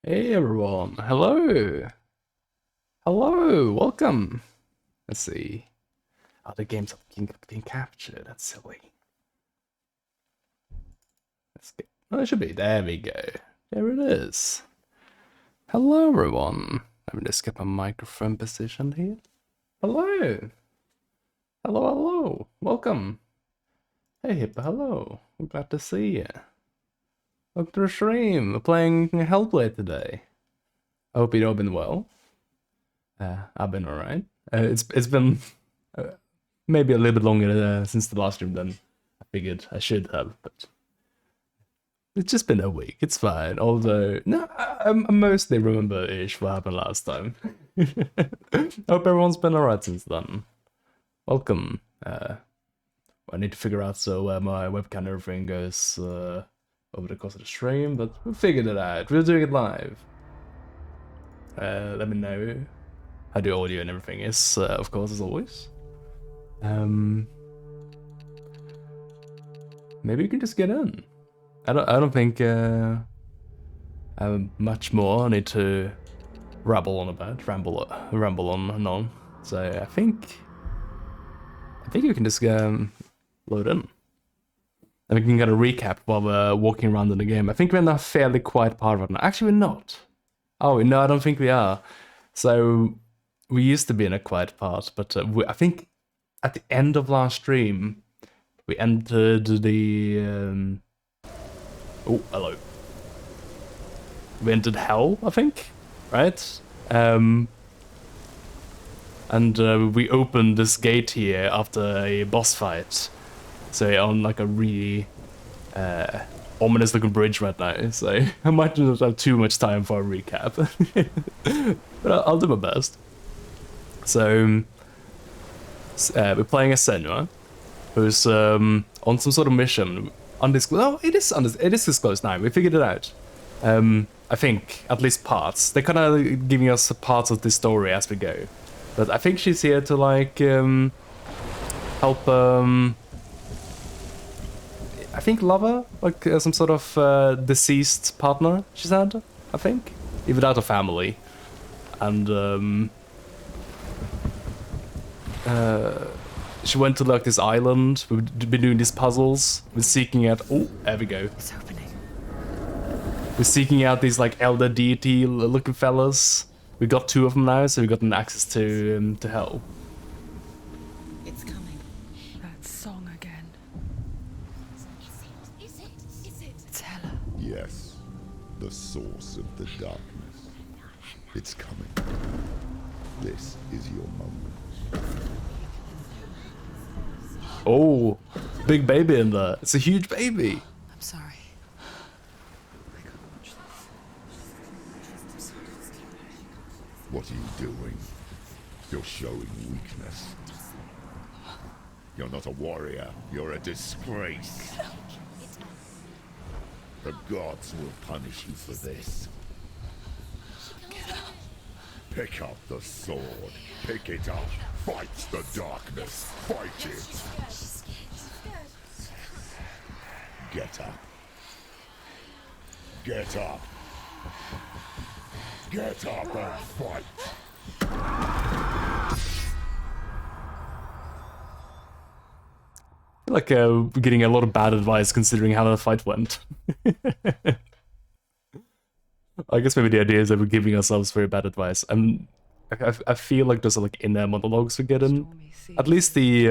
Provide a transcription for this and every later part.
Hey everyone, hello! Hello, welcome! Let's see. Oh, the game's being captured, that's silly. Let's get, oh, it should be, there we go. There it is. Hello everyone. Let me just get my microphone positioned here. Hello! Hello, hello! Welcome! Hey Hippo, hello! I'm glad to see you. Welcome to the stream. We're playing Hellblade today. I hope you've all been well. I've been alright. It's been maybe a little bit longer since the last stream than I figured I should have, but it's just been a week. It's fine. Although, no, I mostly remember-ish what happened last time. Hope everyone's been alright since then. Welcome. I need to figure out so my webcam and everything goes over the course of the stream, but we figured it out. We're doing it live. Let me know how the audio and everything is, of course, as always. Maybe you can just get in. I don't think I have much more I need to ramble on about, ramble on and on. So I think you can just load in. And we can get a recap while we're walking around in the game. I think we're in a fairly quiet part right now. Actually, we're not. Oh, no, I don't think we are. So, we used to be in a quiet part, but I think at the end of last stream, we entered the... oh, hello. We entered Hell, I think, right? And we opened this gate here after a boss fight. So we're on like a really ominous looking bridge right now, so I might not have too much time for a recap. But I'll do my best. So we're playing as Senua, who's on some sort of mission undisclosed. Oh, it is it is disclosed now. We figured it out. I think at least parts. They're kind of giving us parts of the story as we go. But I think she's here to like help. I think lover, like some sort of deceased partner. She said. I think even out of family, and she went to like this island. We've been doing these puzzles. We're seeking out. Oh, there we go. It's opening. We're seeking out these like elder deity looking fellas. We got 2 of them now, so we got an access to hell. It's coming. That song again. Is it? It's Hela. Yes, the source of the darkness. It's coming. This is your moment. Oh, big baby in there. It's a huge baby. I'm sorry. I can't watch this. What are you doing? You're showing weakness. You're not a warrior. You're a disgrace. The gods will punish you for this. Pick up the sword. Pick it up. Fight the darkness. Fight it. Get up. Get up. Get up and fight. Like we're getting a lot of bad advice considering how the fight went. I guess maybe the idea is that we're giving ourselves very bad advice. And I feel like those are like inner monologues we get in. At least the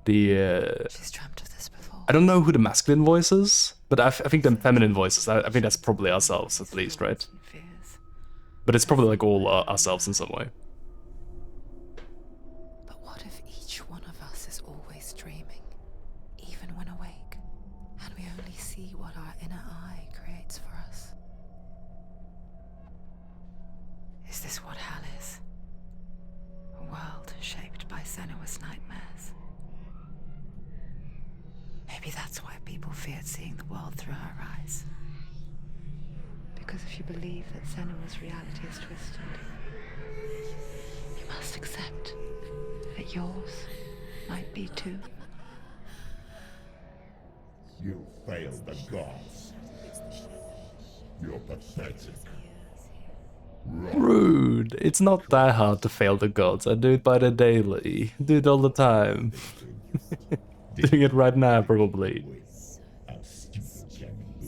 She's dreamt of this before. I don't know who the masculine voice is, but I think the feminine voices. I think that's probably ourselves at least, right? Fears. But it's probably like all ourselves in some way. But what if each one of us is always dreaming, even when awake, and we only see what our inner eye creates for us? Is this what hell is? A world shaped by Senua's nightmares. Maybe that's why people feared seeing the world through her eyes. Because if you believe that Senua's reality is twisted, you must accept that yours might be too. You failed the gods. You're pathetic. Rude. It's not that hard to fail the gods. I do it by the daily. Do it all the time. Doing it right now, probably. How stupid can you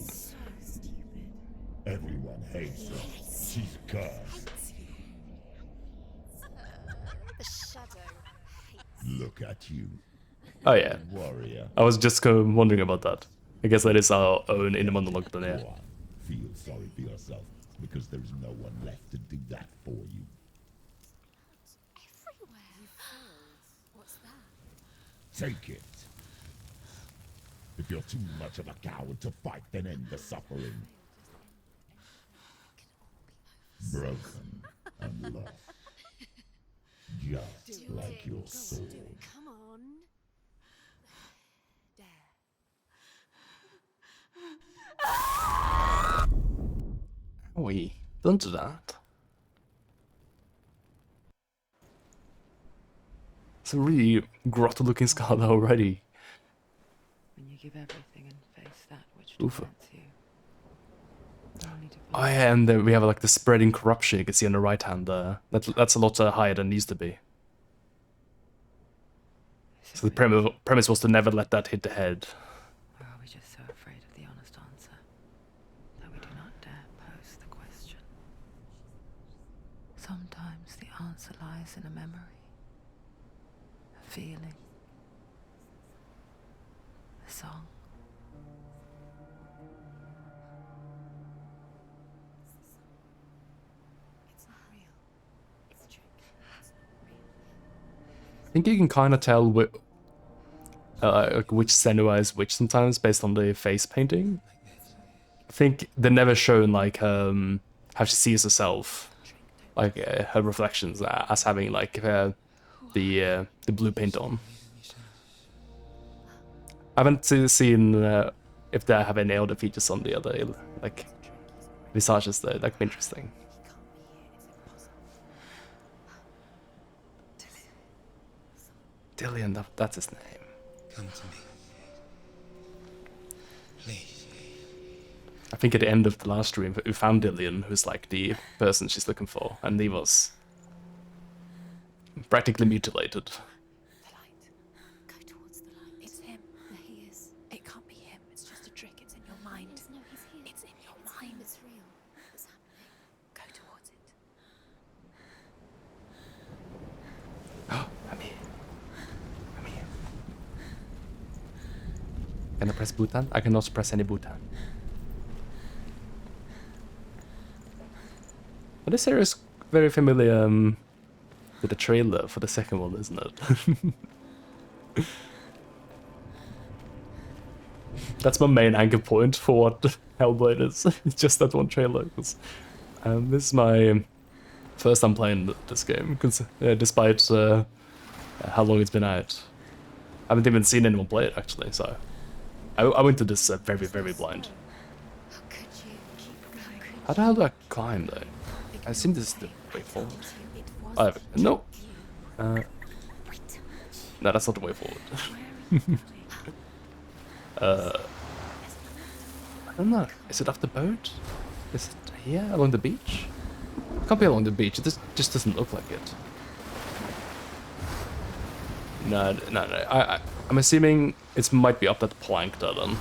be? Everyone hates her. She's cursed. The shadow hates. Look at you, Oh yeah. warrior. I was just wondering about that. I guess that is our own inner monologue then, yeah. Go on. Feel sorry for yourself, because there is no one left to do that for you. Everywhere. What's that? Take it. If you're too much of a coward to fight, then end the suffering. Broken and lost. Just like your soul. Come on. There. Oi, don't do that. It's a really grotty looking Scarlet already. When you give everything and face that which Oof. torments you. Only to Oh find yeah, and then we have like the spreading corruption you can see on the right hand there. That's a lot higher than it needs to be. is So it the really- premise was to never let that hit the head. Or are we just so afraid of the honest answer that we do not dare pose the question? Sometimes the answer lies in a memory, a feeling, a song. It's not real. It's a trick. It's not real. I think you can kind of tell like which Senua is which sometimes based on the face painting. I think they're never shown like how she sees herself, like her reflections as having like the blue paint on. I haven't seen if they have any other features on the other like visages though. That could be interesting. Dillian, that's his name. Come to me. Please. I think at the end of the last stream, we found Dillian, who's like the person she's looking for, and he was practically mutilated. The light. Go towards the light. It's him. There he is. It can't be him. It's just a trick. It's in your mind. No, he's here. It's in your mind. It's real. It's happening. Go towards it. I'm here. I'm here. Can I press button? I cannot press any button. But this area is very familiar with the trailer for the second one, isn't it? That's my main anchor point for what Hellblade is. It's just that one trailer. This is my first time playing this game, despite how long it's been out. I haven't even seen anyone play it actually, so I went to this very, very blind. How could you keep going? How the hell do I climb though? I assume this is the way forward. No. No, that's not the way forward. I don't know. Is it off the boat? Is it here along the beach? It can't be along the beach. It just doesn't look like it. No. I'm assuming it might be up that plank there then.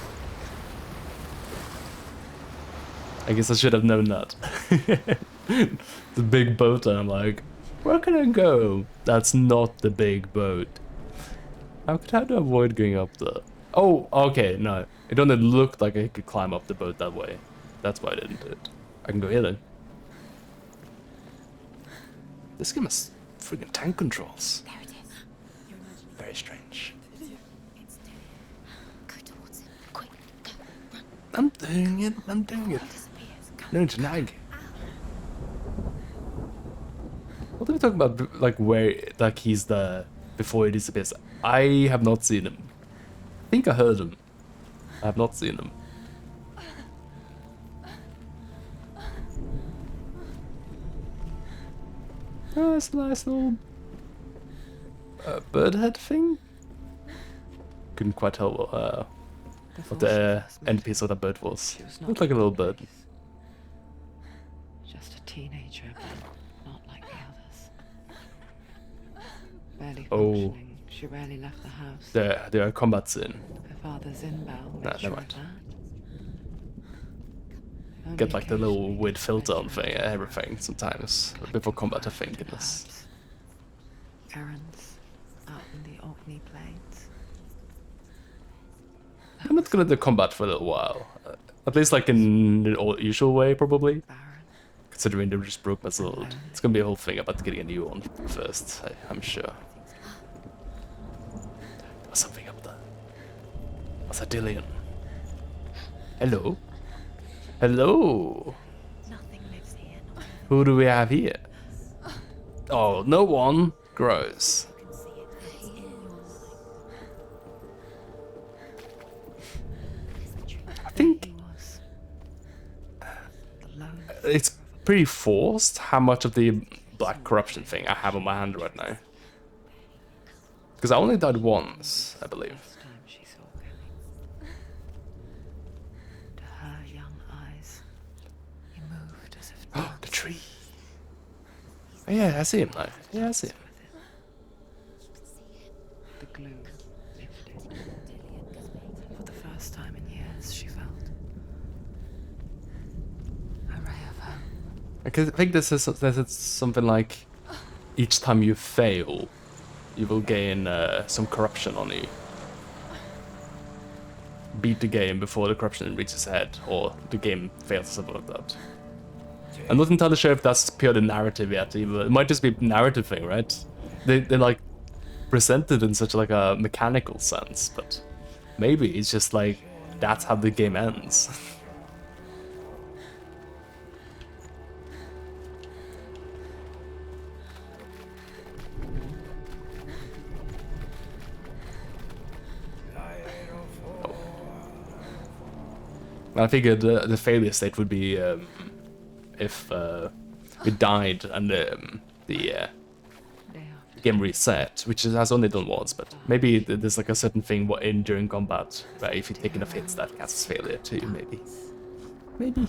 I guess I should have known that. The big boat, and I'm like, where can I go? That's not the big boat. How do I avoid going up there? Oh, okay, no. It only looked like I could climb up the boat that way. That's why I didn't do it. I can go here then. This game has freaking tank controls. There it is. You're imagining. Very strange. It's doing it. Go towards it. Quick. Go. Run. I'm doing it. It disappears. Come. No, to nag. What are we talking about? Like where, like he's there before he disappears? I have not seen him. I think I heard him. I have not seen him. Oh, it's a nice little bird head thing. Couldn't quite tell what the end piece of that bird was. She was not Looked like a little bird. Just a teenager, but not like the others. Barely Oh. functioning. She rarely left the house. There are combat scene. Her father's inbound. Nah, made sure never of mind. that. Only Get like the little occasionally weird filter on venturing thing, out everything sometimes collecting before combat. I firewood think and it is. herbs. Errands out in the Orkney Plains. I'm not gonna do combat for a little while. At least like in the usual way, probably. Barren. Considering they just broke my sword. It's gonna be a whole thing about getting a new one first, I'm sure. There was something up there. Was that Dillian? Hello? Hello? Nothing lives here. Not Who do we have here? Oh, no one. Gross. you can see it. It's in your mind. It's the truth. I think He was. The lone it's pretty forced how much of the black corruption thing I have on my hand right now. Because I only died once, I believe. first time she saw Kenny. To her young eyes, he moved as if Oh, the tree. Oh, yeah, I see him now. Yeah, I see him. the glue lifted. For the first time in years, she felt a ray of hope. I think this is something like each time you fail, you will gain some corruption on you. Beat the game before the corruption reaches head, or the game fails, or something like that. I'm not entirely sure if that's purely narrative yet, either. It might just be a narrative thing, right? They like present it in such like a mechanical sense, but maybe it's just like that's how the game ends. I figured the failure state would be if we died and the game reset, which it has only done once, but maybe there's like a certain thing in during combat where if you take enough hits that counts as failure too, maybe. Maybe.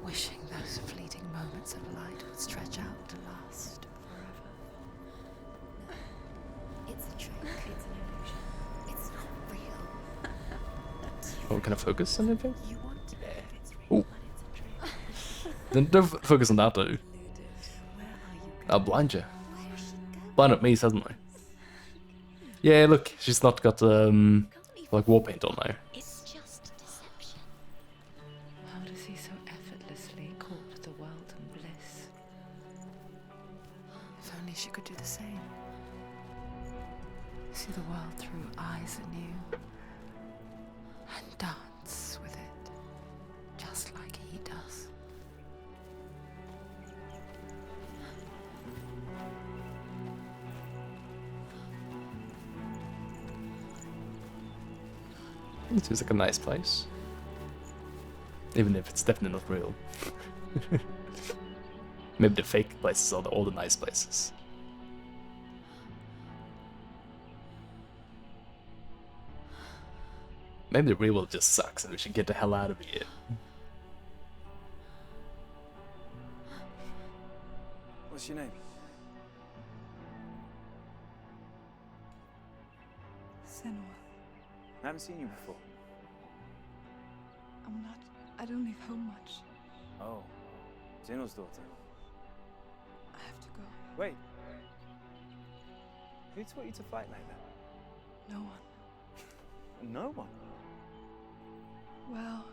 Wishing those fleeting moments of light would stretch out to last forever. It's a trick. It's an illusion. It's not real. Oh, can I focus on anything? You want to believe it's real, Ooh. but it's a trick. Then don't focus on that though. Where are you I'll blind you. Where is she going? Blind at me suddenly. Yeah, look, she's not got like war paint on now. It's just deception. How does he so effortlessly court the world and bliss? If only she could do the same. See the world through eyes anew. And dance with it. Just like he does. It seems like a nice place. Even if it's definitely not real. Maybe the fake places are all the nice places. Maybe the real world just sucks and we should get the hell out of here. What's your name? Senua. I haven't seen you before. I don't leave home much. Oh, Zenua's daughter. I have to go. Wait. Who taught you to fight like that? No one. No one. Well,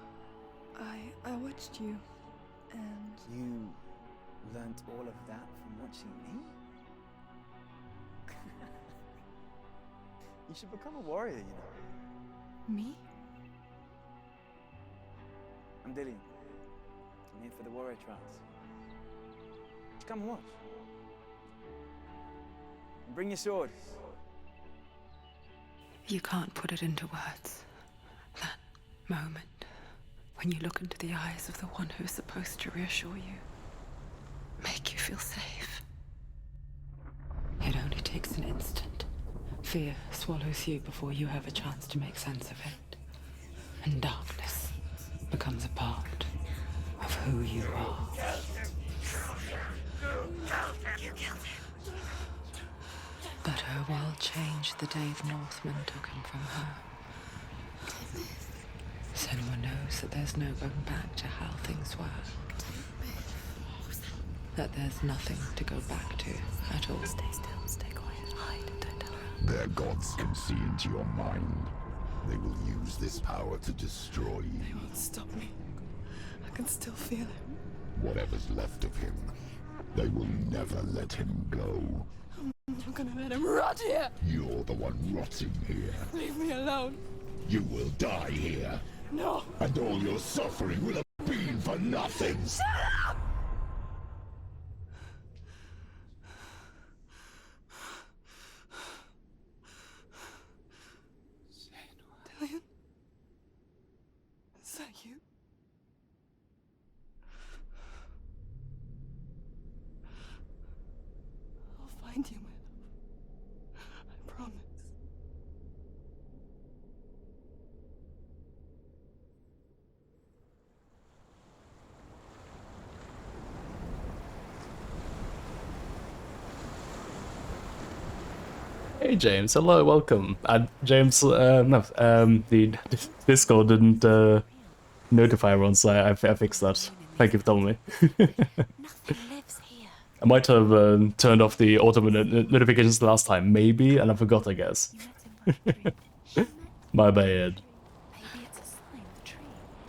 I watched you, and You learnt all of that from watching me? You should become a warrior, you know. me? I'm Dillian. I'm here for the warrior trials. Just come and watch. And bring your sword. You can't put it into words. That moment when you look into the eyes of the one who is supposed to reassure you, make you feel safe. It only takes an instant. Fear swallows you before you have a chance to make sense of it. And darkness becomes a part of who you are. But her world changed the day the Northmen took him from her. Senua knows that there's no going back to how things were. That there's nothing to go back to at all. Stay still, stay quiet, hide, don't tell her. Their gods can see into your mind. They will use this power to destroy you. They won't stop me. I can still feel him. Whatever's left of him, they will never let him go. I'm not gonna let him rot here. You're the one rotting here. Leave me alone. You will die here. No. And all your suffering will have been for nothing. Dillian? Is that you? I'll find you, my love. I promise. Hey James, hello, welcome. James, the Discord didn't notify everyone, so I fixed that. Thank you for telling me. Nothing lives here. I might have turned off the auto notifications last time, maybe, and I forgot, I guess. You met him by the tree. You met him. My bad. Maybe it's a sign, the tree.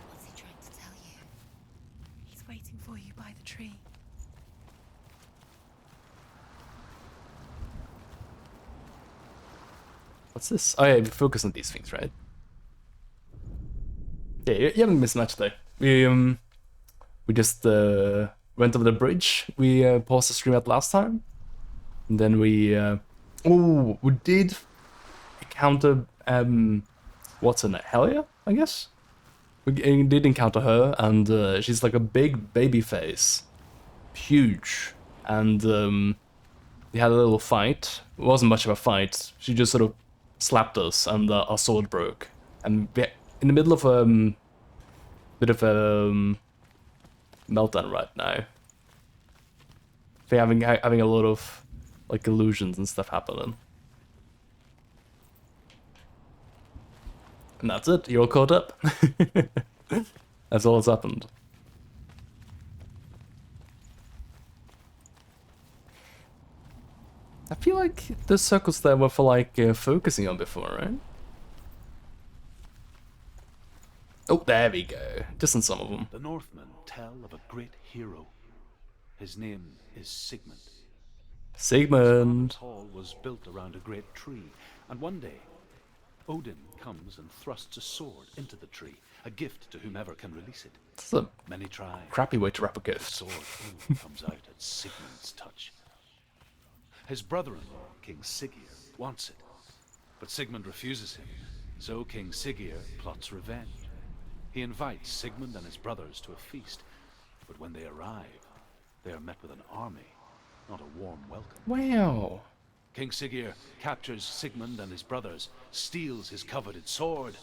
What's he trying to tell you? He's waiting for you by the tree. What's this? Oh yeah, we focus on these things, right? Yeah, you haven't missed much though. We just went over the bridge we paused the stream at last time. And then we did encounter what's in it? Helia, I guess? we did encounter her, and she's like a big baby face, huge, and we had a little fight. It wasn't much of a fight. She just sort of slapped us, and our sword broke. And we're in the middle of bit of a meltdown right now. We're having a lot of like illusions and stuff happening. And that's it. You're all caught up. That's all that's happened. I feel like the circles there were for like focusing on before, right? Oh, there we go. Just in some of them. The Northmen tell of a great hero. His name is Sigmund. Sigmund. His hall was built around a great tree, and one day, Odin comes and thrusts a sword into the tree, a gift to whomever can release it. That's a Many try. crappy way to wrap a The gift. sword only comes out at Sigmund's touch. His brother-in-law, King Siggeir, wants it, but Sigmund refuses him, so King Siggeir plots revenge. He invites Sigmund and his brothers to a feast, but when they arrive, they are met with an army, not a warm welcome. Wow. King Siggeir captures Sigmund and his brothers, steals his coveted sword,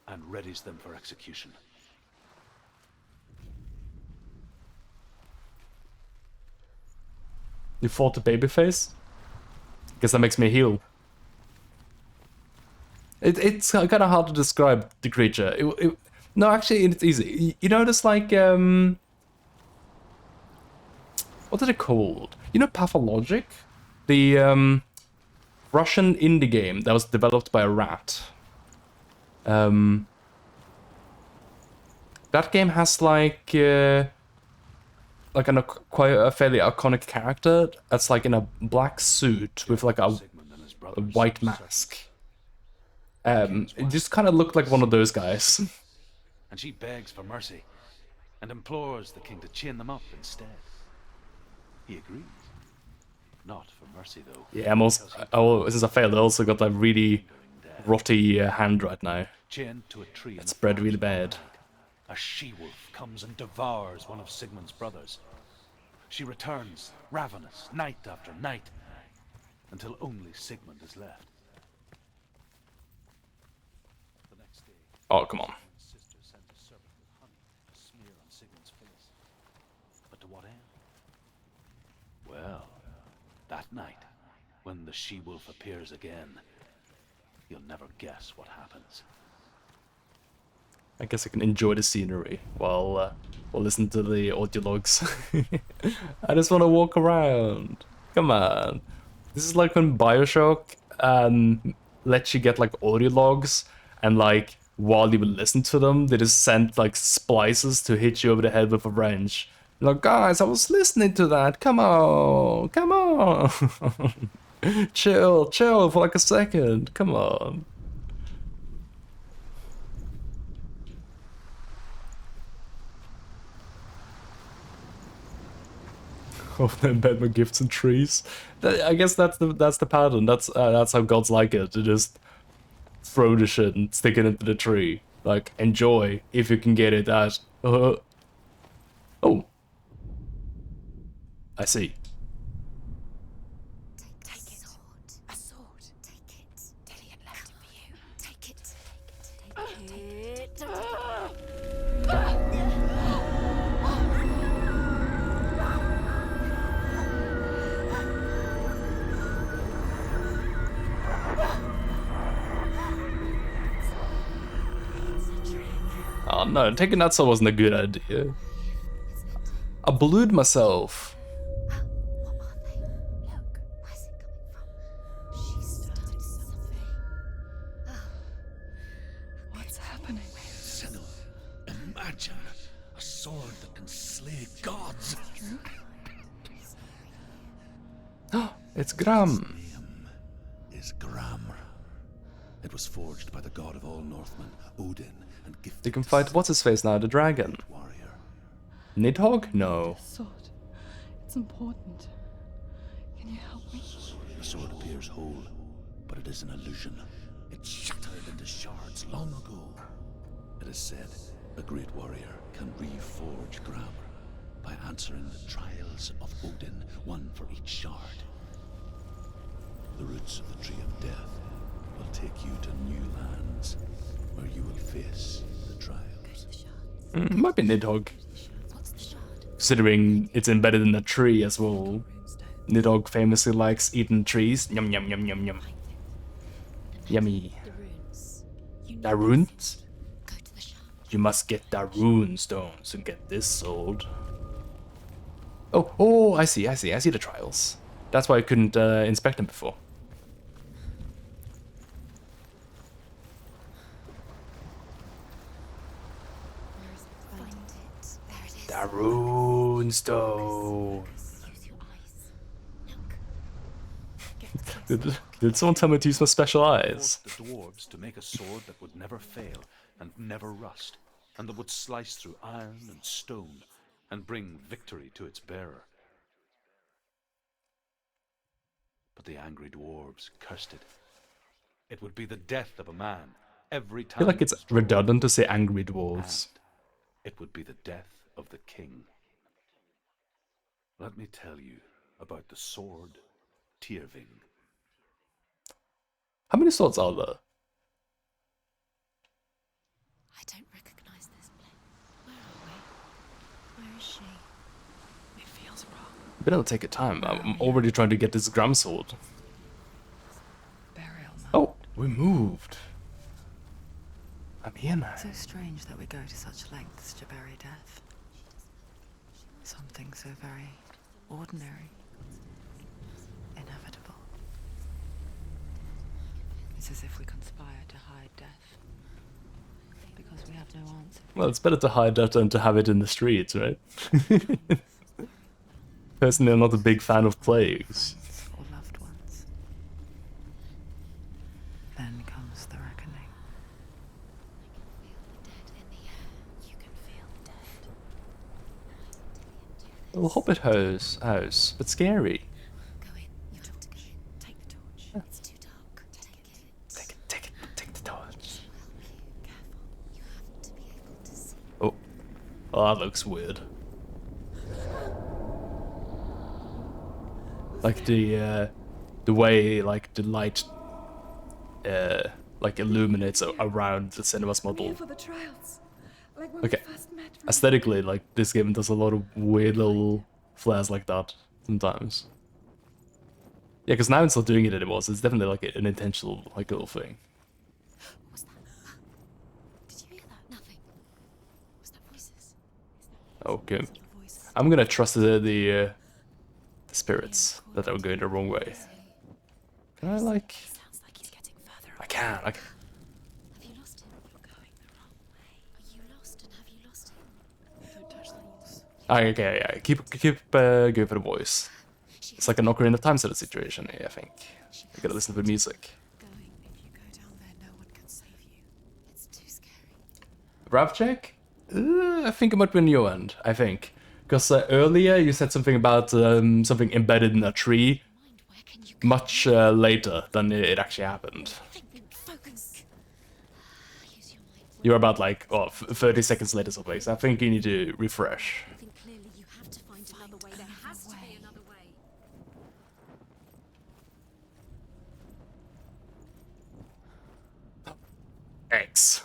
and readies them for execution. You fought the babyface? Guess that makes me heal. It's kind of hard to describe the creature. No, actually, it's easy. You notice, like, what are they called? You know Pathologic? The, Russian indie game that was developed by a rat. That game has, like quite a fairly iconic character that's, like, in a black suit with, like, a white mask. It just kind of looked like one of those guys. And she begs for mercy, and implores the king to chain them up instead. He agrees. Not for mercy, though. Yeah, I'm also, since I failed, I also got that really rotty hand right now. Chained to a tree. It's spread really bad. A she-wolf comes and devours one of Sigmund's brothers. She returns, ravenous, night after night, until only Sigmund is left. The next day, Oh, come on. his sister sends a serpent with honey to smear on Sigmund's face. But to what end? Well, that night, when the she-wolf appears again, you'll never guess what happens. I guess I can enjoy the scenery while listening to the audio logs. I just want to walk around. Come on. This is like when Bioshock lets you get like audio logs, and like while you listen to them, they just send like splices to hit you over the head with a wrench. Like, guys, I was listening to that. Come on. Come on. Chill for like a second. Come on. Of them embed gifts and trees. I guess that's the pattern. That's how gods like it. To just throw the shit and stick it into the tree. Like, enjoy if you can get it at. Oh, I see. Take it. A sword. Take it. Dillian left it for you. Take it. Take Oh no, taking that sword wasn't a good idea. I blued myself. What are they? Look, where's it coming from? She started something. What's happening? Senua, imagine a sword that can slay gods. It's Gram. Name is Gram. It was forged by the god of all Northmen, Odin, and gifted You can to fight what's his face now, the dragon. warrior. Nidhogg? No. Sword. It's important. Can you help me? The sword appears whole, but it is an illusion. It shattered into shards long ago. It is said a great warrior can reforge grammar by answering the trials of Odin, one for each shard. The roots of the Tree of Death will take you to new lands where you will face the trials. Might be Nidhogg, What's the shard? considering it's embedded in a tree as well. Nidhogg famously likes eating trees. Yum yum yum yum yum. Yummy. The runes. You The need runes? Go to the shard. You must get the rune stones to get this sold. Oh, I see the trials. That's why I couldn't inspect them before. Find it. There it is. The rune stone. Use your eyes. Look. Get close. Did someone tell me to use my special eyes? Forced the dwarves to make a sword that would never fail and never rust, and that would slice through iron and stone and bring victory to its bearer. But the angry dwarves cursed it. It would be the death of a man every I time. feel like it's it was drawn. redundant to say angry dwarves. And it would be the death of the king. Let me tell you about the sword Tyrving. How many swords are there? I don't recognize this place. Where are we? Where is she? It feels wrong. You better take your time. I'm already trying to get this Gram sword. Burial mound. Oh, we moved. I'm here now. So strange that we go to such lengths to bury death. Something so very ordinary, inevitable. It's as if we conspire to hide death because we have no answer. Well, it's better to hide that than to have it in the streets, right? Personally, I'm not a big fan of plagues. Or loved ones. Then comes the reckoning. Dead in the air. You can feel the dead. A little hobbit house, but scary. Go in. You have to go in. Take the torch. It's too dark. Take it. Take the torch. Careful. You have to be able to see. Oh, that looks weird. Like the way like the light like illuminates around the Senua's model. For the trials. Like when Okay. we first met. Aesthetically, like this game does a lot of weird little flares like that sometimes. Yeah, because now it's not doing it anymore, so it's definitely like an intentional like little thing. What was that? Did you hear that? Nothing. Was that voices? Okay, Your voice. I'm gonna trust the spirits that are going the wrong way. Can I like? Sounds like he's getting further. I can. Have you lost him? You're going the wrong way. Are you lost and have you lost him? Don't touch the walls. Okay, yeah. Keep going for the voice. It's like a knocker in the time sort of situation here, I think. You gotta listen to the music. Going. If you go down there, no one can save you. It's too scary. Rap check? I think it might be on your end, I think. Because earlier you said something about something embedded in a tree Mind, where can you go? much later than it actually happened. Think. Focus. Use your mind. You're about like, 30 seconds later someplace. I think you need to refresh. Think clearly. You have to find another way. There has to be another way. X.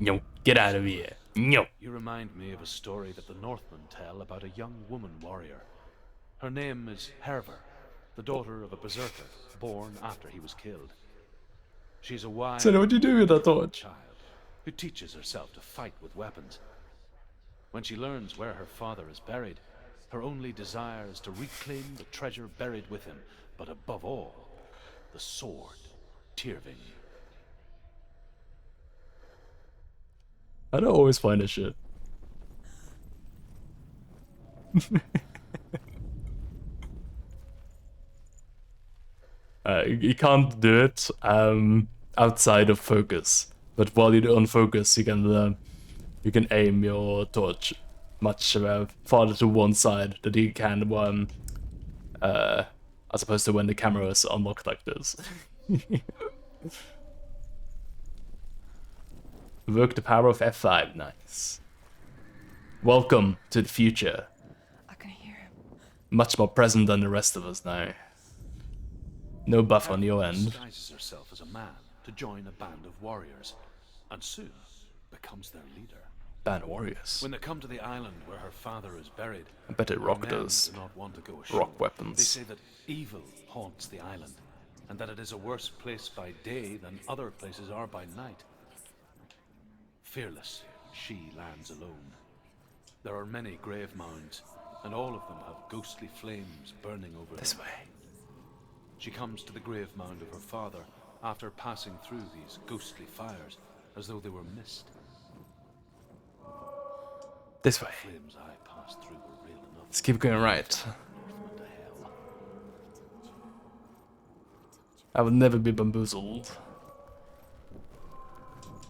No, get out of here. No. You remind me of a story that the Northmen tell about a young woman warrior. Her name is Hervor, the daughter of a berserker born after he was killed. She's a wise So what do you do with that torch? child who teaches herself to fight with weapons. When she learns where her father is buried, her only desire is to reclaim the treasure buried with him, but above all, the sword, Tyrving. I don't always find this shit. You can't do it outside of focus, but while you're on focus, you can aim your torch much farther to one side than you can as opposed to when the camera is unlocked like this. Work the power of F5. Nice. Welcome to the future. I can hear him. Much more present than the rest of us now. No buff on your end. Disguises herself as a man to join a band of warriors, and soon becomes their leader. Band warriors. When they come to the island where her father is buried, I bet it her rock men does. do not want to go ashore. Rock weapons. They say that evil haunts the island, and that it is a worse place by day than other places are by night. Fearless, she lands alone. There are many grave mounds, and all of them have ghostly flames burning over This them. way. She comes to the grave mound of her father after passing through these ghostly fires, as though they were mist. This way. Flames I passed through were real enough. Let's keep going right. Northman to hell. I will never be bamboozled.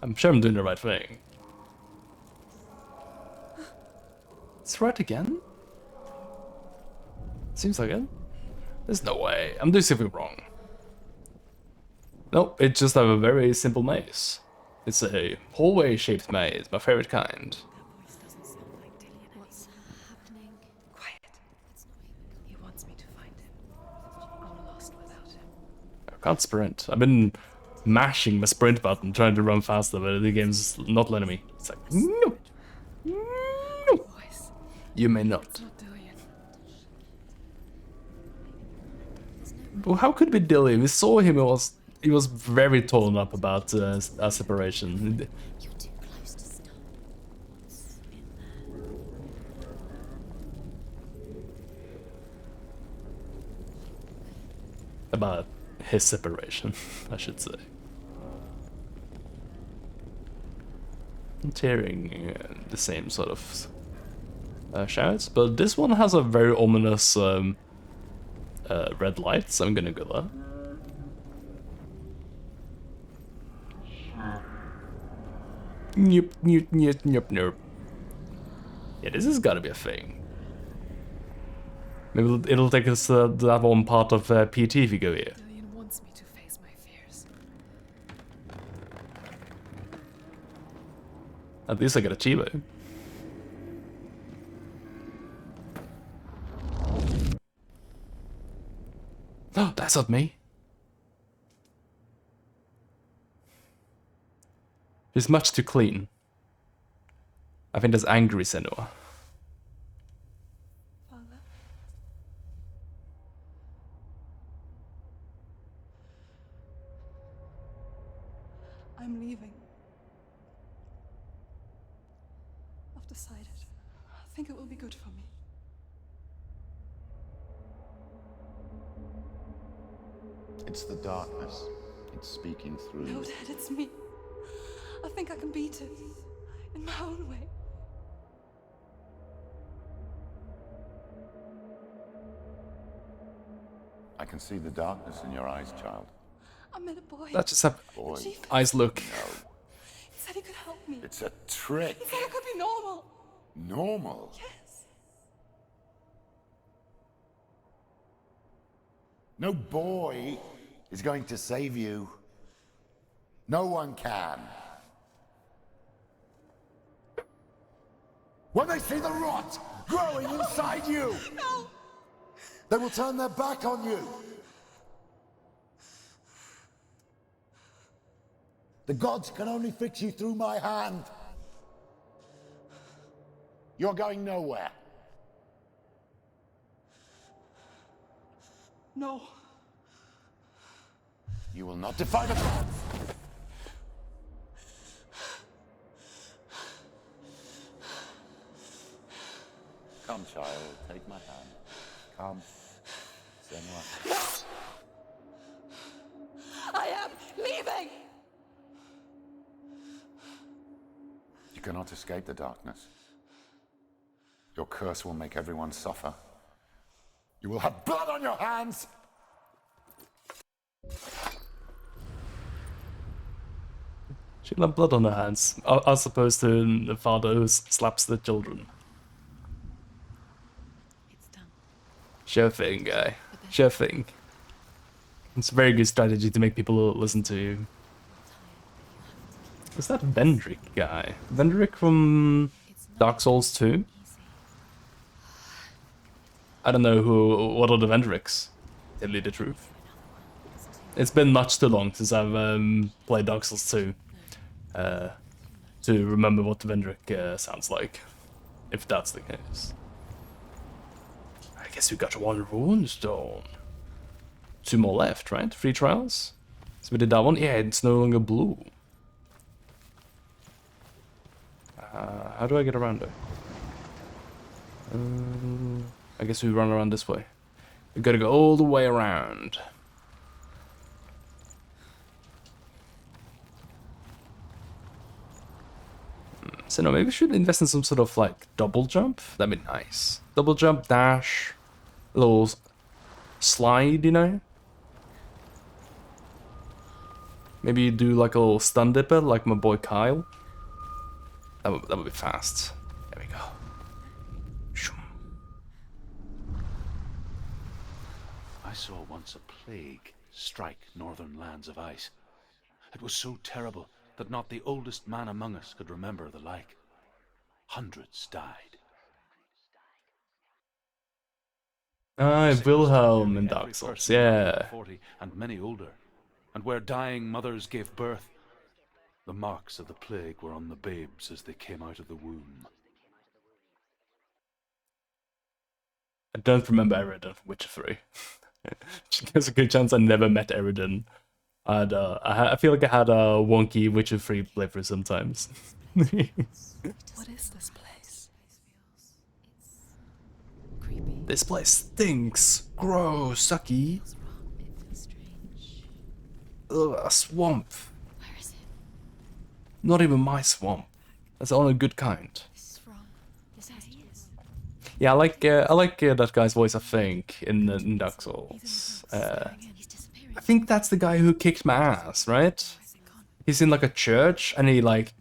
I'm sure I'm doing the right thing. It's right again? Seems like it. There's no way. I'm doing something wrong. Nope, it just have a very simple maze. It's a hallway-shaped maze, my favorite kind. What's happening? Quiet. He wants me to find him. I'm lost without him. I can't sprint. I've been mashing my sprint button, trying to run faster, but the game's not letting me. It's like, no! No! Voice. You may not. Not doing it. Well, how could we deal him? We saw him, he was very torn up about our separation. You're too close to stop. What's in there? About his separation, I should say. I'm hearing the same sort of shouts, but this one has a very ominous red light, so I'm gonna go there. Nope, nope, nope, nope, nope. Yeah, this has gotta be a thing. Maybe it'll take us to that one part of PT if we go here. Dillian wants me to face my fears. At least I got a Chivo. Oh, that's not me. She's much too clean. I think that's angry Senua. Father? I'm leaving. I've decided. I think it will be good for me. It's the darkness. It's speaking through No, you. Dad, it's me. I think I can beat it. In my own way. I can see the darkness in your eyes, child. I met a boy. That's just have Boy, Chief, eyes look. no. he said he could help me. It's a trick. He said I could be normal. Normal. Yes. No boy is going to save you. No one can. When they see the rot growing inside you, No! they will turn their back on you. The gods can only fix you through my hand. You're going nowhere. No. You will not defy the gods. Come, child, take my hand. Come. Senua. I am leaving! You cannot escape the darkness. Your curse will make everyone suffer. You will have blood on your hands! She'll have blood on her hands, as opposed to the father who slaps the children. It's done. Sure thing, guy. Sure thing. It's a very good strategy to make people listen to you. Is that Vendrick guy? Vendrick from Dark Souls 2? I don't know what are the Vendricks, to tell you the truth. It's been much too long since I've played Dark Souls 2 to remember what the Vendrick sounds like, if that's the case. I guess we got one runestone. 2 more left, right? 3 trials? So we did that one? Yeah, it's no longer blue. How do I get around it? I guess we run around this way. We gotta go all the way around. So no, maybe we should invest in some sort of like double jump. That'd be nice. Double jump, dash, a little slide, you know? Maybe do like a little stun dipper like my boy Kyle. That would be fast. There we go. I saw once a plague strike northern lands of ice. It was so terrible that not the oldest man among us could remember the like. Hundreds died. Wilhelm in Dark Souls, yeah. 40 and many older, and where dying mothers gave birth, the marks of the plague were on the babes as they came out of the womb. I don't remember Eridan from Witcher 3. There's a good chance I never met Eridan. I feel like I had a wonky Witcher 3 playthrough sometimes. What is this place? Creepy. This place stinks. Gross, sucky. Ugh, a swamp. Where is it? Not even my swamp. That's only a good kind. This is wrong. This has to be. Yeah, I like that guy's voice. I think in Dark Souls. He's disappearing. I think that's the guy who kicked my ass, right? Where's it gone? He's in like a church and he like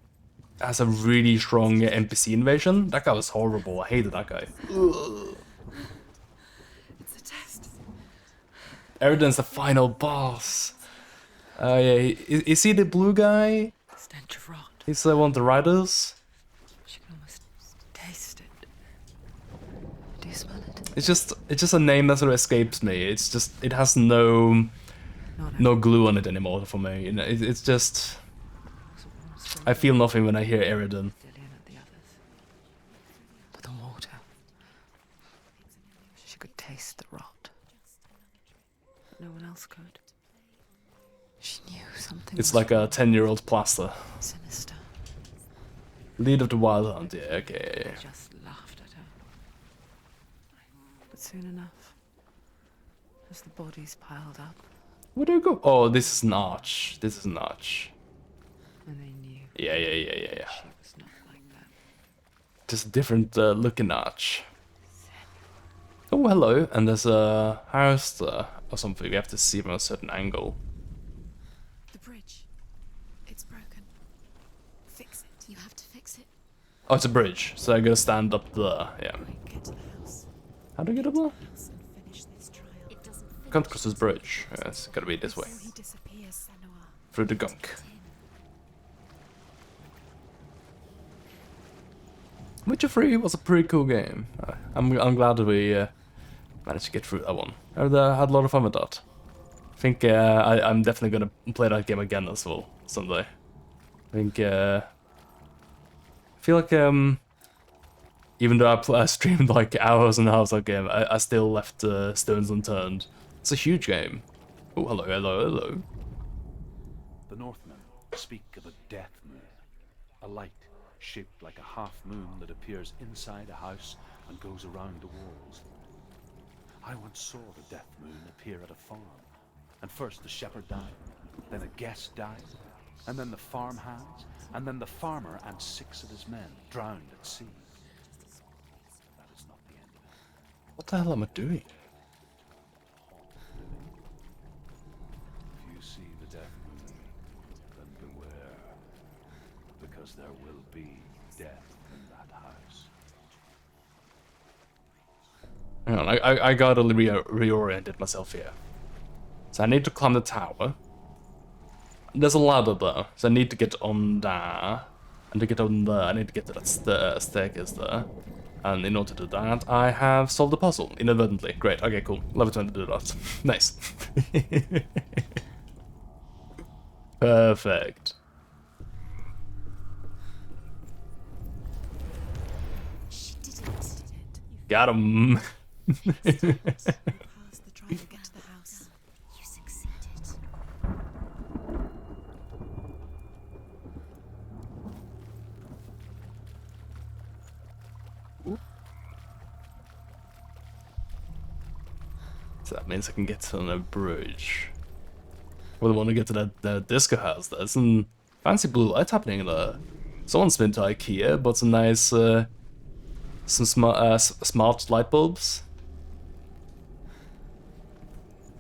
has a really strong NPC invasion. That guy was horrible. I hated that guy. Ugh. It's a test. Eridan's the final boss. Yeah, is he the blue guy? Stench of rot. He's one of the riders. She can almost taste it. Do you smell it? It's just a name that sort of escapes me. It's just it has no glue on it anymore for me. You know, it's just I feel nothing when I hear Eridan. But the water. She could taste the rot. But no one else could. She knew something. It's like a 10-year-old plaster. Sinister. Lead of the Wild Hunt. Yeah, okay. They just laughed at her. But soon enough, as the bodies piled up, Where do you go? Oh, this is an arch. This is an arch. and they knew Yeah. she was not like that. Just a different looking arch. Oh, hello. And there's a house there or something. We have to see from a certain angle. The bridge. It's broken. Fix it. You have to fix it. Oh, it's a bridge. So I gotta stand up there. Yeah. Get to the house. How do I get up there? House and finish this trial. It doesn't Can't cross this bridge. Yeah, it's gotta be this way. Before he disappears, Senua. Through the gunk. Witcher 3 was a pretty cool game. I'm glad that we managed to get through that one. I had a lot of fun with that. I think I'm definitely gonna play that game again as well someday. I think I feel like even though I streamed like hours and hours of game, I still left stones unturned. It's a huge game. Oh, hello. The Northmen speak of a death moon, a light shaped like a half moon that appears inside a house and goes around the walls. I once saw the death moon appear at a farm, and first the shepherd died, then a guest died, and then the farm hands, and then the farmer and 6 of his men drowned at sea. That is not the end of it. What the hell am I doing? If you see the death moon, then beware, because there will be death in that house. Hang on, I gotta reoriented myself here. So I need to climb the tower. There's a ladder there, so I need to get on there. And to get on there, I need to get to that staircase there. And in order to do that, I have solved the puzzle inadvertently. Great, okay, cool. Level 20 to do that. Nice. Perfect. She didn't. Got him. Past the drive to get to the house. You succeeded. So that means I can get on a bridge. Well, I want to get to that disco house. There's some fancy blue lights happening there. Someone's been to IKEA, bought some nice, some smart light bulbs.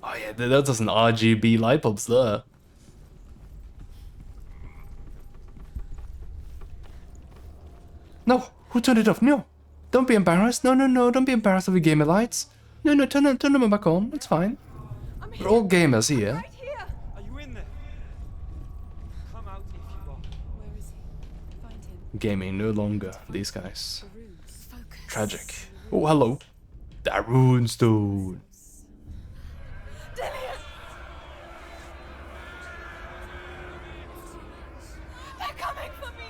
Oh yeah, there's some RGB light bulbs there. No, who turned it off? No, don't be embarrassed. No, don't be embarrassed of the gamer lights. No, turn them back on. It's fine. We're all gamers here. Are you in there? Come out if you are. Where is he? Find him. Gaming no longer. These guys. Focus. Tragic. Oh, hello. That runestone. They're coming for me.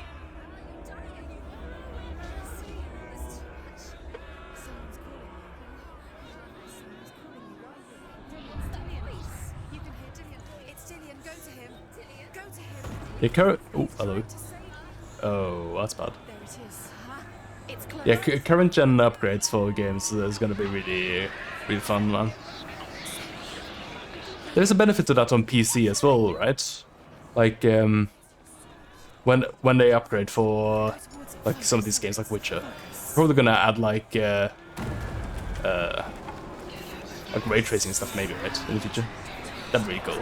You can hear Dillian. It's Dillian. Go to him. Go to him. Yeah, current. Oh, hello. Oh, that's bad. There it is. It's close. Yeah, current gen upgrades for games is gonna be really fun, man. There's a benefit to that on PC as well, right? Like when they upgrade for like some of these games like Witcher, probably gonna add like ray tracing stuff maybe, right, in the future. That'd be really cool.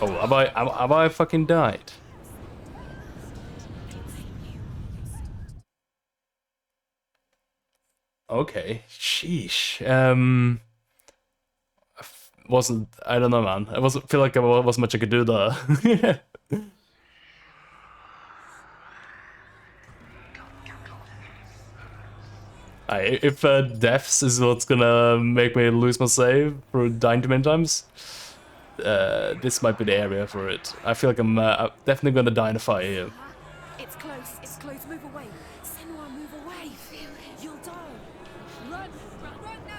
Oh, have I fucking died? Okay, sheesh. I don't know, man. I wasn't feel like there wasn't much I could do there. If deaths is what's gonna make me lose my save for dying too many times, this might be the area for it. I feel like I'm definitely gonna die in a fire here. It's close. It's close. Move away. Senua, move away. You'll die. Run. Run now.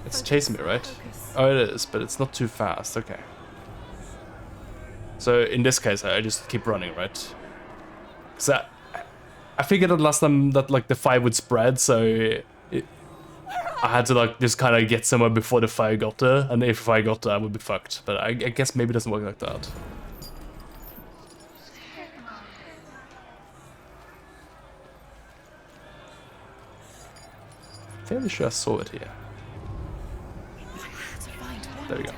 It's chasing me, right? Oh, it is, but it's not too fast. Okay. So in this case, I just keep running, right? Cause I figured out last time that like the fire would spread, so I had to like just kind of get somewhere before the fire got there, and if I got there, I would be fucked. But I guess maybe it doesn't work like that. Fairly sure I saw it here. There we go.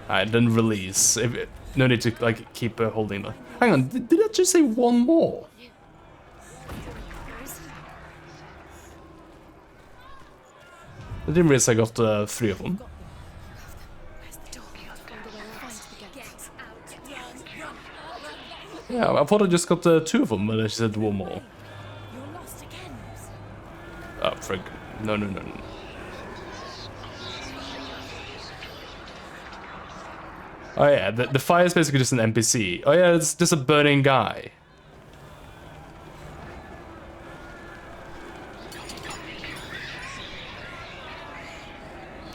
Alright, then release. No need to like keep holding the. Hang on, did I just say one more? I didn't realize I got 3 of them. Yeah, I thought I just got 2 of them, but I said one more. Oh, frig. No. Oh yeah, the fire is basically just an NPC. Oh yeah, it's just a burning guy.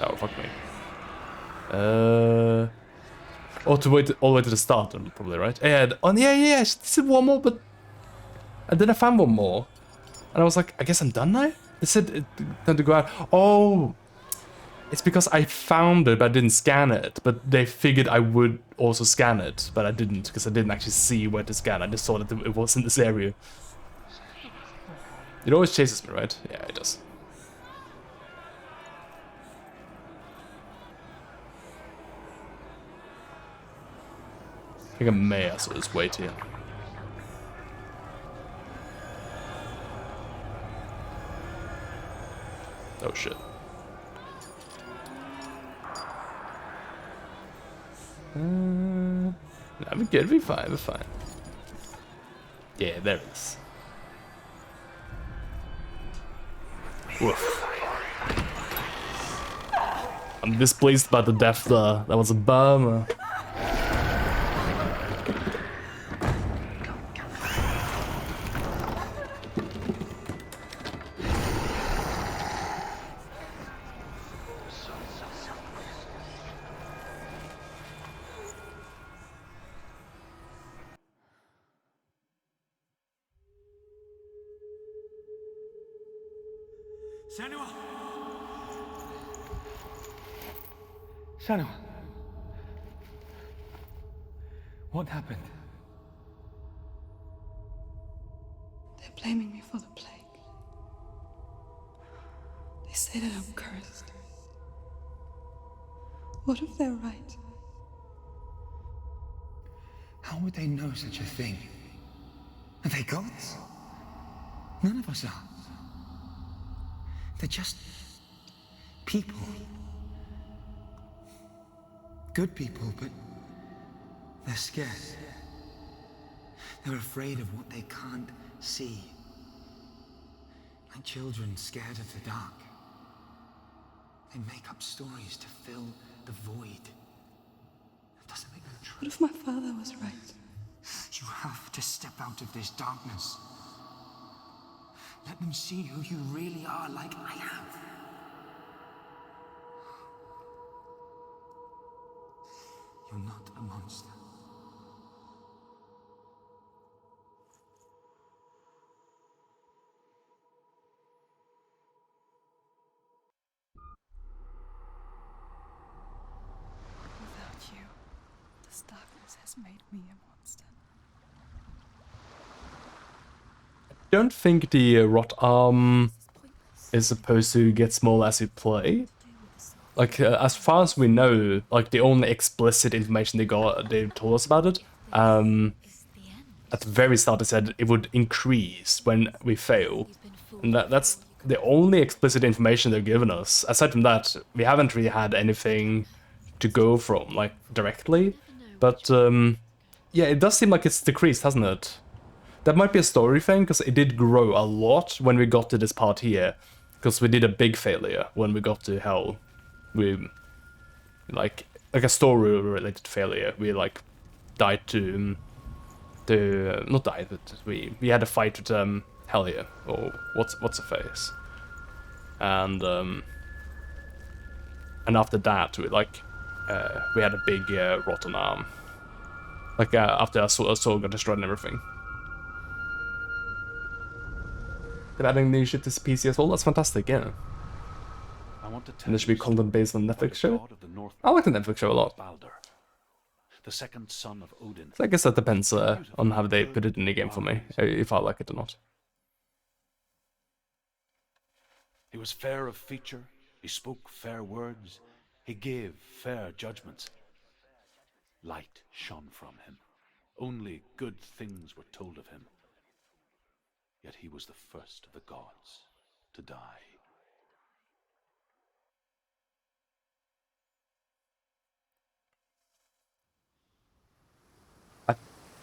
Oh, fuck me. Oh, to wait all the way to the start, probably, right? Yeah, yeah, this is one more, but... And then I found one more. And I was like, I guess I'm done now? They said time to go out. Oh! It's because I found it, but I didn't scan it. But they figured I would also scan it, but I didn't, because I didn't actually see where to scan. I just saw that it was in this area. It always chases me, right? Yeah, it does. I think I may also just wait here. Oh shit. No, we're good, we're fine, we're fine. Yeah, there it is. Woof. I'm displeased by the death there. That was a bummer. Senua! Senua! What happened? They're blaming me for the plague. They say that I'm cursed. What if they're right? How would they know such a thing? Are they gods? None of us are. They're just people. Good people, but they're scared. They're afraid of what they can't see. Like children scared of the dark. They make up stories to fill the void. That doesn't make them true. What if my father was right? You have to step out of this darkness. Let them see who you really are, like I have. You're not a monster. Without you, this darkness has made me a monster. Don't think the rot arm is supposed to get smaller as you play. Like, as far as we know, like, the only explicit information they told us about it, at the very start they said it would increase when we fail. And that's the only explicit information they've given us. Aside from that, we haven't really had anything to go from, like, directly. But, yeah, it does seem like it's decreased, hasn't it? That might be a story thing, because it did grow a lot when we got to this part here. Because we did a big failure when we got to Hell. We, like a story-related failure. We, like, died to not died, but we had a fight with, Hell here. Or, what's her face? And after that, we, like, we had a big, rotten arm. Like, after our soul got destroyed and everything. They're adding new shit to PC as well. That's fantastic, yeah. And there should be content based on the Netflix show. I like the Netflix show a lot. Balder, the second son of Odin. So I guess that depends on how they put it in the game for me, if I like it or not. He was fair of feature, he spoke fair words, he gave fair judgments. Light shone from him. Only good things were told of him. Yet he was the first of the gods to die.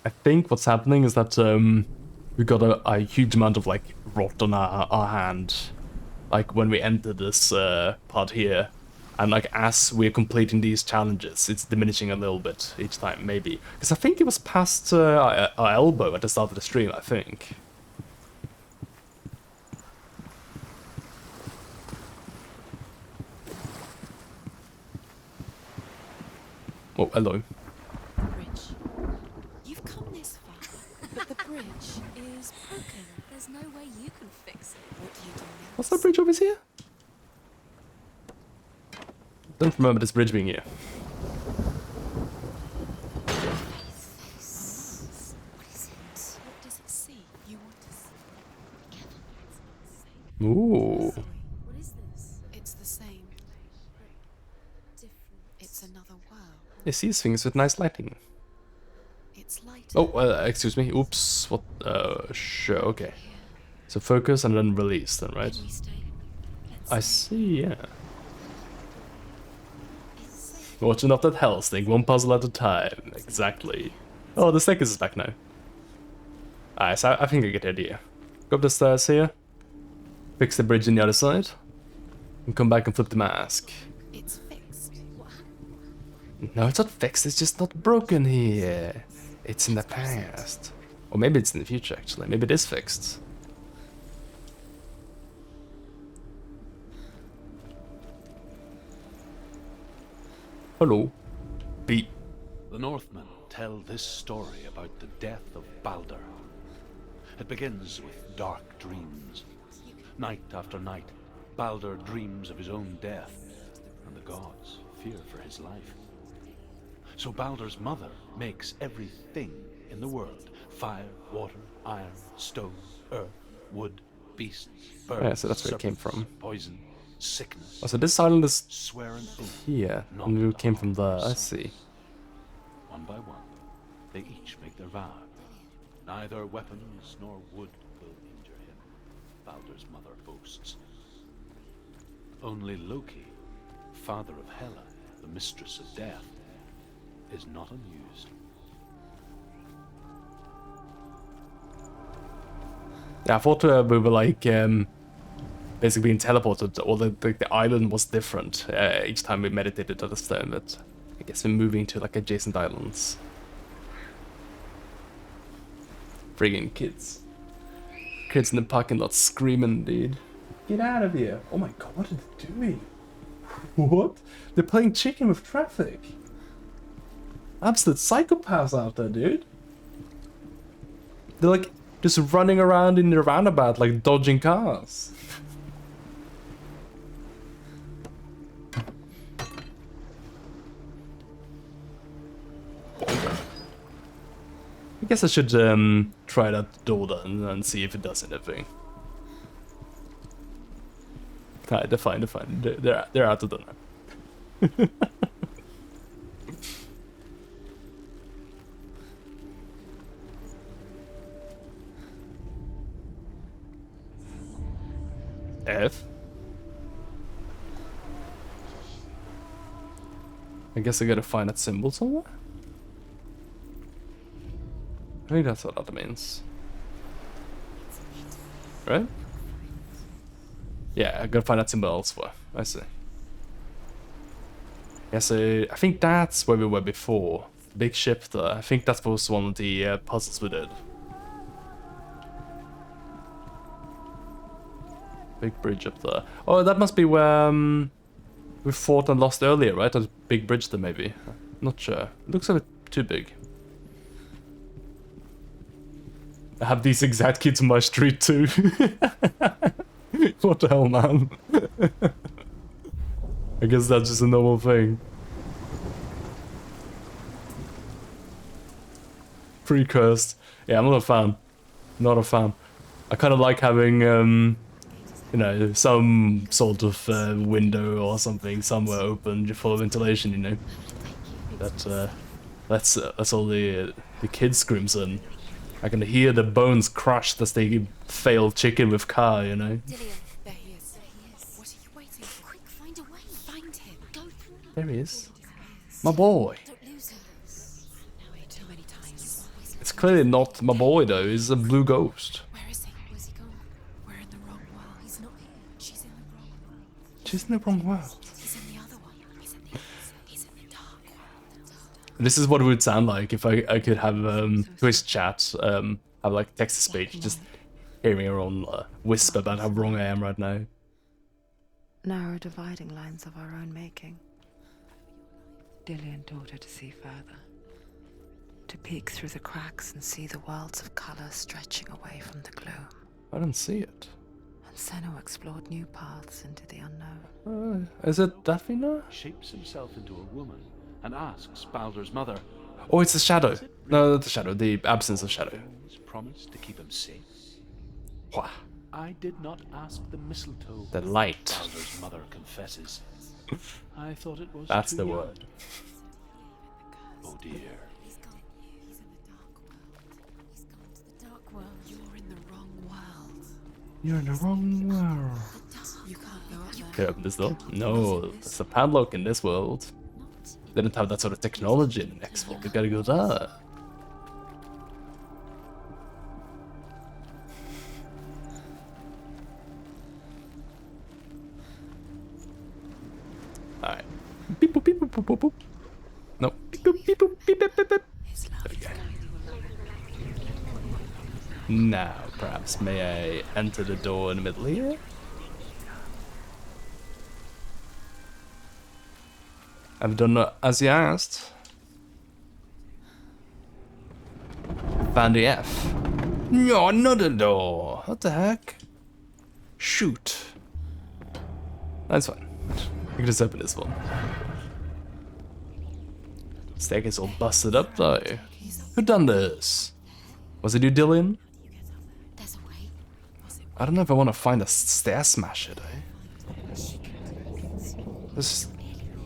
I think what's happening is that we got a huge amount of, like, rot on our hand, like, when we enter this part here. And, like, as we're completing these challenges, it's diminishing a little bit each time, maybe. Because I think it was past our elbow at the start of the stream, I think. Oh, hello. Bridge. You've come this far, but the bridge is broken. There's no way you can fix it. What do you do next? What's that bridge over here? Don't remember this bridge being here. What is it? What does it see? You want to see? Be careful. Ooh. What is this? It's the same. Different. It's another world. It sees things with nice lighting. It's light. Oh, excuse me. Oops. What? Sure. Okay. So focus and then release, then, right? We stay. Let's I see, yeah. Watching up that hell snake, one puzzle at a time. Exactly. Oh, the snake is back now. Alright, so I think I get the idea. Go up the stairs here. Fix the bridge on the other side. And come back and flip the mask. It's fixed. What happened? No, it's not fixed, it's just not broken here. It's in the past. Or maybe it's in the future, actually. Maybe it is fixed. Hello. Beep. The Northmen tell this story about the death of Baldur. It begins with dark dreams. Night after night, Baldur dreams of his own death, and the gods fear for his life. So Baldur's mother makes everything in the world: fire, water, iron, stone, earth, wood, beasts, birds, Yeah, so that's where it came serpents, from. poison, sickness. Oh, so this island is Swear an oath here, not and we to came from harm there, I the sun. see. One by one, they each make their vow. Neither weapons nor wood will injure him, Baldur's mother boasts. Only Loki, father of Hela, the mistress of death, is not amused. Yeah, I thought we were like, basically being teleported, or the island was different each time we meditated to the stone, but I guess we're moving to like adjacent islands. Friggin' kids. Kids in the parking lot screaming, dude. Get out of here. Oh my god, what are they doing? What? They're playing chicken with traffic. Absolute psychopaths out there, dude. They're like just running around in the roundabout like dodging cars. I guess I should try that door then and see if it does anything. Alright, they're fine, they're fine. They're out of the now. F. I guess I gotta find that symbol somewhere. I think that's what that means. Right? Yeah, I gotta find that symbol elsewhere. I see. Yeah, so I think that's where we were before. Big ship there. I think that was one of the puzzles we did. Big bridge up there. Oh, that must be where we fought and lost earlier, right? That big bridge there, maybe. Not sure. It looks a bit too big. I have these exact kids on my street too. What the hell, man? I guess that's just a normal thing. Pre-cursed. Yeah, I'm not a fan. Not a fan. I kind of like having, you know, some sort of window or something somewhere open for ventilation, you know. That's all the kid screams in. I can hear the bones crushed as they fail chicken with car, you know. Dillian, there he is. There he is. What are you waiting for? Quick, find a way. Find him. Go through. There he is. My boy. Don't lose him. Now here too many times. It's clearly not my boy though, he's a blue ghost. Where is he? Where's he gone? We're in the wrong world. He's not here. She's in the wrong world. She's in the wrong world. He's in the other one. He's in the dark world. This is what it would sound like if I could have Twitch chat, have like text to speech, just hearing her own whisper about how wrong I am right now. Narrow dividing lines of our own making. Dillian taught her to see further. To peek through the cracks and see the worlds of colour stretching away from the gloom. I don't see it. And Senua explored new paths into the unknown. Is it that we know? Shapes himself into a woman and asks Baldur's mother, Oh, it's the shadow. No, not the shadow, the absence of shadow. "Things promised to keep him safe." Wha- I did not ask the mistletoe. The light. Baldur's mother confesses. I thought it was That's too the young. word. Oh dear. He's gone. He's in the dark world. He's gone to the dark world. You're in the wrong world. You're in the wrong world. You can't Can I open this door? No, there's a padlock in this world. They didn't have that sort of technology in the next world. We gotta go there. Alright. Beep boop beep boop boop boop boop. No. Beep boop beep boop beep beep beep beep. There we go. Now, perhaps may I enter the door in the middle here? I've done as you asked. Found the F. No, another door. What the heck? Shoot. That's fine. I can just open this one. Staircase all busted up though. Who done this? Was it you, Dillian? I don't know if I want to find a stair smasher though. This,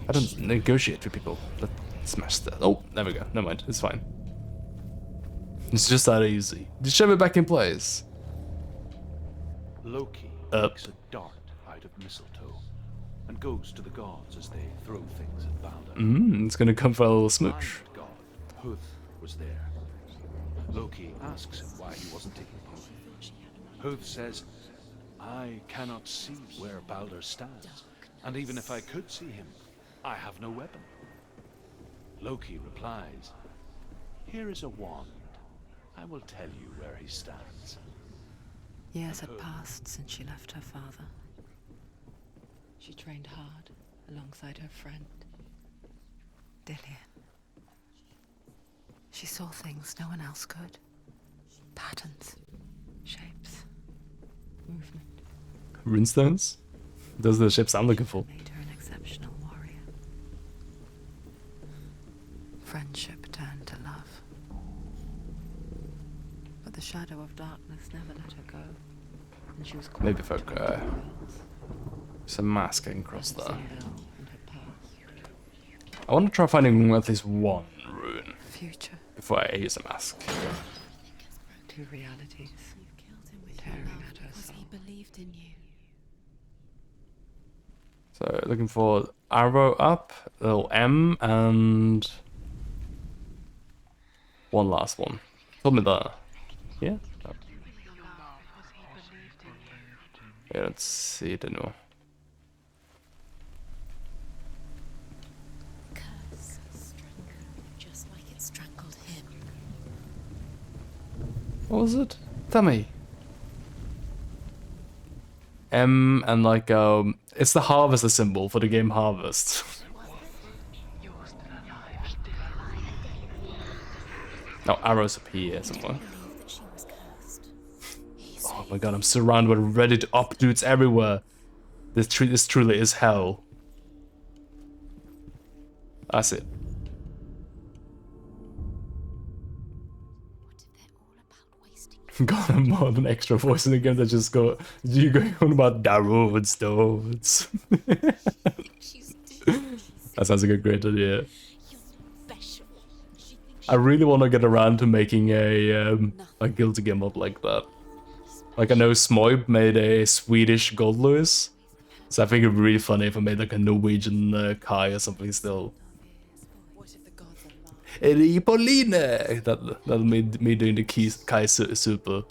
I don't negotiate with people that smash stairs. Oh, there we go. Never mind. It's fine. It's just that easy. Just shove it back in place. Loki takes a dart out of mistletoe and goes to the gods as they throw things at Balder. It's gonna come for a little smooch. God, Huth was there. Loki asks him why he wasn't taking part. Huth says, I cannot see where Balder stands, and even if I could see him, I have no weapon. Loki replies, here is a wand. I will tell you where he stands. Years had passed since she left her father. She trained hard alongside her friend, Dillian. She saw things no one else could. Patterns, shapes, movement. Runestones? Those are the ships I'm looking for. Made her an exceptional warrior. Friendship turned to love. But the shadow of darkness never let her go. And she was caught Maybe if I between go. two worlds. There's a mask I can cross there. Citadel and her past. I want to try finding at least one rune Future. before I use a mask. Two realities. Tearing at her soul. He believed in you. So looking for arrow up, a little M, and one last one. Told me that. Yeah? No. Yeah, let's see it anymore. Curse strangled, just like it strangled him. What was it? Tell me. M and like it's the harvester symbol for the game Harvest. No, arrows up here somewhere. Believed that she was cursed. Oh my god, I'm surrounded with Reddit up dudes everywhere. This truly is hell. That's it. What if they're all about wasting God, I'm more of an extra voice in the game that just go. You going on about the roads, stones. she's That sounds like a great idea. special. She thinks I really want to get around to making a guilty game mod like that. Like I know Smoib made a Swedish Gold Lewis, so I think it'd be really funny if I made like a Norwegian Kai or something still. What if the gods are lying? Ripoline! That'll me doing the Kai super.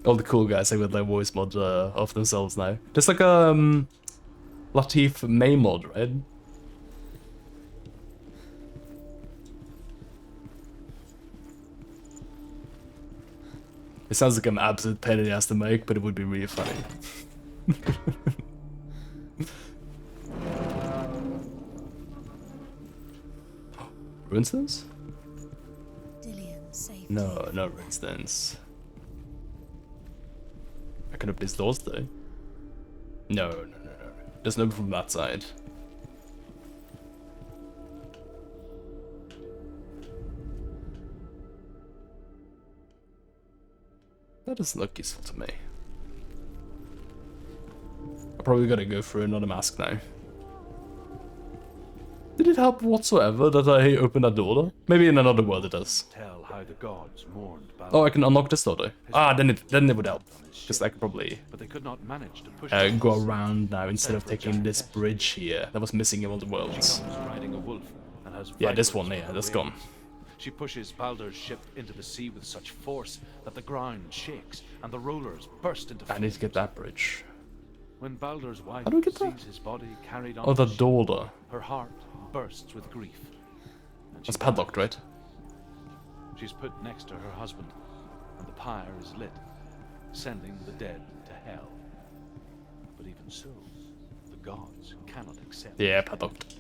All the cool guys say with their voice mod of themselves now. There's like a Latif May mod, right? It sounds like an absolute pain in the ass to make, but it would be really funny. Runestones? Dillian saved No, no runestones. I can open these doors though. No. There's no from that side. That doesn't look useful to me. I probably gotta go through another mask now. Did it help whatsoever that I open that door though? Maybe in another world it does. Tell how the gods mourned Baldur. Oh, I can unlock this door though. Ah, then it would help. Because I could probably But they could not manage to push go around now instead of taking this bridge here that was missing in all the worlds. riding a wolf and has Yeah, this vipers one, yeah, for that's wings. gone. She pushes Baldur's ship into the sea with such force that the ground shakes and the rollers burst into I need to get flames. that bridge. When Baldur's wife How do we get sees that? his body carried on Oh, the the ship, door though. her heart bursts with grief. And she That's padlocked, right? She's put next to her husband, and the pyre is lit, sending the dead to hell. But even so, the gods cannot accept. Yeah, padlocked.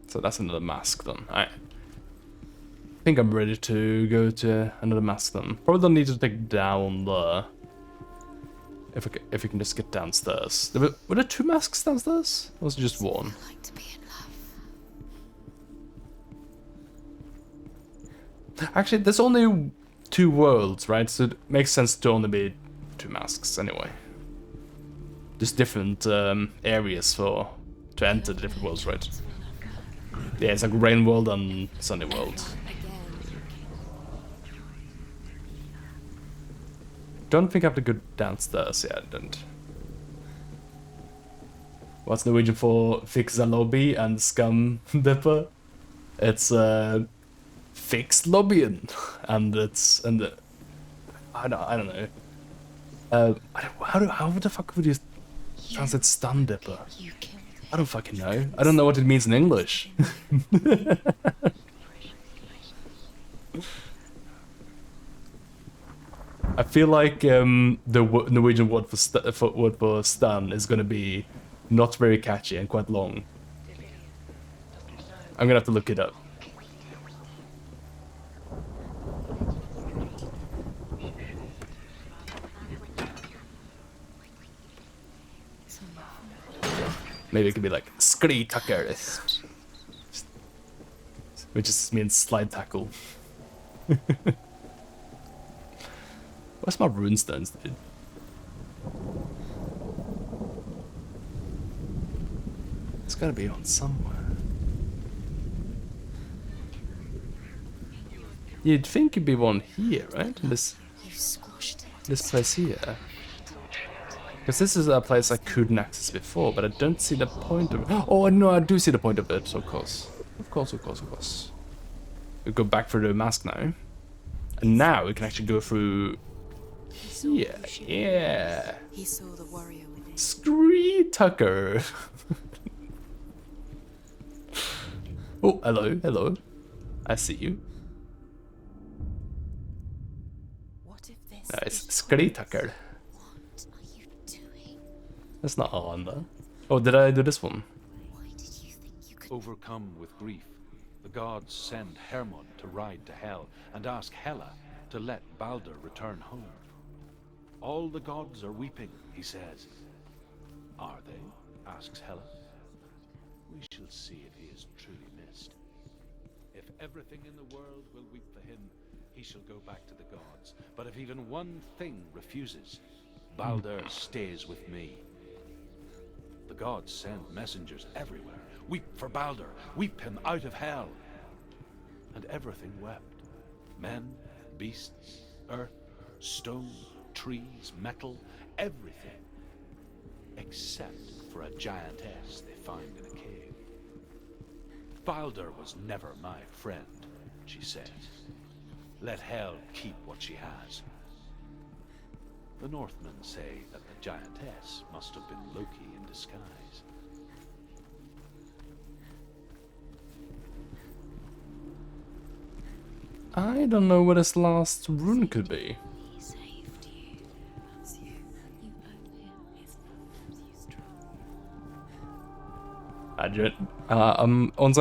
So that's another mask then. I think I'm ready to go to another mask then. Probably don't need to take down the... If we can just get downstairs. Were there 2 masks downstairs? Or was it just one? Like to be in love. Actually, there's only 2 worlds, right? So it makes sense to only be 2 masks anyway. There's different areas to enter the different worlds, right? Yeah, it's like Rain World and Sunny World. Don't think I have to go downstairs. Yeah, I don't. What's Norwegian for fix the lobby and scum dipper? It's fix lobbying, and it's I don't know. How the fuck would you translate stun dipper? You killed him. I don't fucking know. I don't know what it means in English. I feel like the Norwegian word for stun is gonna be not very catchy and quite long. I'm gonna have to look it up. Maybe it could be like Skri Tucker, which just means slide tackle. Where's my runestones, dude? It's gotta be on somewhere. You'd think it'd be one here, right? In this You squashed it. place here. Because this is a place I couldn't access before, but I don't see the point of it. Oh no, I do see the point of it, of course. Of course. We go back through the mask now. And now we can actually go through here. Yeah. He saw the warrior within. Scree Tucker. Oh, hello. I see you. What if this Nice. is Scree Tucker. What are you doing? That's not on there. Oh, did I do this one? Why did you think you could Overcome with grief, the gods send Hermod to ride to Hell and ask Hela to let Baldur return home. All the gods are weeping, he says. Are they? Asks Hela. We shall see if he is truly missed. If everything in the world will weep for him, he shall go back to the gods. But if even one thing refuses, Baldur stays with me. The gods send messengers everywhere. Weep for Baldur, weep him out of hell. And everything wept. Men, beasts, earth, stone, trees, metal, everything. Except for a giantess they find in a cave. Baldur was never my friend, she says. Let Hell keep what she has. The Northmen say that the giantess must have been Loki in disguise. I don't know what this last rune could be. He saved you. That's you. You owe him his love keeps you strong. Once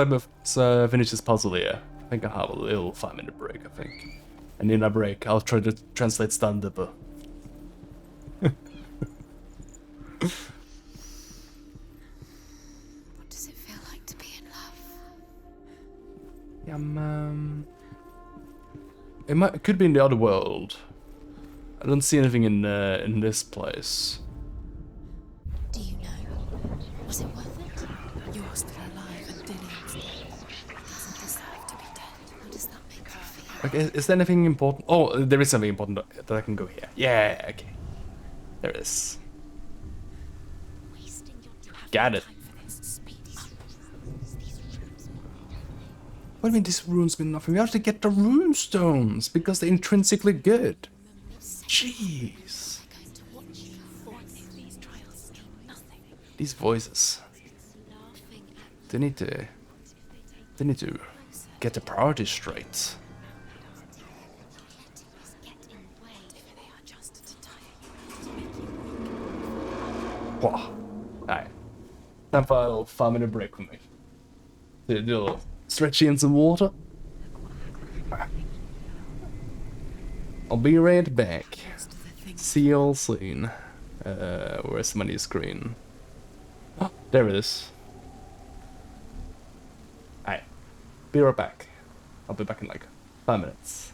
I finish this puzzle here, I think I'll have a little 5-minute break, I think. And in that break, I'll try to translate Stun Dipper. What does it feel like to be in love? It could be in the other world. I don't see anything in this place. Do you know? Was it worth it? Yours the Okay, is there anything important? Oh, there is something important that I can go here. Yeah, okay. There it is. Got it. What do you mean these runes mean nothing? We have to get the rune stones because they're intrinsically good. Jeez. These voices. They need to get the priorities straight. Wow. Alright. Time for a little 5-minute break with me. Do a little stretchy in some water. I'll be right back. See you all soon. Where's my new screen? Oh, there it is. Alright. Be right back. I'll be back in like 5 minutes.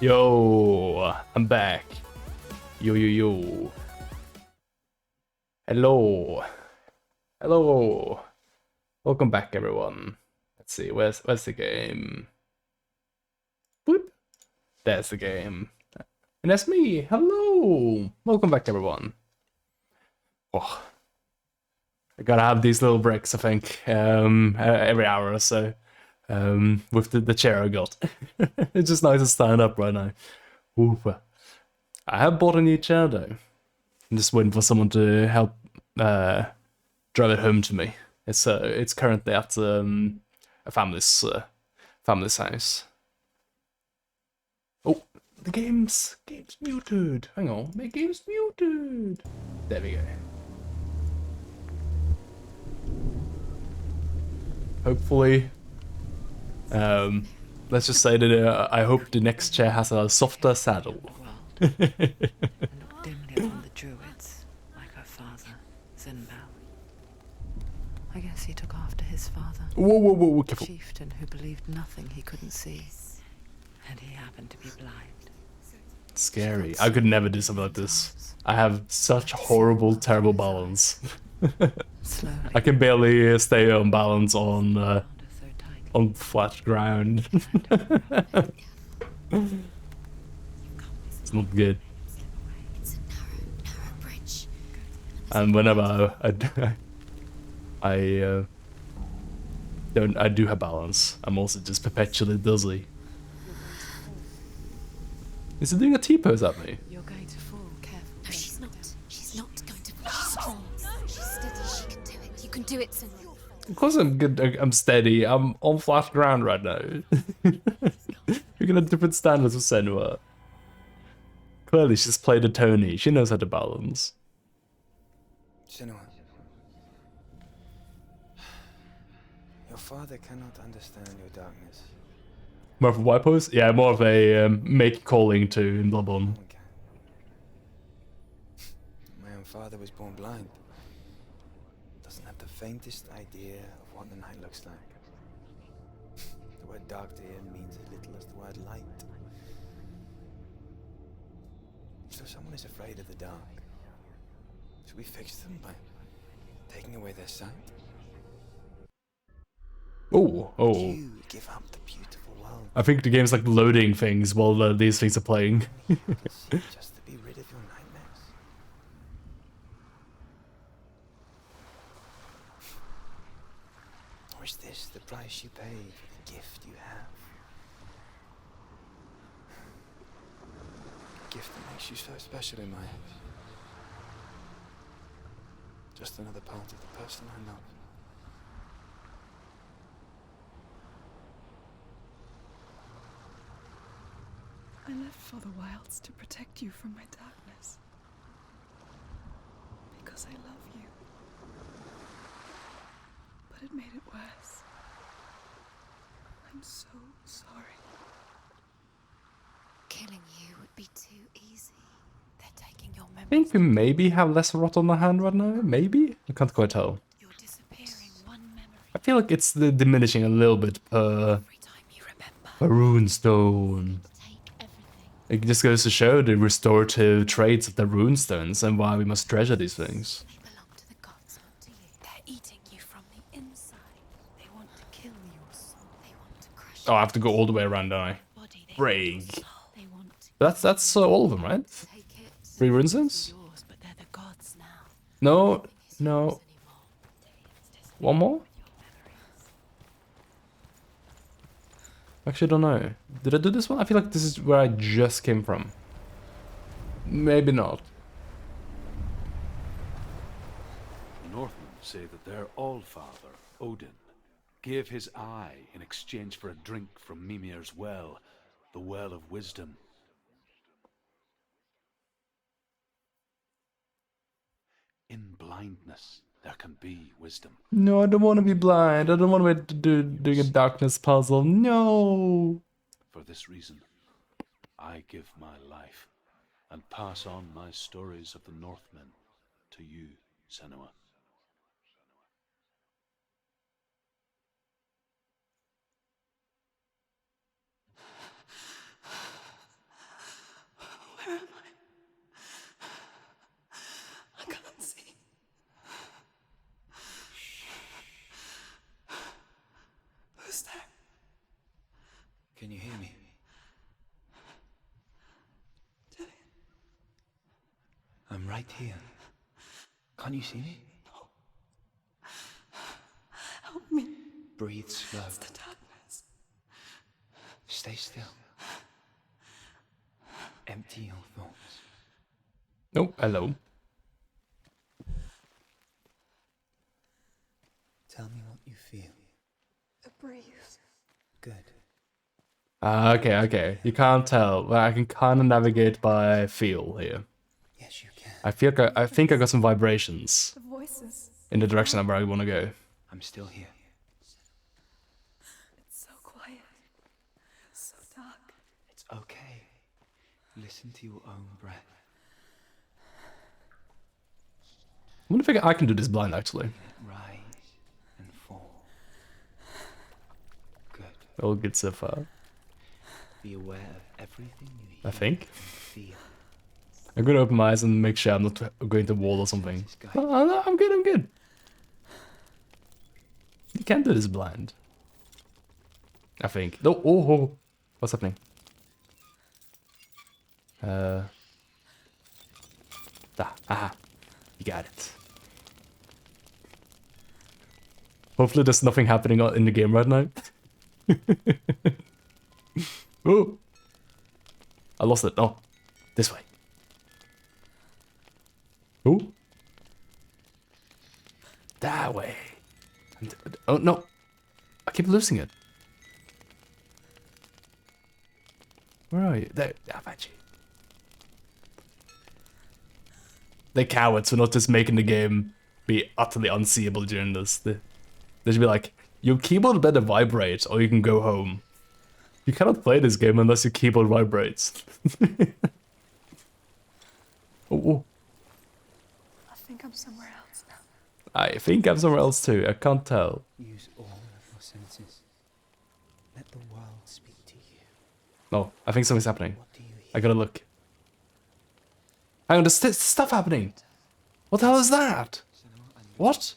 Yo, I'm back. Yo, yo, yo. Hello. Hello. Welcome back, everyone. Let's see, where's the game? Boop. There's the game. And that's me. Hello. Welcome back, everyone. Oh, I gotta have these little breaks, I think, every hour or so. With the chair I got. It's just nice to stand up right now. Oof. I have bought a new chair though. I'm just waiting for someone to help drive it home to me. It's currently at a family's house. Oh, the game's muted. Hang on, my game's muted. There we go. Hopefully, let's just say that I hope the next chair has a softer saddle. And looked dimly upon the druids, like her father, Zinbal. I guess he took after his father. Whoa, A careful. chieftain who believed nothing he couldn't see. And he happened to be blind. Scary. I could never do something like this. I have such horrible, terrible balance. Slowly, I can barely stay on balance on found her so tightly. on flat ground. It's not good. It's a narrow bridge. And whenever I do have balance, I'm also just perpetually dizzy. Is it doing a T-pose at me? You're going to fall, careful. No, she's not. She's not going to. She's strong. She's steady. She can do it. You can do it, Senua. Of course I'm good. I'm steady. I'm on flat ground right now. You're gonna have different standards with Senua. Clearly, she's played a Tony. She knows how to balance. Senua. Your father cannot understand your darkness. More of a white pose? Yeah, more of a make calling to in Bloodborne. No one can. My own father was born blind. Doesn't have the faintest idea of what the night looks like. The word dark to him means as little as the word light. So someone is afraid of the dark. Should we fix them by taking away their sight? Oh. You give up the beautiful world. I think the game's like loading things while these things are playing. Just to be rid of your nightmares. Or is this the price you pay for the gift you have? A gift that makes you so special in my eyes. Just another part of the person I love. I left for the wilds to protect you from my darkness. Because I love you. But it made it worse. I'm so sorry. Killing you would be too easy. They're taking your I memories. think we maybe have less rot on the hand right now. Maybe? I can't quite tell. You're disappearing one memory I feel like it's diminishing a little bit per every time you remember. runestone. Take everything. It just goes to show the restorative traits of the runestones and why we must treasure these things. They belong to the gods, not to you. They're eating you from the inside. They want to kill your soul. They want to crush Oh, I have to go all the way around, don't I? your body. They Brig. want your soul. They want to That's all of them, right? take it. 3 runestones? Yours, but they're the gods now. No, It's no. yours anymore. One more? Actually, I don't know. Did I do this one? I feel like this is where I just came from. Maybe not. The Northmen say that their Allfather, Odin, gave his eye in exchange for a drink from Mimir's well, the Well of Wisdom. In blindness, there can be wisdom. No, I don't want to be blind. I don't want to be doing a darkness puzzle. No. For this reason, I give my life and pass on my stories of the Northmen to you, Senua. Can you hear me? I'm right here. Can't you see me? Help me. Breathe slow. It's the darkness. Stay still. Empty your thoughts. Oh, hello. Tell me what you feel. The breeze. Good. Okay. You can't tell. Well, I can kind of navigate by feel here. Yes, you can. I think I got some vibrations The voices. in the direction where I want to go. I'm still here. It's so quiet. So dark. It's okay. Listen to your own breath. I wonder if I can do this blind, actually. Rise and fall. Good. All good so far. Be aware of everything you hear I think. and feel. I'm gonna open my eyes and make sure I'm not going to wall or something. Oh, no, I'm good. You can't do this blind. I think. No, oh. What's happening? Aha. You got it. Hopefully there's nothing happening in the game right now. Oh. I lost it. No. This way. Oh. That way. Oh, no. I keep losing it. Where are you? There. I found you. They're cowards for not just making the game be utterly unseeable during this. They should be like, your keyboard better vibrate or you can go home. You cannot play this game unless your keyboard vibrates. Oh. I think I'm somewhere else now. I think I'm somewhere else too. I can't tell. Use all of your senses. Let the world speak to you. No, I think something's happening. What do you hear? I gotta look. Hang on, there's stuff happening. What the hell is that? What?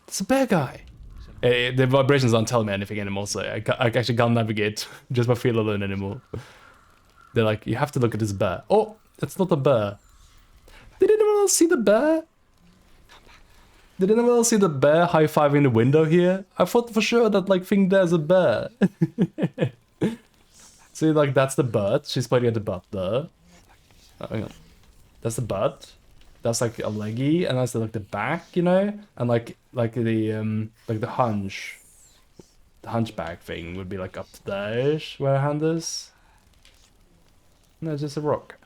It's a bear guy. The vibrations aren't telling me anything anymore, so I actually can't navigate just by feel alone anymore. They're like, you have to look at this bear. Oh, it's not a bear. Did anyone else see the bear? Did anyone else see the bear high-fiving the window here? I thought for sure that, like, thing there's a bear. See, like, that's the butt. She's pointing at the butt there. Oh, hang on. That's the butt. That's like a leggy, and that's like the back, you know? And like the hunch. The hunchback thing would be like up there where her hand is. No, it's just a rock.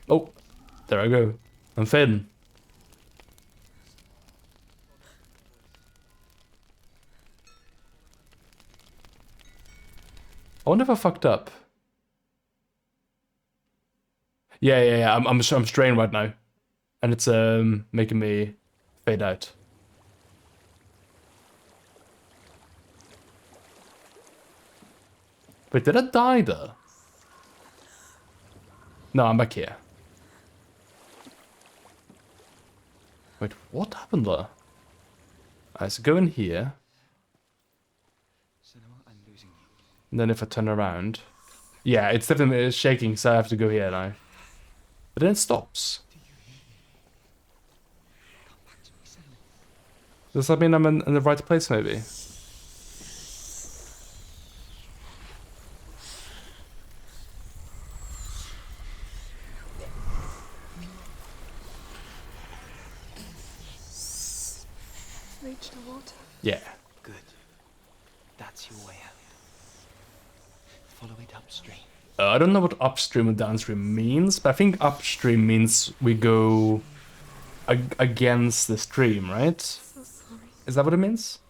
Oh, there I go. I'm fading. I wonder if I fucked up. Yeah. I'm straying right now, and it's making me fade out. Wait, did I die there? No, I'm back here. Wait, what happened there? Alright, so go in here. And then if I turn around... Yeah, it's definitely shaking, so I have to go here now. But then it stops. Does that mean I'm in the right place, maybe? Reach the water. Yeah. Good. That's your way out. Follow it upstream. I don't know what upstream and downstream means, but I think upstream means we go against the stream, right? So sorry. Is that what it means?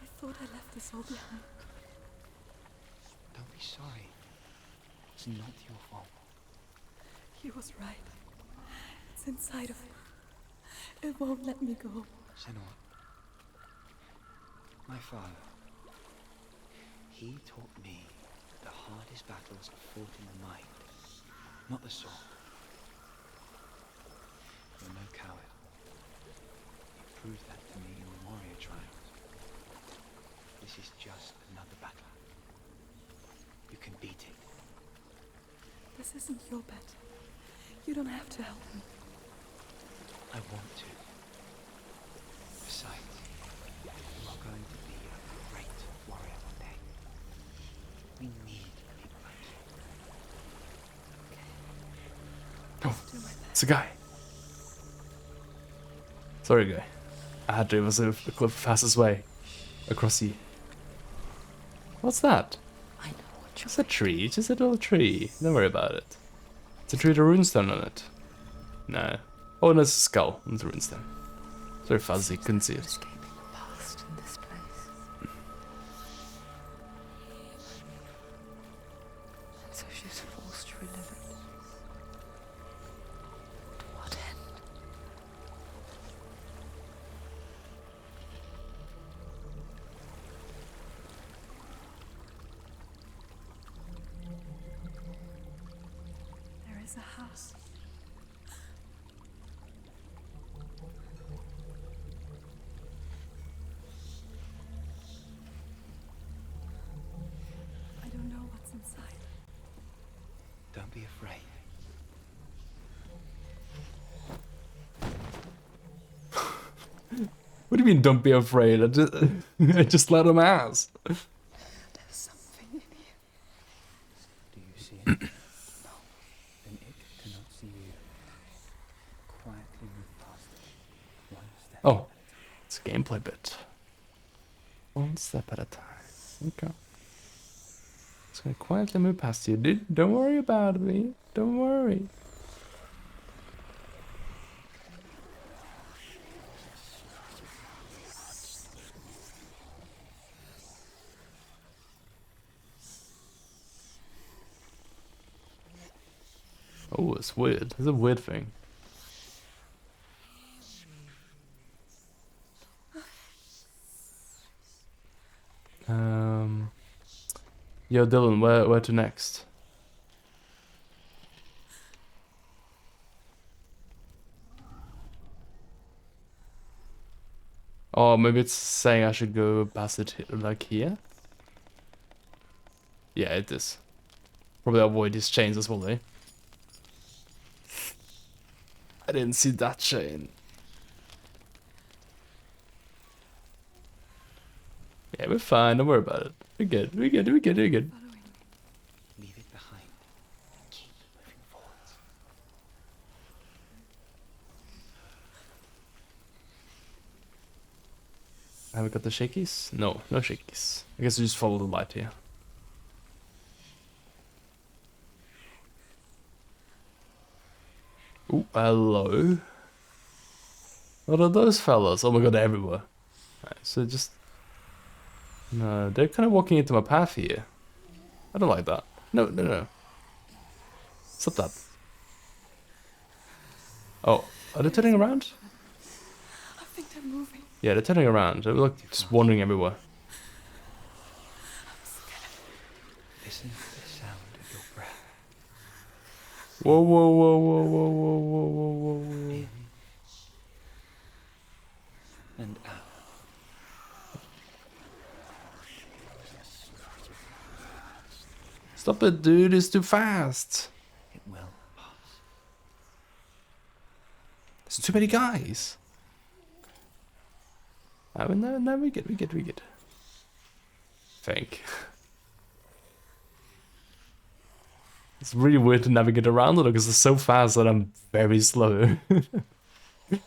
I thought I left this all behind. Don't be sorry. It's not your fault. He was right. It's inside of me. It won't let me go. Senua. My father. He taught me that the hardest battles are fought in the mind, not the sword. You're no coward. You proved that to me in the warrior trials. This is just another battle. You can beat it. This isn't your battle. You don't have to help me. I want to. Besides, you are going to be a great warrior one day. We need people like you. Oh, it's a guy. Sorry, guy. I had to. It was the fastest way across the. What's that? I know what you're It's a tree. It's just a little tree. Don't worry about it. It's a tree with a runestone on it. No. Oh, no, it's a skull. It's a runestone. It's very fuzzy. Couldn't see it. escaping the past in this place. And so she's forced to relive it. To what end? There is a house. I don't know what's inside. Don't be afraid. What do you mean, don't be afraid? I just let him ask. There's something in here. Do you see it? No. Then it cannot see you. Quietly move past it. One step. Oh, it's a gameplay bit. One step at a time. Okay. Just gonna quietly move past you, dude. Don't worry about me. Don't worry. Oh, it's weird. It's a weird thing. Yo, Dylan, where to next? Oh, maybe it's saying I should go past it like here? Yeah, it is. Probably avoid these chains as well, eh? I didn't see that chain. Yeah, we're fine. Don't worry about it. We're good. We're good. We're good. We're good. Leave it behind. Keep moving forwards. Have we got the shakies? No, no shakies. I guess we just follow the light here. Ooh, hello. What are those fellas? Oh my god, they're everywhere. Right, so just... No, they're kind of walking into my path here. I don't like that. No, no, no. Stop that. Oh, are they turning around? I think they're moving. Yeah, they're turning around. They're like just wandering everywhere. Listen to the sound of your breath. Whoa, whoa, whoa, whoa, whoa, whoa, whoa, whoa, whoa, whoa. In and out. Stop it, dude. It's too fast. It will pass. There's too many guys. Oh, no, we get. Think. It's really weird to navigate around it because it's so fast that I'm very slow. Yeah,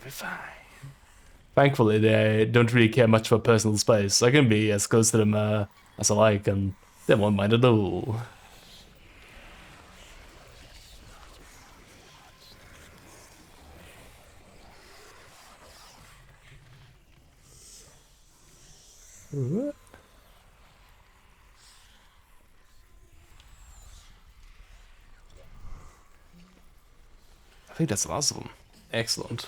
we're fine. Thankfully, they don't really care much for personal space. I can be as close to them as I like, and they won't mind at all. I think that's the last of them. Excellent.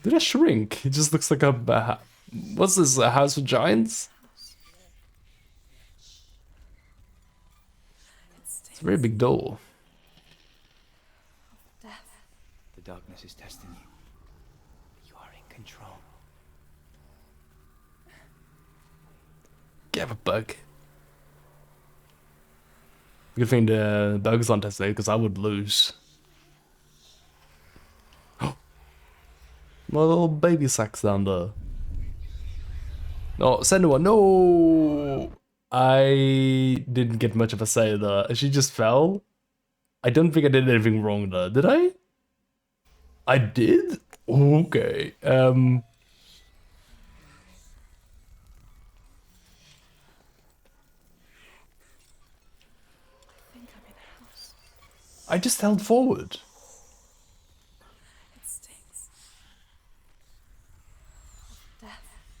Did I shrink? It just looks like a... What's this, a house of giants? It's a very big door. The darkness is testing you. You are in control. Get a bug. Good thing the bugs aren't tested, because I would lose. My little baby sack's down there. No, Senua, no! I didn't get much of a say there. She just fell. I don't think I did anything wrong there, did I? I did? Okay. I just held forward.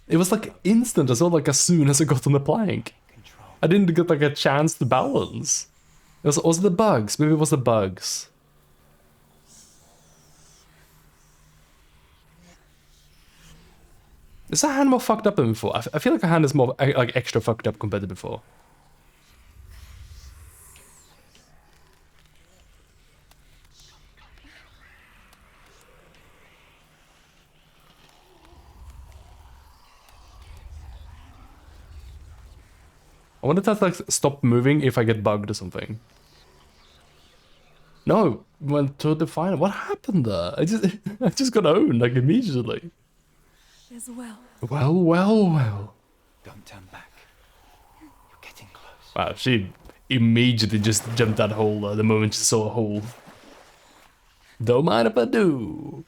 It was like instant as well, like as soon as I got on the plank. I didn't get like a chance to balance. Was it the bugs? Maybe it was the bugs. Is that hand more fucked up than before? I feel like a hand is more like extra fucked up compared to before. I wonder if that's like stop moving if I get bugged or something. No, went to the final. What happened there? I just got owned like immediately. There's a well. Well. Don't turn back. You're getting close. Wow, she immediately just jumped that hole the moment she saw a hole. Don't mind if I do.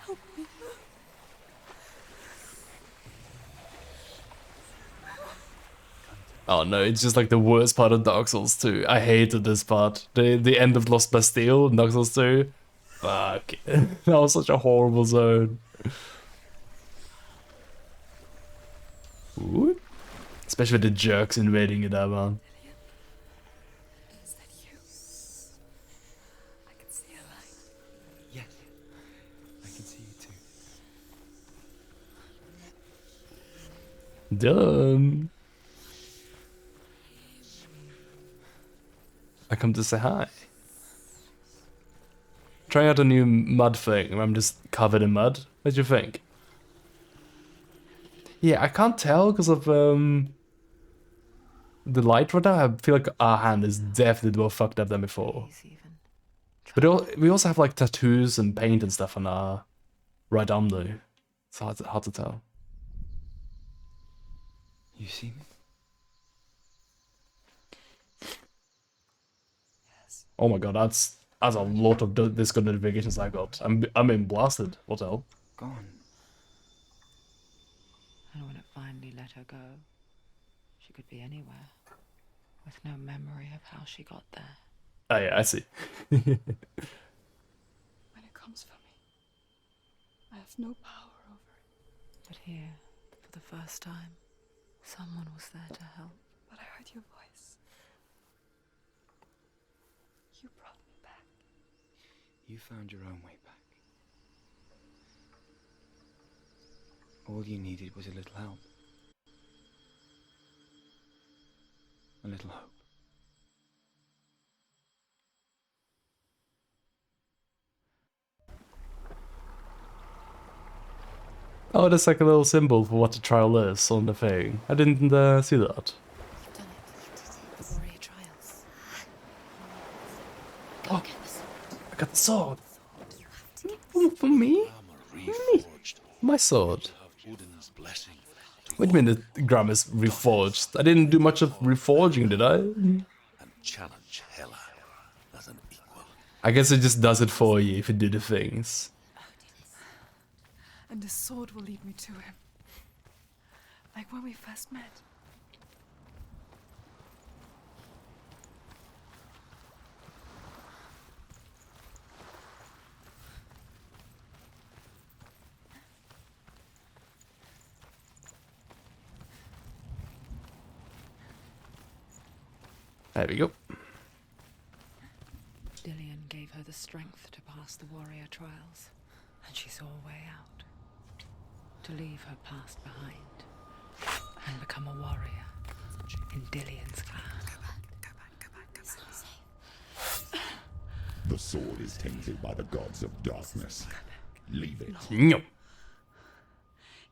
Help me. Oh no, it's just like the worst part of Dark Souls 2. I hated this part. The end of Lost Bastille in Dark Souls 2. Fuck. That was such a horrible zone. Ooh. Especially with the jerks invading it there, man. Is that you? I can see a light. Yes. I can see you too. Done. I come to say hi. Trying out a new mud thing where I'm just covered in mud. What do you think? Yeah, I can't tell because of the light right now. I feel like our hand is definitely more fucked up than before. But we also have like tattoos and paint and stuff on our right arm though. It's hard to tell. You see me? Oh my god, that's a lot of Discord notifications I got. I'm being blasted. What the hell? Gone. And when it finally let her go, she could be anywhere, with no memory of how she got there. Oh yeah, I see. When it comes for me, I have no power over it. But here, for the first time, someone was there to help. But I heard your voice. You brought me back. You found your own way back. All you needed was a little help. A little hope. Oh, there's like a little symbol for what the trial is on the thing. I didn't see that. You've done it. The warrior trials. Go get the sword. I got the sword. You have to get For me? Armor reforged. My sword. Have Odin's blessing. What do you mean the Grammar's reforged? I didn't do much of reforging, did I? And challenge Hela as an equal. I guess it just does it for you if you do the things. And the sword will lead me to him. Like when we first met. There we go. Dillion gave her the strength to pass the warrior trials, and she saw a way out. To leave her past behind and become a warrior in Dillion's clan. The sword is tainted by the gods of darkness. Leave it. No.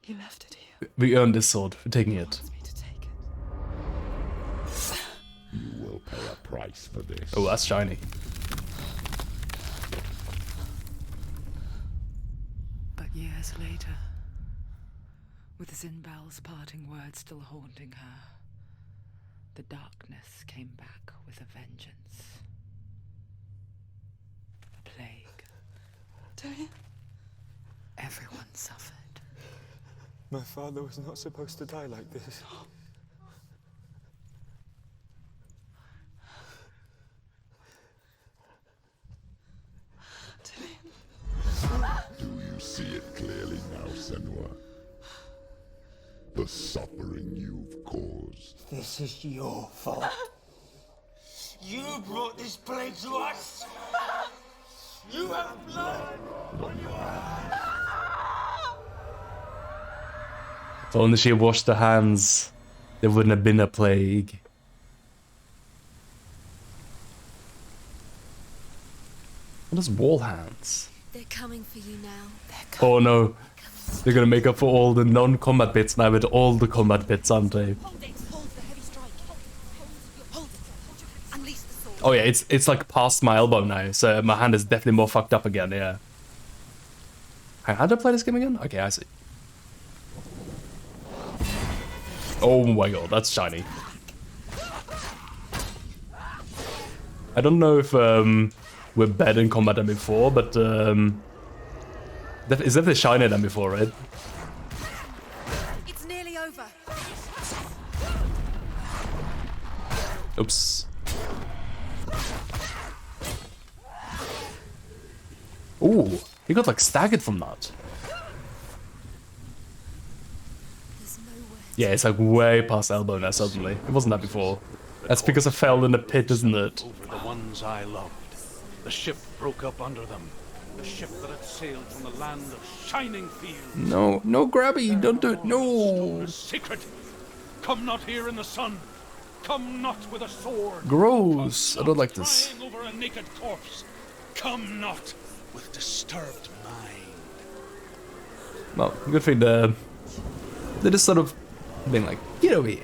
You left it here. We earned this sword for taking it. Wants me to take it. You will pay a price for this. Oh, that's shiny. But years later, with Zinbal's parting words still haunting her, the darkness came back with a vengeance. A plague. Dillion? Everyone suffered. My father was not supposed to die like this. Do you see it clearly now, Senua? The suffering you've caused. This is your fault. You brought this plague to us. You have blood on your hands. If only she had washed her hands, there wouldn't have been a plague. What is wall hands? They're coming for you now. Oh no. They're gonna make up for all the non-combat bits now with all the combat bits, aren't they? Hold it. Hold the heavy strike. Hold it. Unleash the sword. Oh yeah, it's like past my elbow now, so my hand is definitely more fucked up again, yeah. How do I play this game again? Okay, I see. Oh my god, that's shiny. I don't know if we're better in combat than before, but it's definitely shinier than before, right? It's nearly over. Oops. Ooh, he got like staggered from that. Yeah, it's like way past elbow now suddenly. It wasn't that before. That's because I fell in the pit, isn't it? Over the ones I loved. The ship broke up under them. The ship that had sailed from the land of shining fields. No, no, Grabby, don't do it. No. Secret. Come not here in the sun. Come not with a sword. Gross. I Come don't like not this. crying over a naked corpse. Come not with disturbed mind. Well, good thing they're just sort of being like, get over here.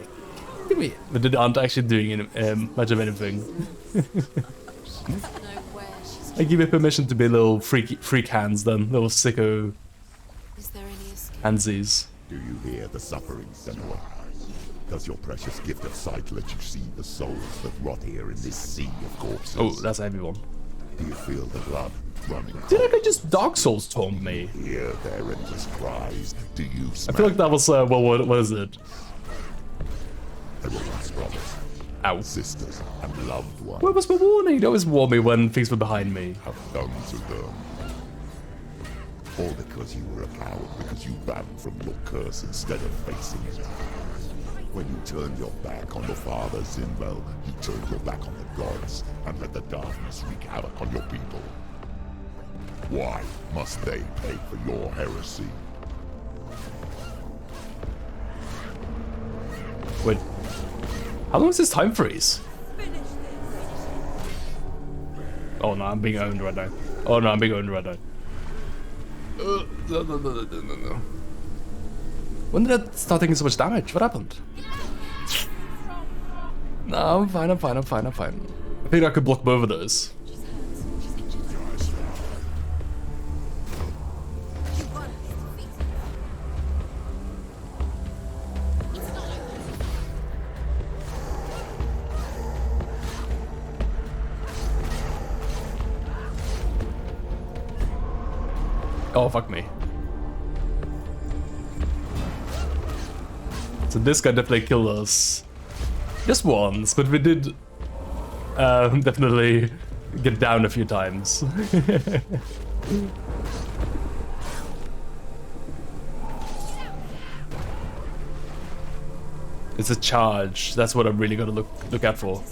Give me it. But they aren't actually doing much of anything. I give you permission to be little freak hands then, little sicko Is there any escape? handsies. Do you hear the suffering, Senua? Does your precious gift of sight let you see the souls that rot here in this sea of corpses? Oh, that's a heavy one. Do you feel the blood running? Didn't I just Dark Souls taunt me? Hear their endless cries. Do you I smell feel like that was, what is it? everyone's brothers, Ow. sisters, and loved ones Where was my warning? They always warn me when things were behind me. have done to them? All because you were a coward, because you ran from your curse instead of facing it. When you turned your back on the father, Zinbel, you turned your back on the gods and let the darkness wreak havoc on your people. Why must they pay for your heresy? Wait. How long is this time freeze? Oh no, I'm being owned right now. Oh no, I'm being owned right now. No. When did I start taking so much damage? What happened? No, I'm fine. I think I could block both of those. Oh, fuck me. So this guy definitely killed us. Just once, but we did definitely get down a few times. It's a charge. That's what I'm really gonna look out for.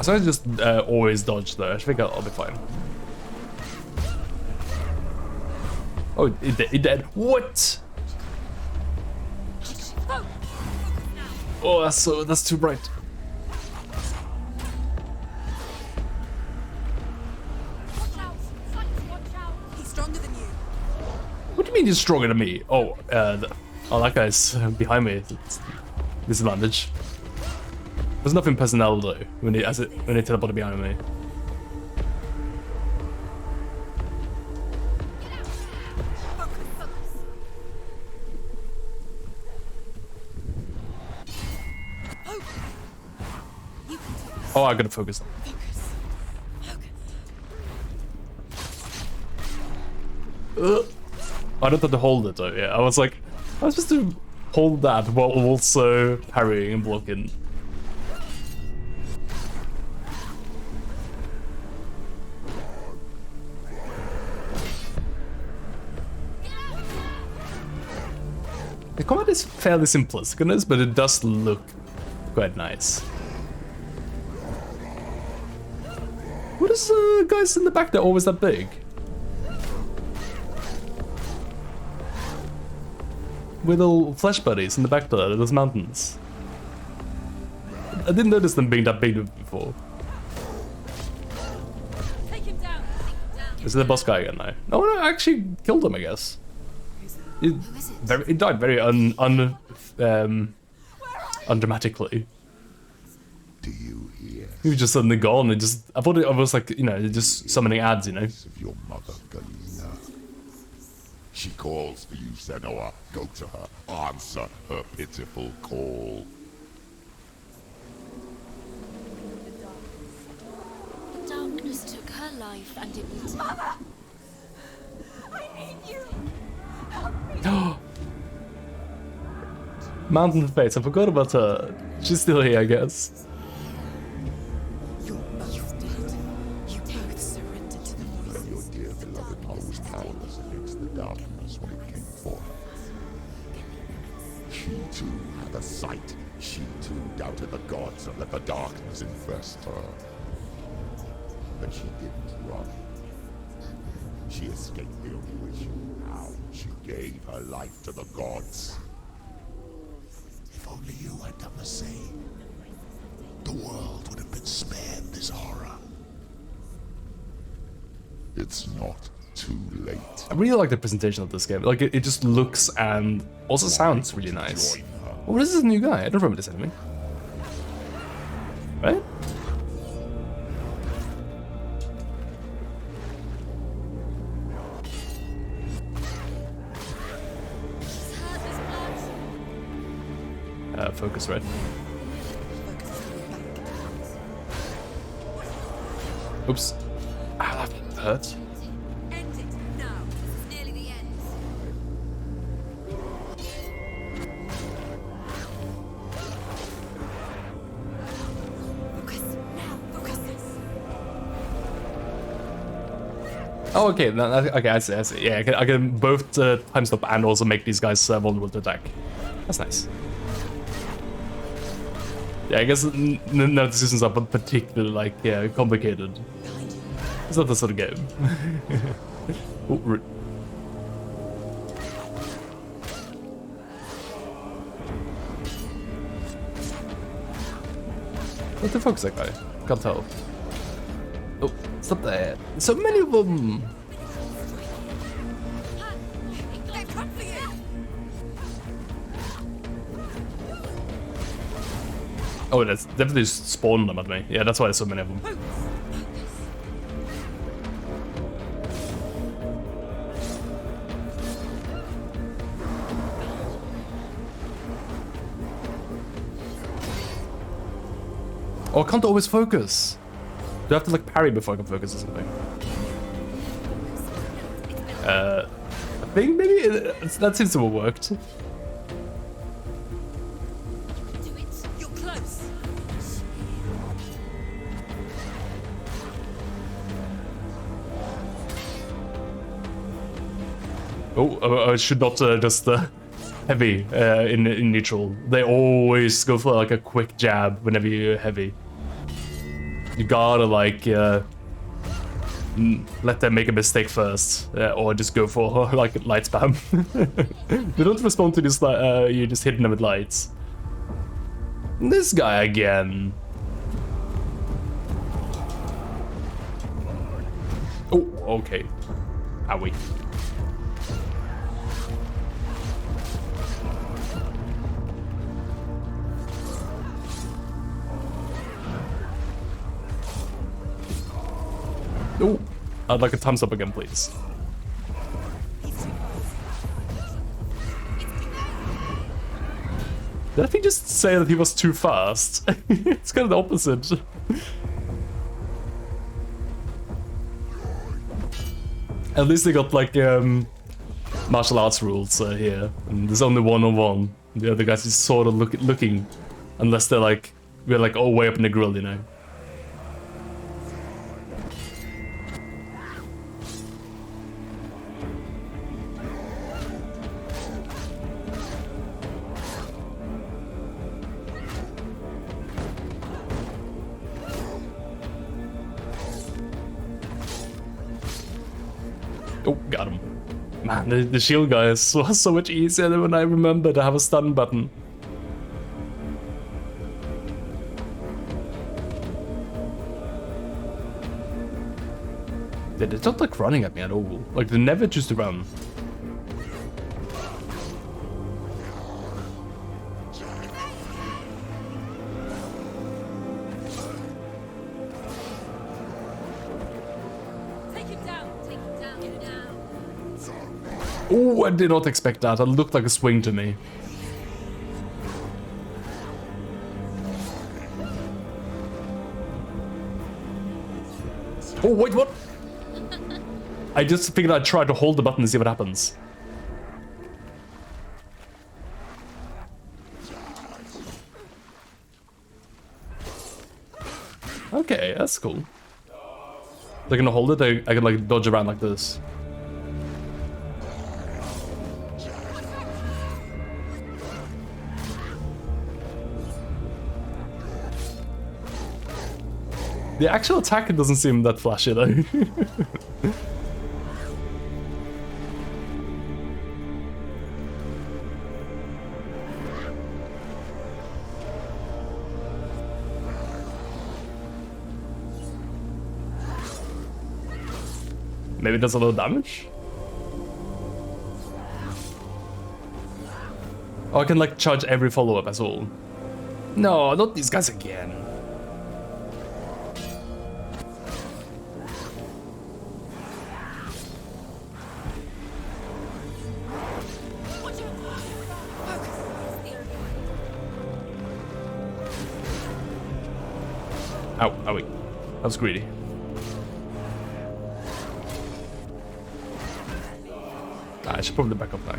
So I just always dodge though. I think I'll be fine. Oh, it dead. What? Oh, that's too bright. He's stronger than you. What do you mean he's stronger than me? Oh, that guy's behind me. It's disadvantage. There's nothing personnel though when he teleported behind me. Oh, I gotta focus. I don't have to hold it though. Yeah, I was like, I was supposed to hold that while also parrying and blocking. The combat is fairly simplistic in this, but it does look quite nice. What is guys in the back there always that big? With little flesh buddies in the back there, those mountains. I didn't notice them being that big before. Take him down. Is it the boss guy again now? No, I actually killed him, I guess. It died very undramatically. Do you hear? He was just suddenly gone. I thought it was like, you know, just summoning ads, you know. Of your mother, Galina. She calls for you, Senua. Go to her. Answer her pitiful call. Darkness took her life and it will... Mother! I need you! Help me! Mountain Face, I forgot about her. She's still here, I guess. You're both dead. You both surrendered to the voices. Your dear beloved mother was powerless against the darkness when it came forth. She too had a sight. She too doubted the gods and let the darkness infest her. But she didn't run. She escaped the only way she knew how. She gave her life to the gods. If only you had done the same, the world would have been spared this horror. It's not too late. I really like the presentation of this game. Like, it just looks and also sounds really nice. Oh, this is a new guy. I don't remember this enemy. Right? Focus red. Oops. Ah, that hurts. End it now. This is nearly the end. Focus now. Focus this. Oh, okay. Okay, I see. Yeah, I can both time stop and also make these guys vulnerable to attack. That's nice. Yeah, I guess none of the decisions are particularly like complicated. It's not the sort of game. Oh, rude. What the fuck is that guy? Can't tell. Oh, stop there. There's so many of them. They've come for you. Oh, that's definitely spawned them at me. Yeah, that's why there's so many of them. Oh, I can't always focus. Do I have to like parry before I can focus or something? I think maybe that seems to have worked. Do it. You're close. Oh, I should not just heavy in neutral. They always go for like a quick jab whenever you're heavy. You gotta like let them make a mistake first, or just go for like light spam. They don't respond to this. You just hit them with lights. This guy again. Oh, okay. Owie. Oh, I'd like a thumbs up again, please. Did I think just say that he was too fast? It's kind of the opposite. At least they got like martial arts rules here, and there's only one-on-one. The other guys is sort of looking, unless they're like we're like all way up in the grill, you know. Oh, got him. Man, the shield guy is so much easier than when I remember to have a stun button. They're not like running at me at all. Like they never choose to run. Oh, I did not expect that. That looked like a swing to me. Oh, wait, what? I just figured I'd try to hold the button and see what happens. Okay, that's cool. They're gonna hold it, I can like dodge around like this. The actual attack doesn't seem that flashy though. Maybe it does a little damage? Oh, I can like charge every follow-up as well. No, not these guys again. Ow, oh wait. That was greedy. I should probably back up now.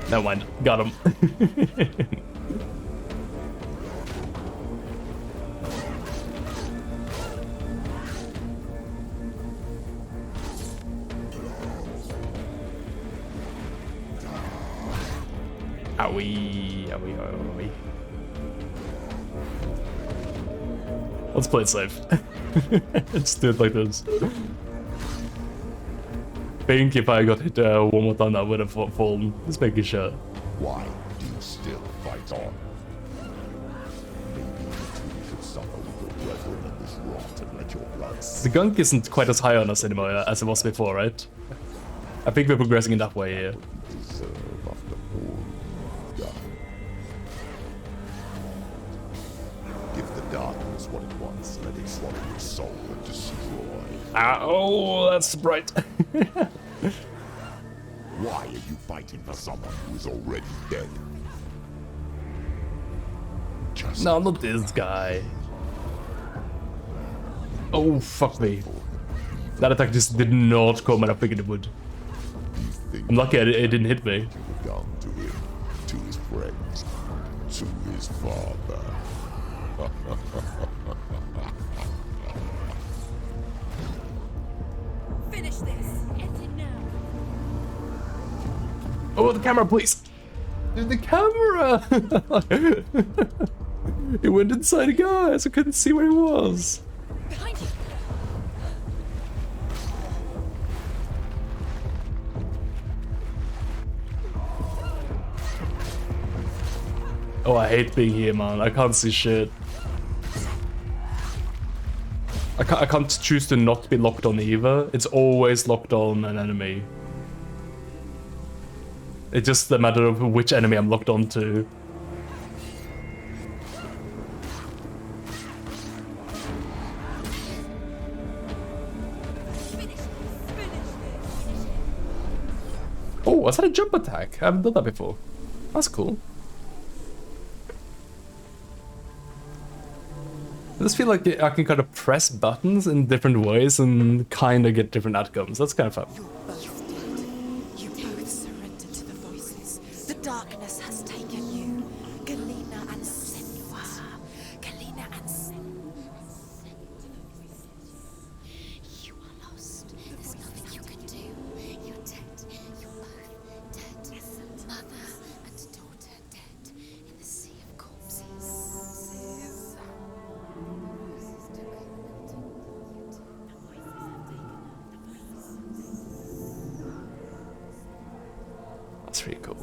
Never mind. Got him. Owie, owie, owie. Let's play it safe. Let's do it like this. I think if I got hit one more time, I would have fallen. Just making sure. Why do you still fight on? Maybe you should suffer with your brethren in this rot and let your blood. The gunk isn't quite as high on us anymore as it was before, right? I think we're progressing in that way here. Deserve after all you've done. Give the darkness what it wants, let it swallow your soul and destroy. Oh, that's bright. Why are you fighting for someone who is already dead? Just No, not this guy. Oh, fuck me. That attack just did not come when I figured it would. I'm lucky it didn't hit me. you have gone to him, to his friends, to his father. Finish this. End it now. Oh, the camera, please. The camera! He went inside a guy, so I couldn't see where he was. Behind you! Oh, I hate being here, man. I can't see shit. I can't choose to not be locked on either. It's always locked on an enemy. It's just a matter of which enemy I'm locked on to. Oh, was that a jump attack? I haven't done that before. That's cool. I just feel like I can kind of press buttons in different ways and kind of get different outcomes. That's kind of fun. You're both dead. You both surrendered to the voices. The darkness has taken you. Galena and Senua. Galena and Senua. You are lost. There's nothing you can do. You're dead. You're both dead. Mother and daughter dead in the sea of corpses. That's pretty cool.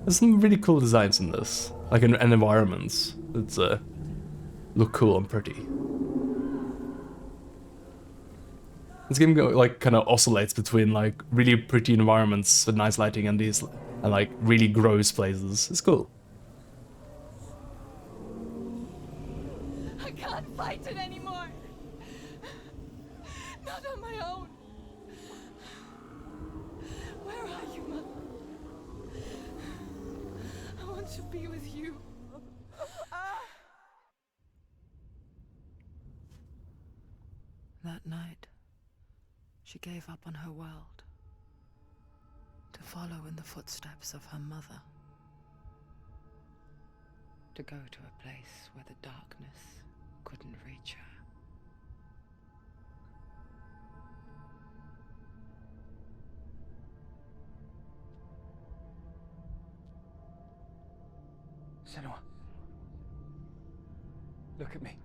There's some really cool designs in this, like in environments. It's look cool and pretty. This game like kind of oscillates between like really pretty environments with nice lighting and these and like really gross places. It's cool. I can't fight it anymore. Not on my own. Where are you, Mother? I want to be with you. That night, she gave up on her world to follow in the footsteps of her mother, to go to a place where the darkness couldn't reach her. Senua. Look at me.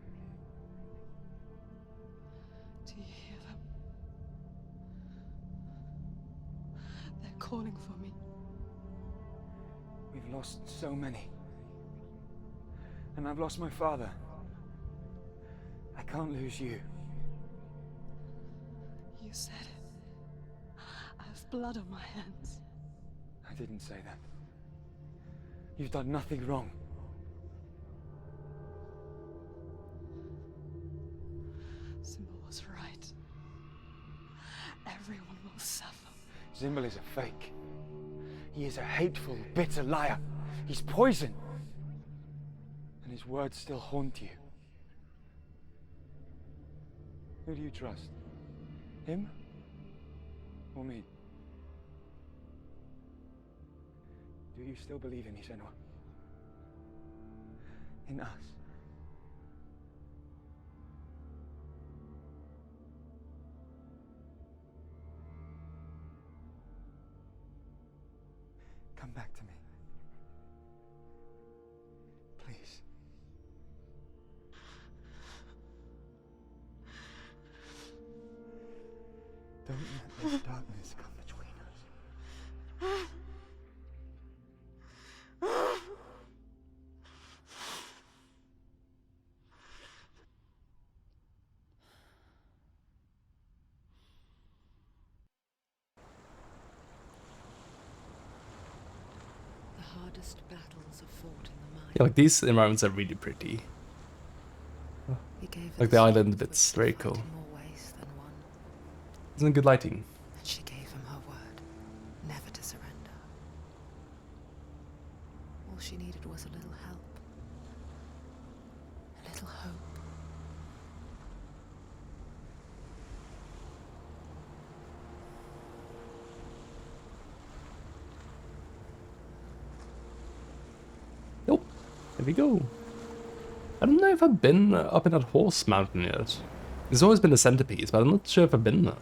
Do you hear them? They're calling for me. We've lost so many. And I've lost my father. I can't lose you. You said it. I have blood on my hands. I didn't say that. You've done nothing wrong. Symbol was right. Everyone will suffer. Zimbel is a fake. He is a hateful, bitter liar. He's poison. And his words still haunt you. Who do you trust? Him? Or me? Do you still believe in me, Senua? In us? Come back to me. Please. Don't let this darkness come between us. The hardest battles are fought in the mind. Yeah, like these environments are really pretty. He gave her Like the strength island with bits, to very fight cool. in more ways than one. Isn't it good lighting? And she gave him her word, never to surrender. All she needed was a little help. A little hope. Nope. There we go. I don't know if I've been up in that horse mountain yet. There's always been a centerpiece, but I'm not sure if I've been there.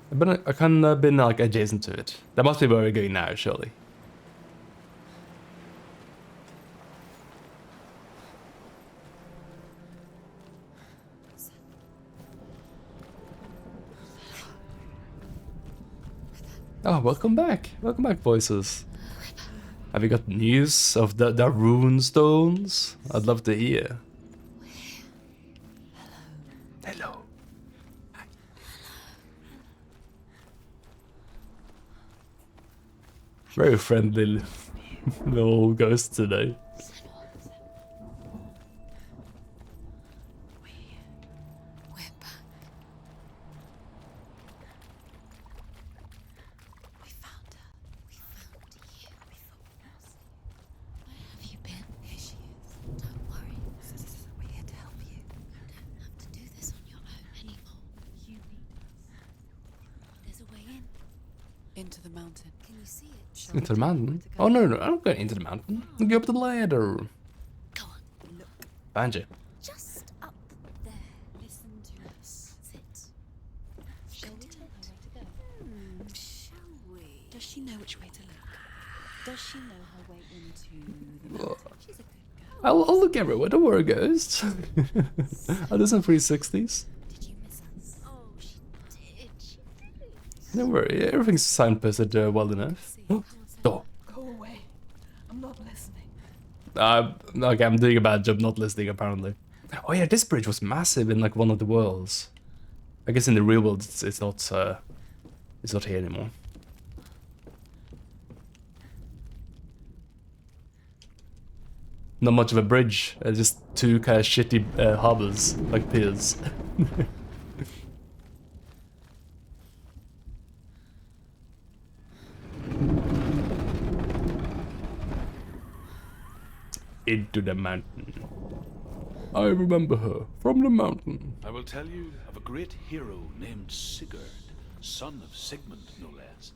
But I kind of been like adjacent to it. That must be where we're going now, surely. Oh, welcome back. Welcome back, voices. Have you got news of the rune stones? I'd love to hear. Hello. Very friendly little ghost today. We're back. We found her. We found you. We thought we lost you. Where have you been? Here she is. Don't worry. We're here to help you. You don't have to do this on your own anymore. You need us. There's a way in. Into the mountain. Can you see it? Into the mountain? Oh no, I'm not going into the mountain. Go up the ladder. Go on. Look. Banjo. Just up there. Listen to us. Sit. Shall we tell her where to go? Shall we? Does she know which way to look? Does she know her way into the mountain? She's a good girl. I'll look everywhere. Don't worry, ghost. I'll do some 360s. Did you miss us? Oh, she did. She did. Don't worry, everything's signposted well enough. Door. Go away. I'm not listening. Okay, I'm doing a bad job not listening, apparently. Oh yeah, this bridge was massive in like one of the worlds. I guess in the real world it's not here anymore. Not much of a bridge, just two kind of shitty harbors, like piers. Into the mountain. I remember her from the mountain. I will tell you of a great hero named Sigurd, son of Sigmund, no less.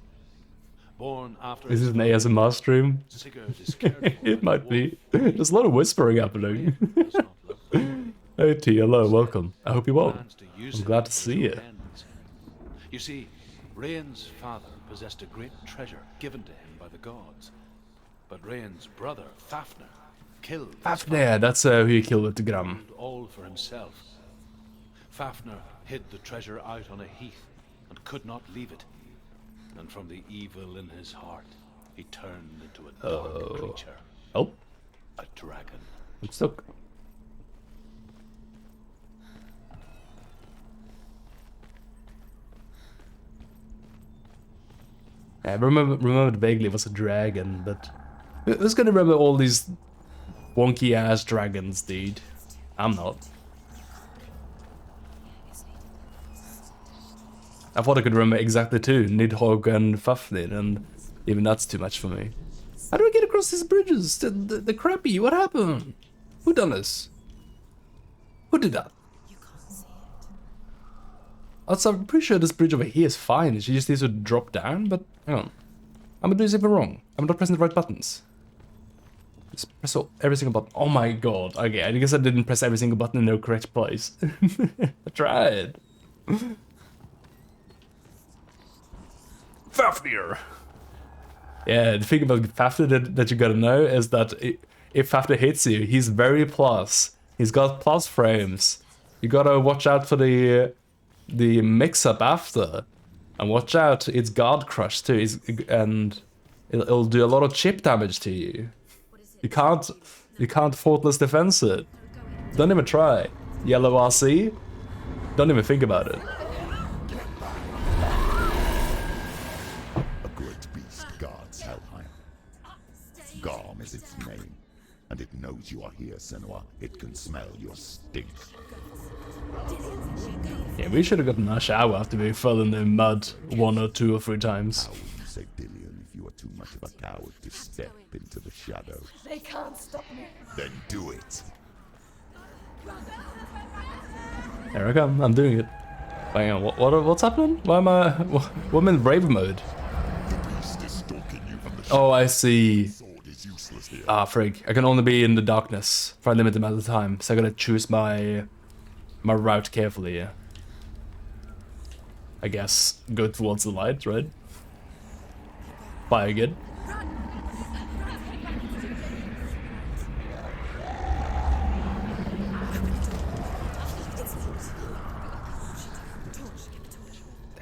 Born after... Is this an ASMR stream? Sigurd is careful It might be. There's a lot of whispering happening. Hey T, hello, welcome. I hope you're well. I'm glad to see you. You see, Rain's father possessed a great treasure given to him by the gods. But Rain's brother, Fafnir, killed Fafnir, that's who you killed with the gram. all for himself. Fafnir hid the treasure out on a heath and could not leave it. And from the evil in his heart, he turned into a dark creature. Oh. A dragon. I'm stuck. I remembered vaguely it was a dragon, but who's gonna remember all these wonky ass dragons, dude? I'm not. I thought I could remember exactly two, Nidhogg and Fafnir, and even that's too much for me. How do I get across these bridges? The crappy, what happened? Who done this? Who did that? You can't see it. Also, I'm pretty sure this bridge over here is fine. She just needs to drop down, but hang on. I'm doing something wrong. I'm not pressing the right buttons. Just press every single button. Oh my god. Okay, I guess I didn't press every single button in the correct place. I tried. Fafnir! Yeah, the thing about Fafnir that you gotta know is that if Fafnir hits you, he's very plus. He's got plus frames. You gotta watch out for the mix-up after. And watch out, it's guard crush too, and it'll do a lot of chip damage to you. You can't faultless defense it. Don't even try. Yellow RC? Don't even think about it. A great beast guards Helheim. Garm is its name, and it knows you are here, Senua. It can smell your stink. Yeah, we should have gotten a shower after we fell in the mud 1 or 2 or 3 times. How will you say Dillion if you are too much of a coward to step into the shadows? They can't stop me. Then do it. Here I come, I'm doing it. Hang on, what's happening? Why am I... I'm in brave mode. The beast is stalking you from the Oh, I see. sword is useless here. Ah, frig. I can only be in the darkness for a limited amount of time, so I gotta choose my route carefully here. I guess, go towards the light, right? Fire again.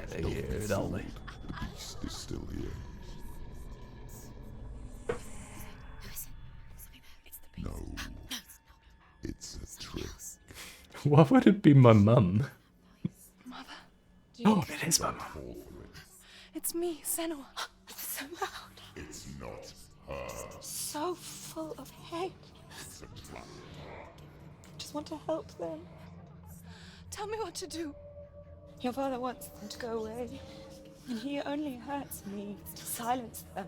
There you go, Dolly. The beast is still here. No, it's a trick. Why would it be my mum? Mother, Oh, it is my mum. it's me, Senua. So loud, It's not her. so full of hate. It's a trap. Just want to help them. Tell me what to do. Your father wants them to go away, and he only hurts me to silence them.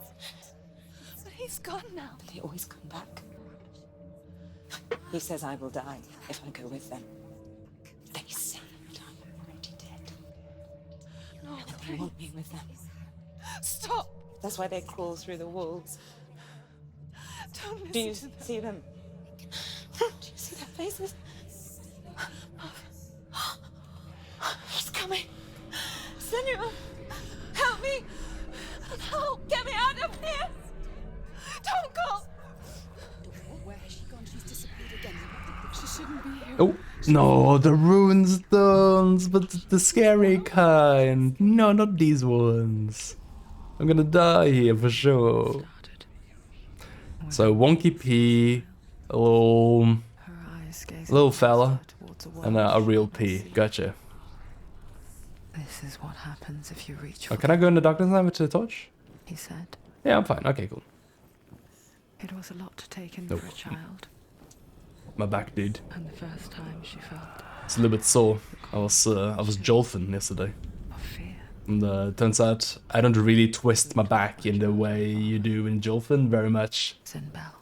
But he's gone now. They always come back. He says I will die if I go with them. They say that I'm already dead. No, they want me with them. Stop! That's why they crawl through the walls. Don't listen. Do you see them? Do you see their faces? He's coming. Senua, help me! Help! Get me out of here! Don't go! Where has she gone? She's disappeared again. She shouldn't be here. Oh, no, the rune stones, but the scary kind. No, not these ones. I'm gonna die here for sure. So, Wonky P, a little fella, and a real P. Gotcha. This is what happens if you reach Oh, for can I go in the darkness now with the torch? he said. Yeah, I'm fine. Okay, cool. It was a lot to take in Nope. for a child, My back, dude. and the first time she felt It's a little bit sore. I was jolfing yesterday. of fear. And turns out I don't really twist my back in the way you do in Jolfin very much Sinbel.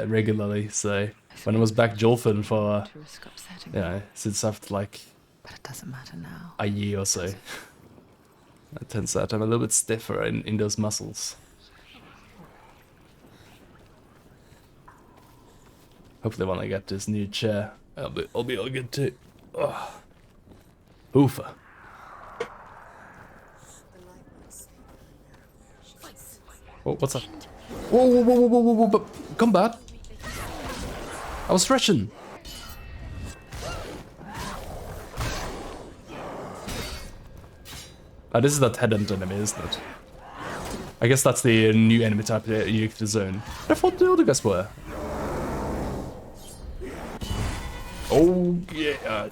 regularly. So when I was back Jolfin for To risk upsetting you know, since after like but it doesn't matter now. a year or so, it turns out I'm a little bit stiffer in those muscles. Hopefully when I get this new chair, I'll be all good too. Ugh. Oofa. Oh, what's that? Whoa, whoa, whoa, whoa, whoa, whoa, whoa, combat! I was stretching! Ah, this is that head-end enemy, isn't it? I guess that's the new enemy type unique to the zone. I thought the other guys were. Oh, yeah.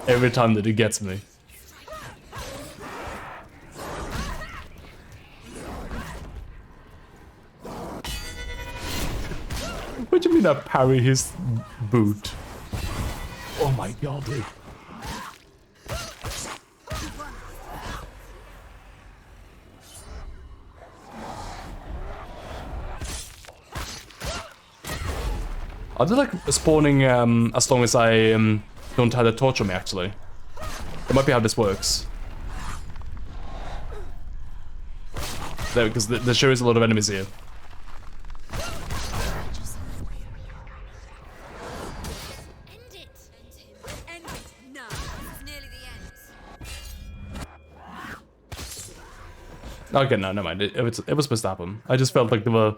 Every time that it gets me. What do you mean I parry his boot? Oh my god, dude. Are they like spawning as long as I don't have the torch on me actually? That might be how this works. There, because there sure is a lot of enemies here. Okay, no, never mind. It was supposed to happen. I just felt like there were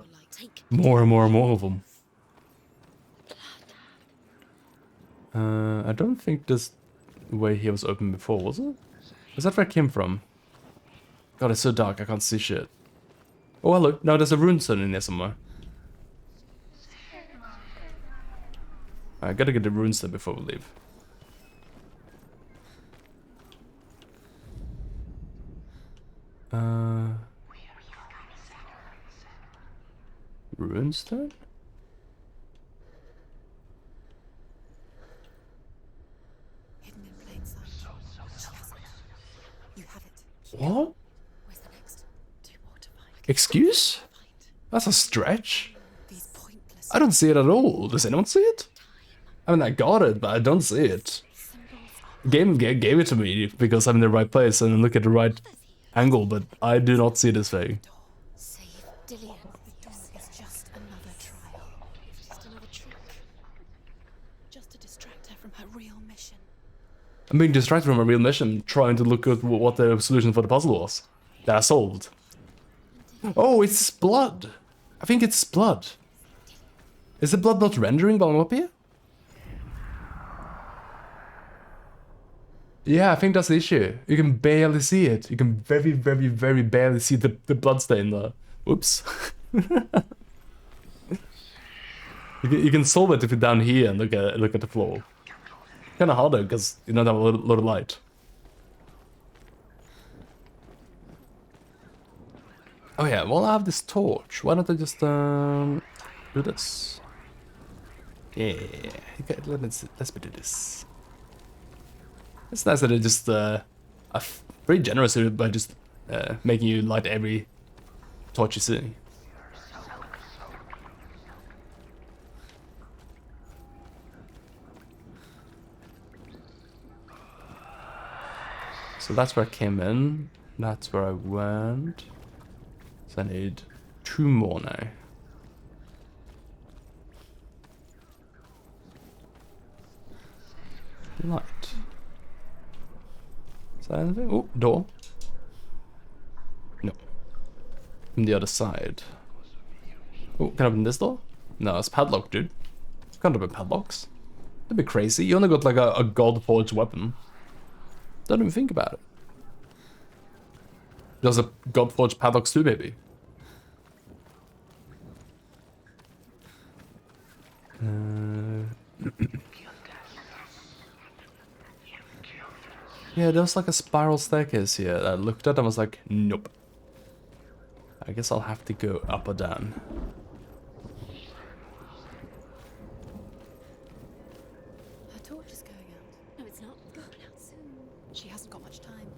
more and more and more of them. I don't think this way here was open before, was it? Is that where I came from? God, it's so dark, I can't see shit. Oh, hello. No, there's a runestone in there somewhere. I gotta get the runestone before we leave. Runestone? Hidden in plain sight. You have it. What? Where's the next? 2 more to find. Excuse? That's a stretch. These pointless I don't see it at all. Does anyone see it? I mean, I got it, but I don't see it. Game gave it to me because I'm in the right place and look at the right angle, but I do not see this thing. save Dillian. This is just another trial. Just another trick. Just to distract her from her real mission. I'm being distracted from a real mission, trying to look at what the solution for the puzzle was that I solved. Oh, it's blood. I think it's blood. Is the blood not rendering while I'm up here? Yeah, I think that's the issue. You can barely see it. You can very, very, very barely see the blood stain there. Oops. you can solve it if you're down here and look at the floor. Kind of harder because you don't have a lot of light. Oh yeah, well I have this torch. Why don't I just do this? Yeah, okay, let's do this. It's nice that they just are very generous by just making you light every torch you see. So that's where I came in. That's where I went. So I need 2 more now. Light. Is that anything? Oh, door. No. From the other side. Oh, can I open this door? No, it's padlocked, dude. Can't open padlocks. That'd be crazy. You only got like a god-forged weapon. Don't even think about it. There's a god-forged padlocks too, maybe. Yeah, there was like a spiral staircase here that I looked at and was like, nope. I guess I'll have to go up or down. Her torch is going out. No, it's not. Going out soon. She hasn't got much time.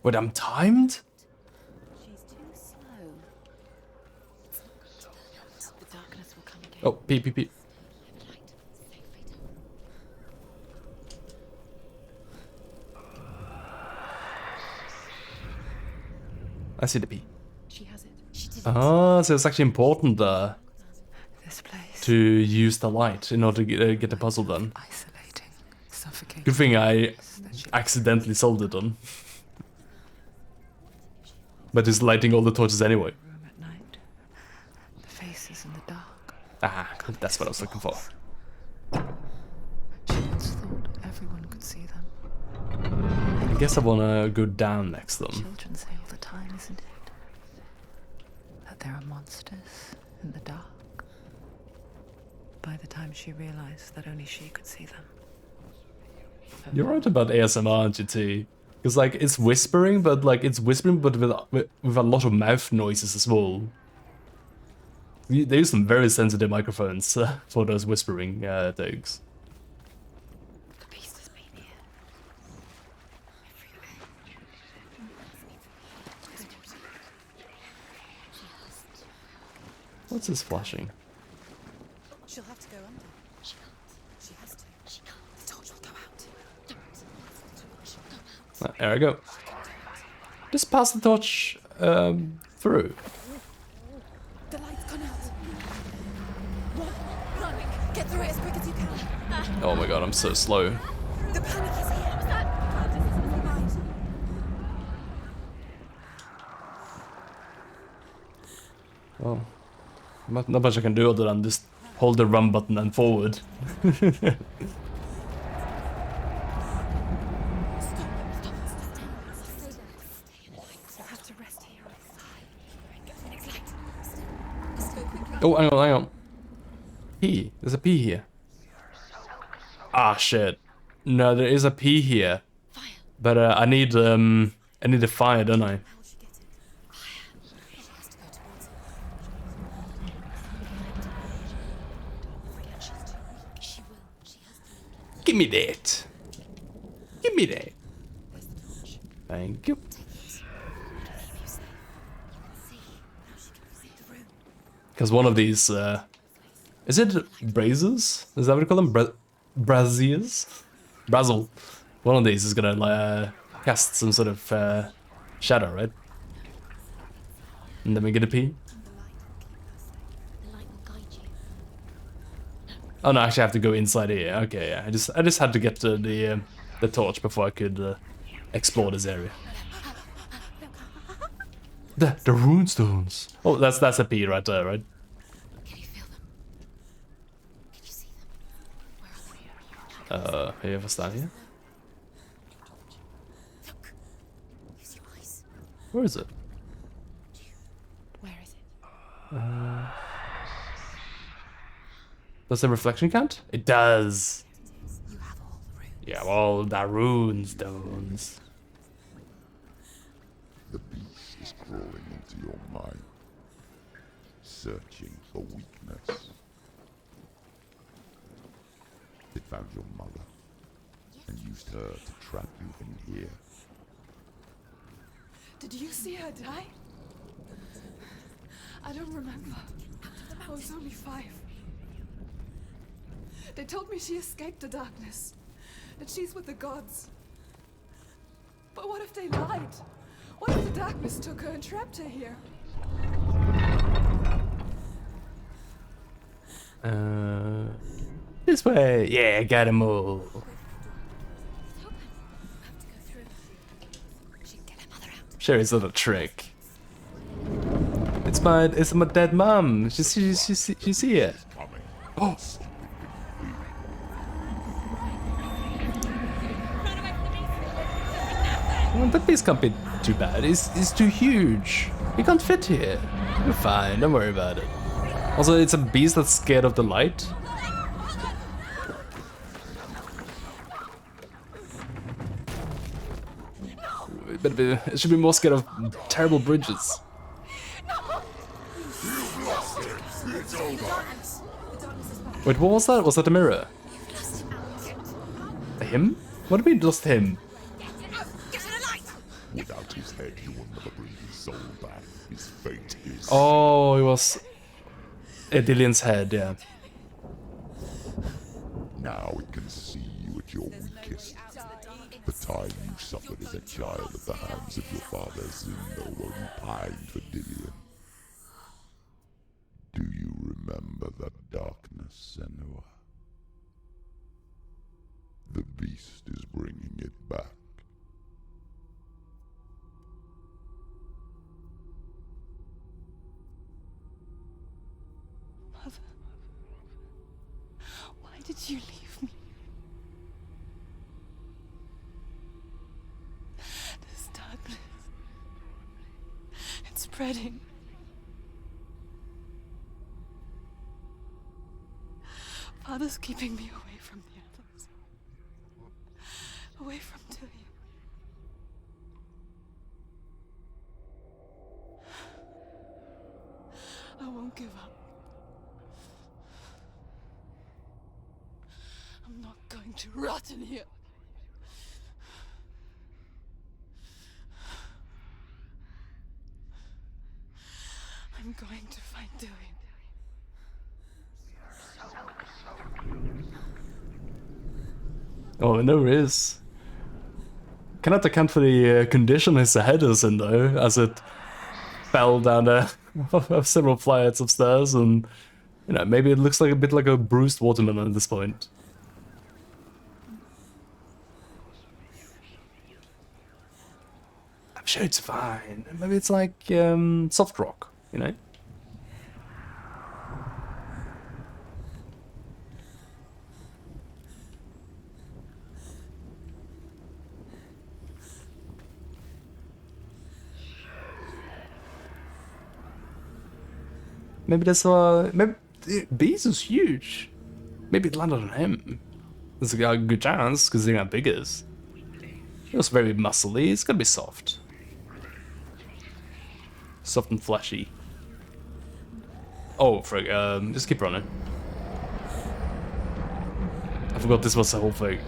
Wait, I'm timed? She's too slow. The darkness will come again. Oh, pee. I see the P. She has it. She did it. Ah, so it's actually important This place. to use the light in order to get the puzzle done. Isolating, suffocating. Good thing I accidentally solved it on. But just lighting all the torches anyway. Room at night. The faces in the dark. Ah, that's what I was looking for. She once thought everyone could see them. I guess I wanna go down next to them. Children say all the time, isn't it? That there are monsters in the dark. By the time she realized that only she could see them. You're right about ASMR, aren't you, T? Because like it's whispering, but with a lot of mouth noises as well. They use some very sensitive microphones for those whispering things. The beast has been here. What's this flashing? She'll have to go under. She can't. She has to. She can't. The torch will go out. Don't. She'll come out. There I go. Just pass the torch through. The light's gone out. Run! Get through it as quick as you can. Oh my god, I'm so slow. The panic is here. What was that? Right. Oh. Not much I can do other than just hold the run button and forward. Oh, hang on. P. There's a P here. Ah, shit. No, there is a P here. But I need a fire, don't I? Give me that. Give me that. Thank you. Because one of these, is it braziers? Is that what you call them? Braziers? Brazzle. One of these is gonna cast some sort of shadow, right? And then we get a P. Oh no, actually I have to go inside here. Okay, yeah. I just had to get to the the torch before I could explore this area. The rune stones. Oh, that's a P right there, right? Can you feel them? Can you see them? Where are they? Here, what's that here? Look. Use your eyes. Where is it? Where is it? Does the reflection count? It does. You have all the runes. Yeah, well, the rune stones. The beast is crawling into your mind, searching for weakness. It found your mother and used her to trap you in here. Did you see her die? I don't remember. I was only 5. They told me she escaped the darkness, that she's with the gods. But what if they lied? What if the darkness took her and trapped her here? This way. Yeah, got 'em all. It's open. I have to go through. She can get her mother out. Sure, it's not a trick. It's my dead mum. She see it. Coming. Oh. Well, the beast can't be too bad. It's too huge. We can't fit here. We're fine. Don't worry about it. Also, it's a beast that's scared of the light. But it should be more scared of terrible bridges. Wait, what was that? Was that a mirror? Him? What did we lost him? Without his head, he will never bring his soul back. His fate is... Oh, it was Dillian's head, yeah. Now it can see you at your weakest. The time you suffered as a child at the hands of your father Zinno while you pined for Dillian. Do you remember that darkness, Senua? The beast is bringing it back. Mother, why did you leave me? This darkness, it's spreading. Father's keeping me away from the others. Away from Dillian. I won't give up. I'm not going to rot in here. I'm going to find Dillian. Oh, no, it is. Cannot account for the condition his head is in, though, as it fell down several flights of stairs, and you know, maybe it looks like a bit like a bruised watermelon at this point. I'm sure it's fine. Maybe it's like soft rock, you know? Maybe that's maybe Beast is huge. Maybe it landed on him. There's a good chance because how big it is. It was very muscly. It's gonna be soft, soft and fleshy. Oh, frig. Just keep running. I forgot this was the whole thing.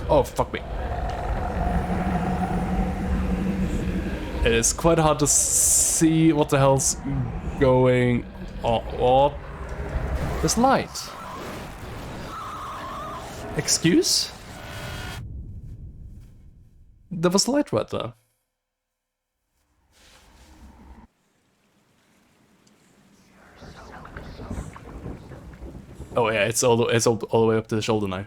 Oh, fuck me. It is quite hard to see what the hell's going on. What? There's light. Excuse? There was light right there. Oh yeah, it's all the way up to the shoulder now.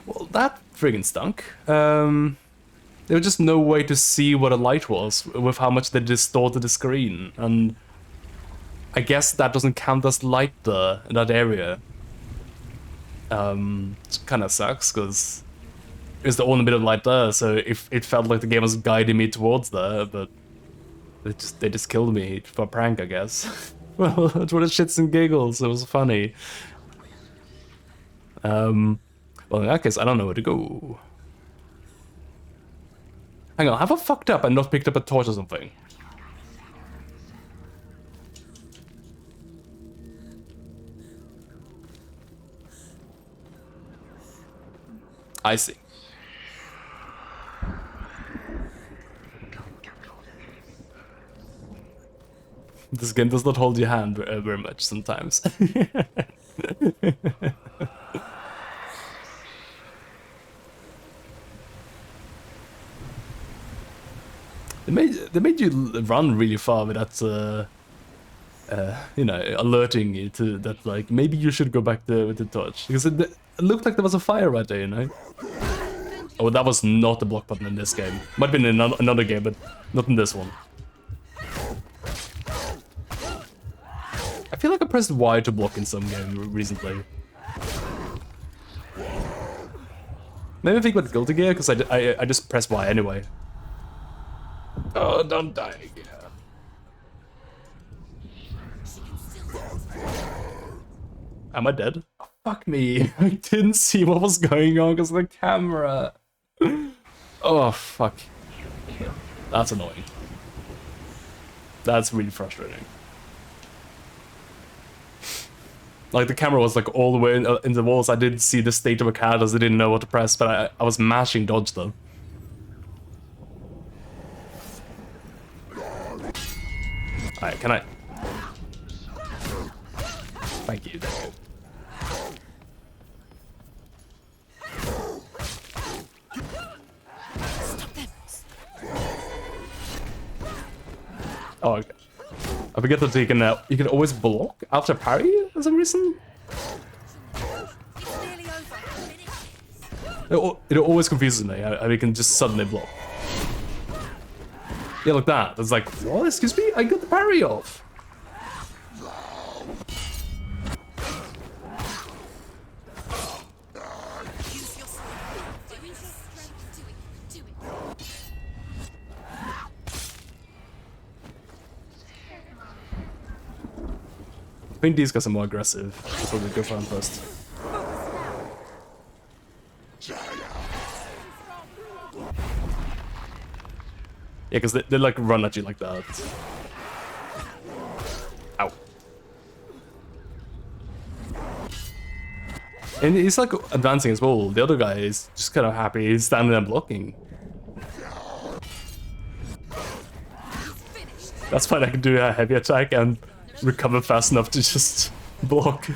Well, that friggin' stunk. There was just no way to see what a light was with how much they distorted the screen, and I guess that doesn't count as light there in that area. It kind of sucks because it's the only bit of light there, so if it felt like the game was guiding me towards there, but they just killed me for a prank, I guess. Well, it was shits and giggles. It was funny. Well, in that case, I don't know where to go. Hang on, have I fucked up and not picked up a torch or something? I see. This game does not hold your hand very much sometimes. They made you run really far with that, you know, alerting you to that, like, maybe you should go back there with the torch. Because it looked like there was a fire right there, you know? Oh, that was not the block button in this game. Might have been in another game, but not in this one. I feel like I pressed Y to block in some game recently. Maybe I think about Guilty Gear, because I just press Y anyway. Oh, don't die again. Am I dead? Oh, fuck me. I didn't see what was going on because of the camera. Oh, fuck. That's annoying. That's really frustrating. Like, the camera was like all the way in the walls. I didn't see the state of the characters. I didn't know what to press, but I was mashing dodge though. Alright, can I? Thank you, David. Oh, okay. I forget that you can always block after parry for some reason. It always confuses me how you can just suddenly block. Yeah, like that. It's like, what? Excuse me? I got the parry off. I think these guys are more aggressive. I'll probably go for them first. Yeah, because they like run at you like that. Ow. And he's like advancing as well. The other guy is just kind of happy. He's standing there blocking. That's fine, I can do a heavy attack and recover fast enough to just block.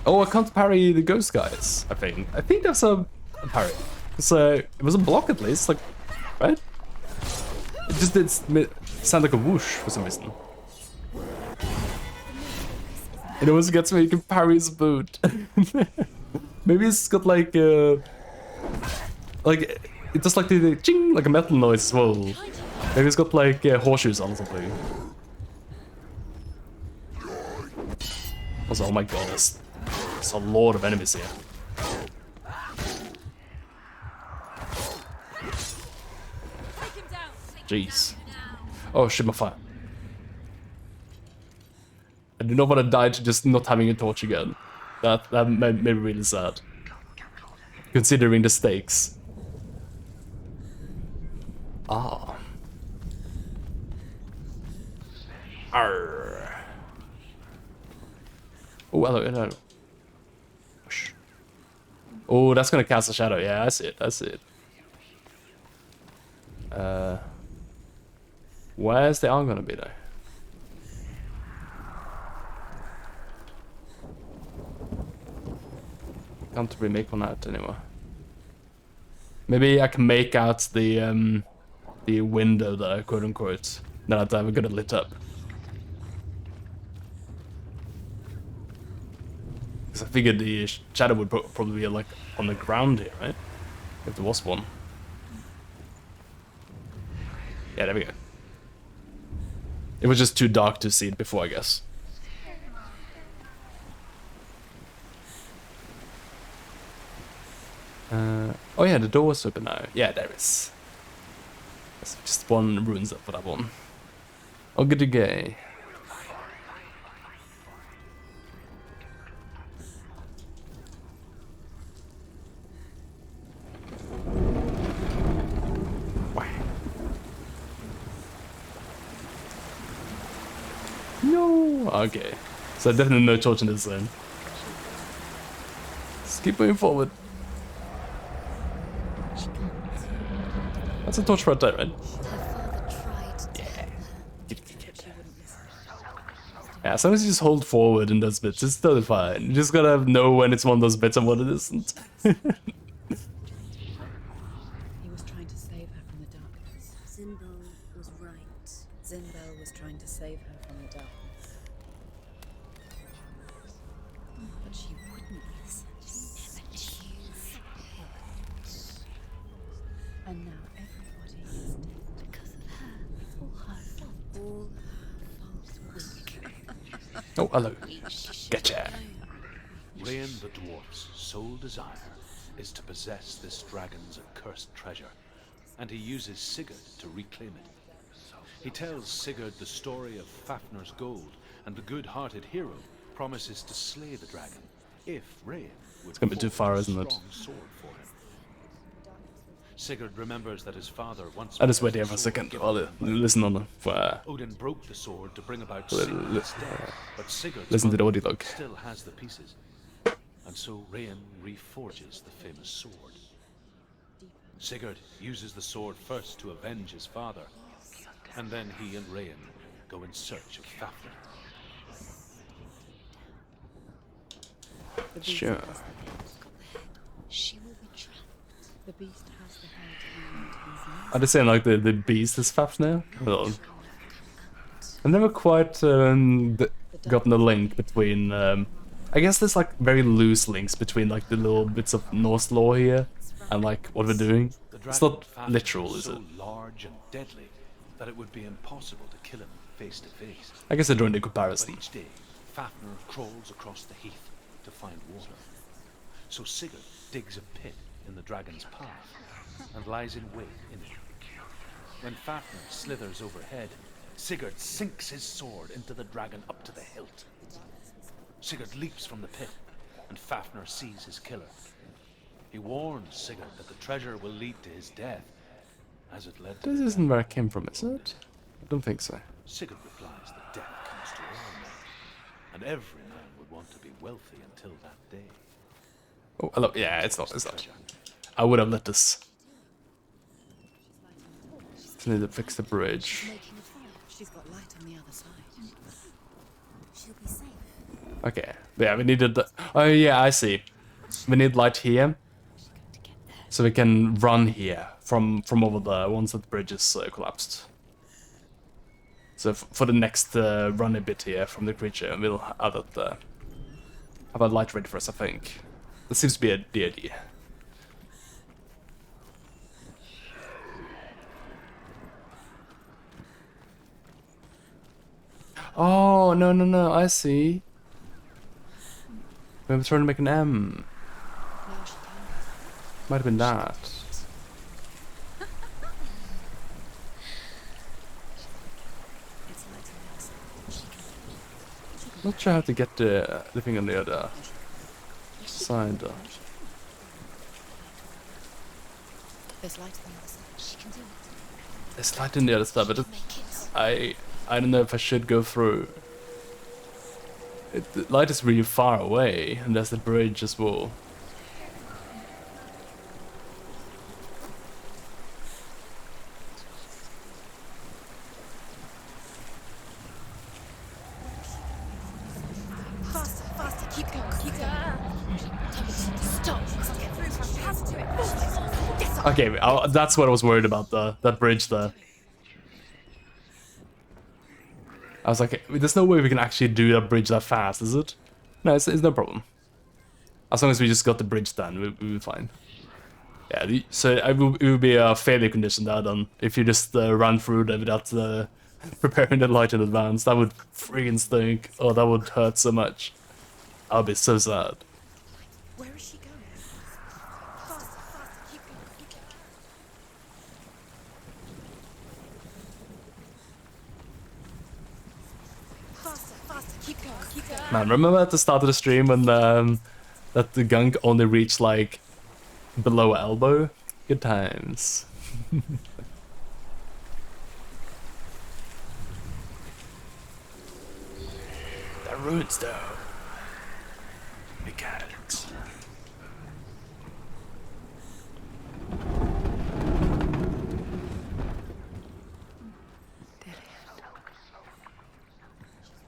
Oh, I can't parry the ghost guys, I think. I think that's a parry. So it was a block at least, like, right? It just did sound like a whoosh for some reason. It always gets me, you can parry his boot. Maybe it's got like it does like the ching, like a metal noise as well. Maybe it's got like horseshoes on or something. Also, oh my god, there's a lot of enemies here. Jeez. Oh shit, my fire. I do not want to die to just not having a torch again. That made me really sad. Considering the stakes. Ah. Arr. Oh, hello. Oh, that's gonna cast a shadow. Yeah, I see it. I see it. Where's the arm gonna be though? Can't really make one out anymore. Maybe I can make out the window there, quote unquote. Now that I've got it lit up. Because I figured the shadow would probably be like on the ground here, right? If there was one. Yeah, there we go. It was just too dark to see it before, I guess. Oh yeah, the door was open now. Yeah, there is. There's just one ruins up for that one. Oh, goody gay. No. Okay. So definitely no torch in this zone. Just keep moving forward. That's a torch right there, right? Yeah. Yeah, as long as you just hold forward in those bits, it's totally fine. You just gotta know when it's one of those bits and what it isn't. He was trying to save her from the darkness. Zinbel was right. Zinbel was trying to save her from the darkness. But she wouldn't listen. Never choose. And now everybody is dead. Because of her. It's all her fault. All her fault. Oh, hello. Getcha. Rain the dwarf's sole desire is to possess this dragon's accursed treasure, and he uses Sigurd to reclaim it. He tells Sigurd the story of Fafnir's gold, and the good-hearted hero promises to slay the dragon if Rain would It's gonna be too far, forge a isn't it? strong sword for him. Sigurd remembers that his father once I'll just wait possessed here for a sword second. given I'll listen on the Odin broke the sword to bring about Little- Sigurd's death, but Sigurd's listen to the mother audio log. still has the pieces, and so Rain reforges the famous sword. Sigurd uses the sword first to avenge his father, and then he and Rain go in search of Fafnir. The beast Sure. has the head. She will be trapped. The beast has the head and he's Are they saying like the beast is Fafnir? Well, I've never quite gotten the link between. I guess there's like very loose links between like the little bits of Norse lore here and like what we're doing. The It's dragon not Fafnir literal, is so it? large and deadly that it would be impossible to kill him face to face. I guess they're doing the But comparison. each day, Fafnir crawls across the heath to find water. So Sigurd digs a pit in the dragon's path and lies in wait in it. When Fafnir slithers overhead, Sigurd sinks his sword into the dragon up to the hilt. Sigurd leaps from the pit, and Fafnir sees his killer. He warns Sigurd that the treasure will lead to his death, as it led to This the isn't death where I came from, is it? I don't think so. Sigurd replies that death comes to all men, and every man would want to be wealthy until that day. Oh, hello. Yeah, it's not. It's not. I would have let this. Just need to fix the bridge. Making a fire. She's got light on the other side. She'll be safe. Okay. Yeah, we needed the. Oh yeah, I see. We need light here, so we can run here from over there once the bridge is collapsed. So for the next run a bit here from the creature, we'll have it have a light ready for us. I think that seems to be the idea. Oh no! I see. We were trying to make an M. Might have been that. Not sure how to get the thing on the other side. There's light on the other side. She can do it. There's light on the other side, but I don't know if I should go through. The light is really far away, and there's the bridge as well. Faster, faster, keep going, keep going. Stop. Okay, that's what I was worried about, that bridge there. I was like, there's no way we can actually do that bridge that fast, is it? No, it's no problem. As long as we just got the bridge done, we'll be fine. Yeah, so it will be a failure condition there then, if you just run through them without preparing the light in advance. That would friggin' stink. Oh, that would hurt so much. I'll be so sad. Where is she going? Faster, faster, keep going, keep going. Faster, faster, keep going, keep going. Man, remember at the start of the stream when that the gunk only reached like below elbow? Good times. The ruins though. We got it.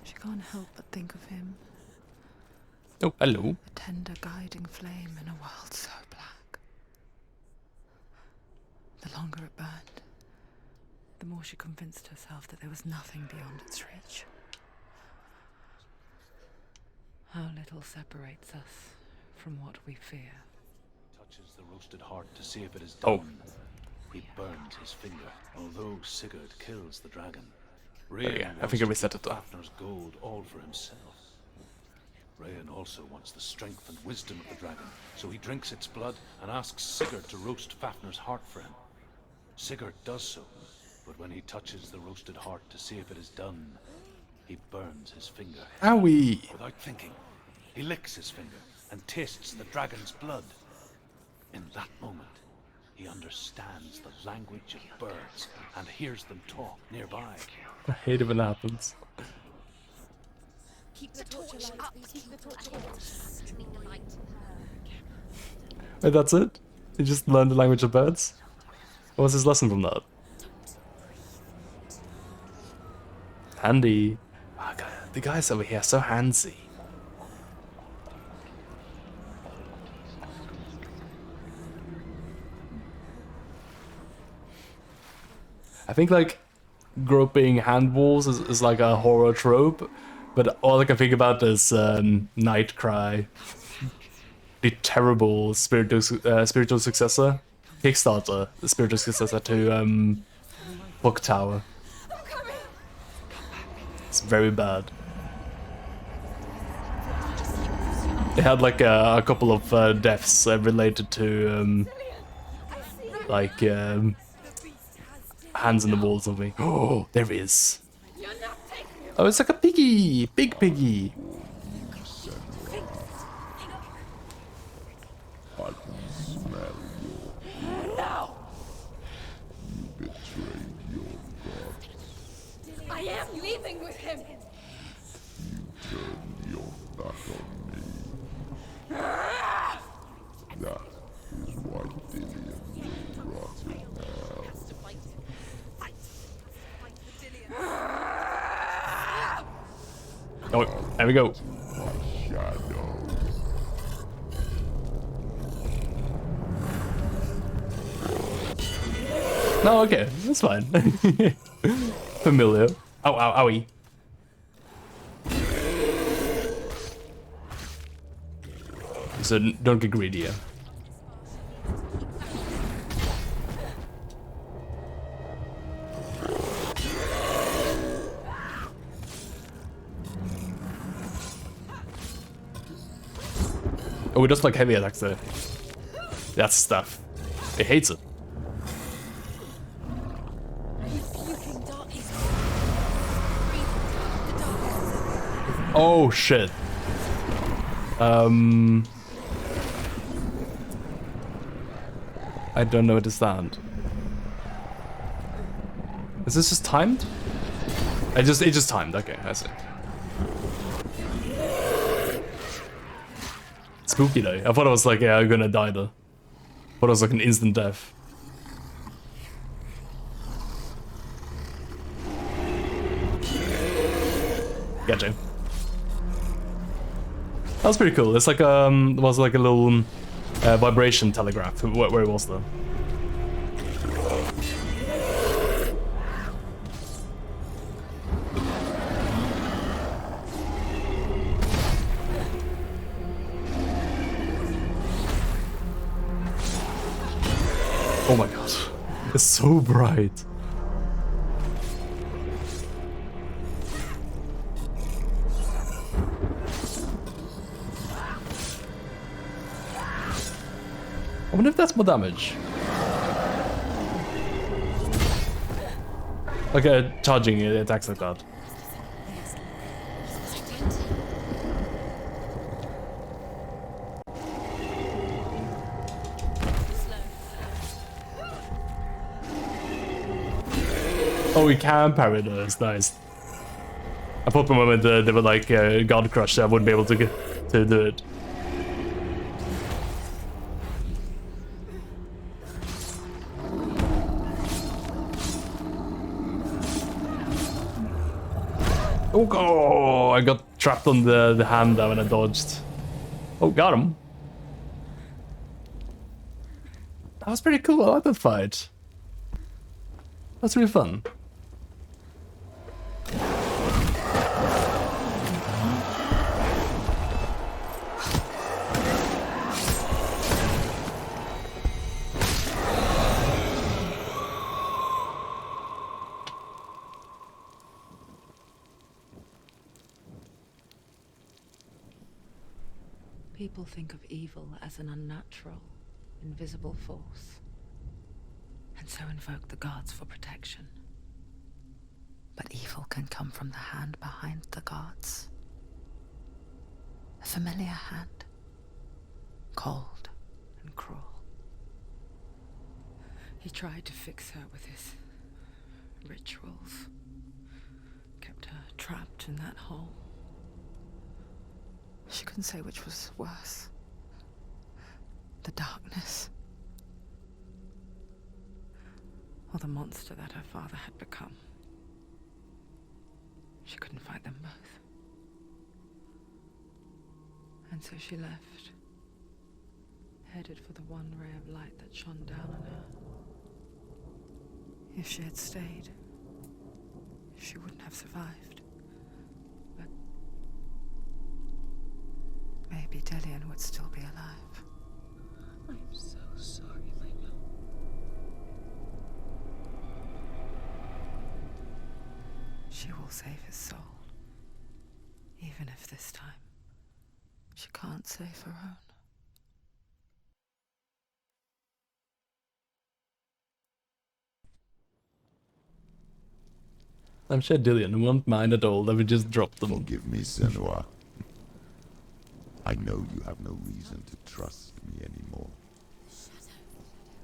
She can't help but think of him. Oh, hello. A tender guiding flame in a world so black. The longer it burned, the more she convinced herself that there was nothing beyond its reach. How little separates us from what we fear. Touches the roasted heart to see if it is Oh. done. He burns his finger, although Sigurd kills the dragon. Yeah, I think I reset it though. Fafnir's gold all for himself. Rayan also wants the strength and wisdom of the dragon, so he drinks its blood and asks Sigurd to roast Fafnir's heart for him. Sigurd does so, but when he touches the roasted heart to see if it is done, he burns his finger. Owie! Without thinking, he licks his finger and tastes the dragon's blood. In that moment, he understands the language of birds and hears them talk nearby. I hate it when that happens. Keep the torch up. Keep the torch alight. Wait, that's it? He just learned the language of birds? What was his lesson from that? Handy. Oh, God, the guys over here are so handsy. I think like groping hand walls is like a horror trope, but all I can think about is Night Cry, the terrible spiritual successor, Kickstarter, the spiritual successor to Book Tower. It's very bad. They had like a couple of deaths related to like hands in the wall or something. Oh, there he is. Oh, it's like a piggy, big piggy. I can smell your blood. You betrayed your god. I am leaving with him. You turned your back on me. That is why Dillion will rot in hell. Oh, there we go. Shadow. No, okay, that's fine. Familiar. Ow, ow, owie. So don't get greedy, yeah. Oh, it does like heavy attacks though. That's stuff. It hates it. Oh shit. I don't know where to stand. Is this just timed? It just timed. Okay, I see. Spooky though. I thought it was like, yeah, I'm gonna die though. I thought it was like an instant death. Gotcha. That was pretty cool. It's like it was like a little vibration telegraph. Where it was though. Oh my god. It's so bright. I wonder if that's more damage. Okay, charging it attacks like that. Oh, we can parry those. Nice. I thought the moment they were like God Crush, I wouldn't be able to do it. Oh, I got trapped on the hand there when I dodged. Oh, got him. That was pretty cool. I like that fight. That's really fun. People think of evil as an unnatural, invisible force, and so invoke the gods for protection. But evil can come from the hand behind the gods. A familiar hand, cold and cruel. He tried to fix her with his rituals, kept her trapped in that hole. She couldn't say which was worse. The darkness, or the monster that her father had become. She couldn't fight them both. And so she left, headed for the one ray of light that shone down on her. If she had stayed, she wouldn't have survived. But maybe Dillian would still be alive. I'm so sorry, my love. She will save his soul. Even if this time she can't save her own. I'm sure Dillian won't mind at all that we just dropped them. Forgive me, Senua. I know you have no reason to trust me anymore.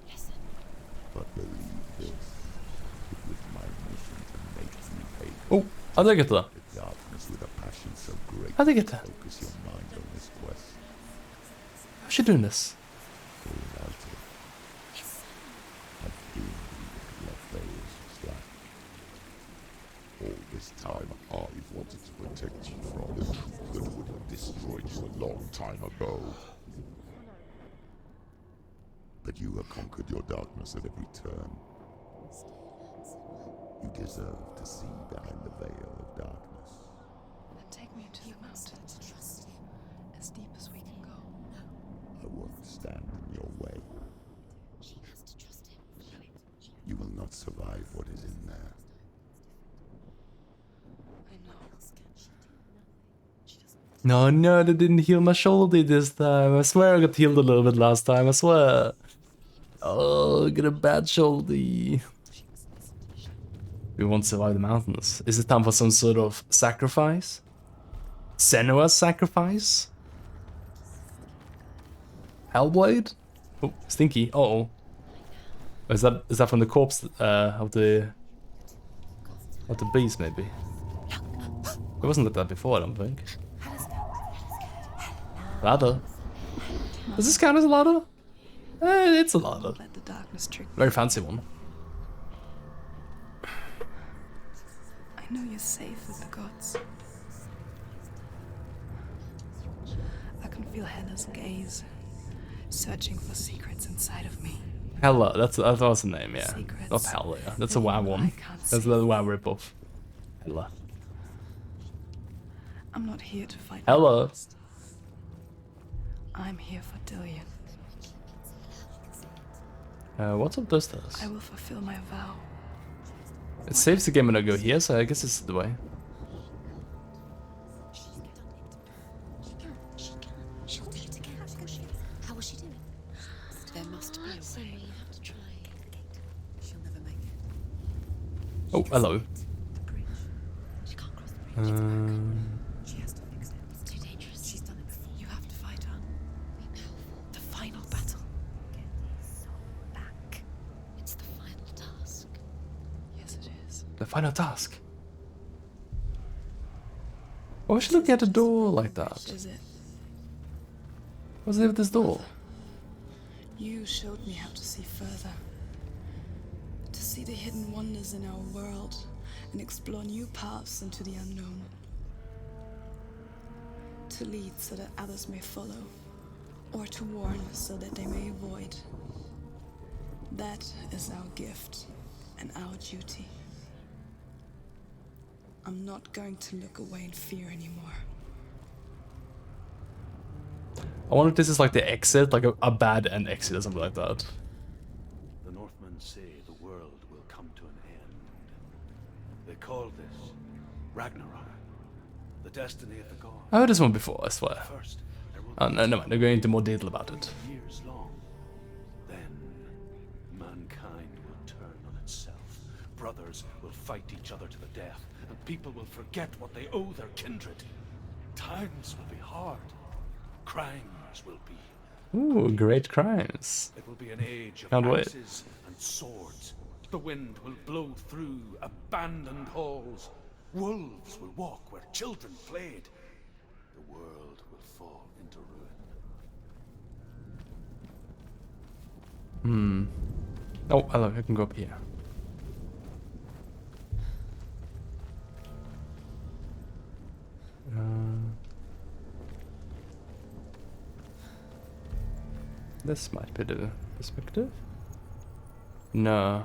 Listen. But believe this. It was my mission to make you pay. Oh, how'd I get that? The darkness with a passion so great. How'd I get that? Focus your mind on this quest. How's she doing this? Without it, I've been left veils slack. All this time, I've wanted to protect you from the truth that would have destroyed you a long time ago. But you have conquered your darkness at every turn. You deserve to see behind the veil of darkness. Then take me to the mountains. Trust him. As deep as we can go. I won't stand in your way. She has to trust him. You will not survive what is in there. I know. No, they didn't heal my shoulder this time. I swear I got healed a little bit last time, I swear. Oh, I got a bad shoulder. We won't survive the mountains. Is it time for some sort of sacrifice? Senua's sacrifice? Hellblade? Oh, stinky. Uh-oh. Is that from the corpse of the beast, maybe? It wasn't like that before, I don't think. Ladder. Does this count as a ladder? It's a ladder. Let the darkness trick me. Very fancy one. I know you're safe with the gods. I can feel Hela's gaze, searching for secrets inside of me. Hella, that was the name, yeah. Secrets. Not Hella, yeah. That's a WoW I one. can't That's see. the WoW ripoff. Hella. I'm not here to fight. Hella. I'm here for Dillian. What's up those stairs? I will fulfill my vow. It saves the game when I go here, so I guess this is the way. She'll do it again. How will she do it? There must be a way. You have to try. She'll never make it. Oh, hello. The bridge. She can't cross the bridge. She has to fix it. It's too dangerous. She's done it before. You have to fight her. We know. The final battle. Get his soul back. It's the final task. Yes, it is. The final task. Why was she looking at the door like that? Is it? What's there with this door? You showed me how to see further. To see the hidden wonders in our world and explore new paths into the unknown. To lead so that others may follow, or to warn so that they may avoid. That is our gift and our duty. I'm not going to look away in fear anymore. I wonder if this is like the exit, like a bad end exit or something like that. The Northmen say the world will come to an end. They call this Ragnarok, the destiny of the gods. I heard this one before, I swear. First, there will Oh, no, never mind. They're going into more detail about it. years long. Then mankind will turn on itself. Brothers will fight each other to the death, and people will forget what they owe their kindred. Times will be hard. Crimes will be. Ooh, great crimes. It will be an age of Can't wait. axes and swords. The wind will blow through abandoned halls. Wolves will walk where children played. The world will fall into ruin. Oh, hello, I can go up here. This might be the perspective. No.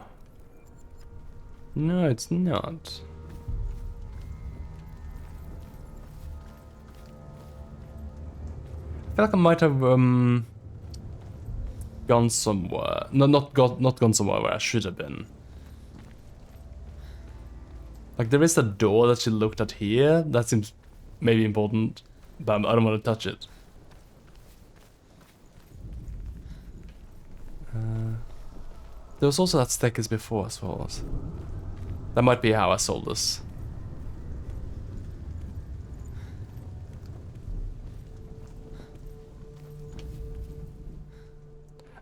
No, it's not. I feel like I might have gone somewhere. No, not gone somewhere where I should have been. Like there is a door that she looked at here. That seems maybe important, but I don't want to touch it. There was also that staircase before as well. That might be how I sold this.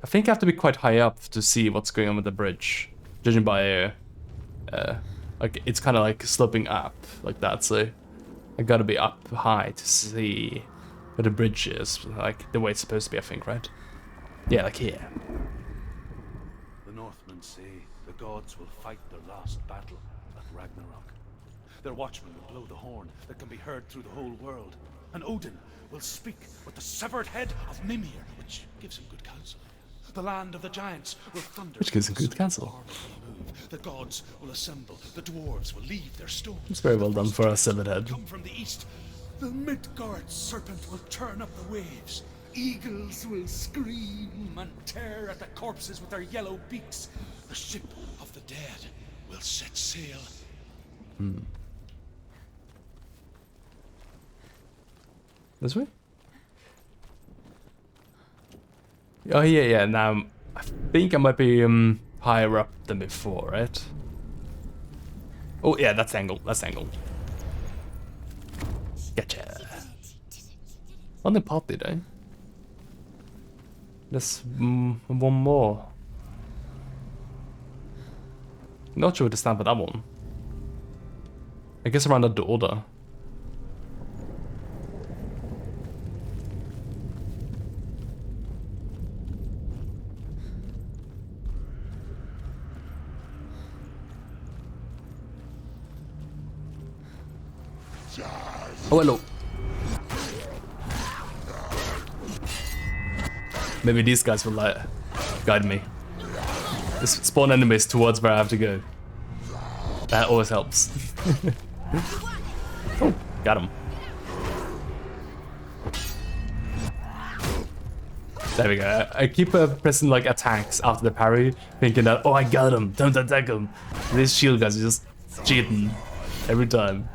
I think I have to be quite high up to see what's going on with the bridge, judging by like it's kind of like sloping up like that, so I gotta be up high to see where the bridge is, like the way it's supposed to be, I think, right? Yeah, like here. The Northmen say the gods will fight their last battle at Ragnarok. Their watchmen will blow the horn that can be heard through the whole world, and Odin will speak with the severed head of Mimir, which gives him good counsel. The land of the giants will thunder. Which gives him good counsel. The gods will assemble. The dwarves will leave their stones. It's very well done for a severed head. Come from the east. The Midgard serpent will turn up the waves. Eagles will scream and tear at the corpses with their yellow beaks. The ship of the dead will set sail. This way? Oh yeah. Now I think I might be higher up than before, right? Oh yeah, that's angle. That's angle. Gotcha. Only partly though. There's one more. Not sure where to stand for that one. I guess around the door though. Oh, hello. Maybe these guys will guide me. Just spawn enemies towards where I have to go. That always helps. Oh, got him. There we go. I keep pressing like attacks after the parry, thinking that, oh, I got him, don't attack him. These shield guys are just cheating every time.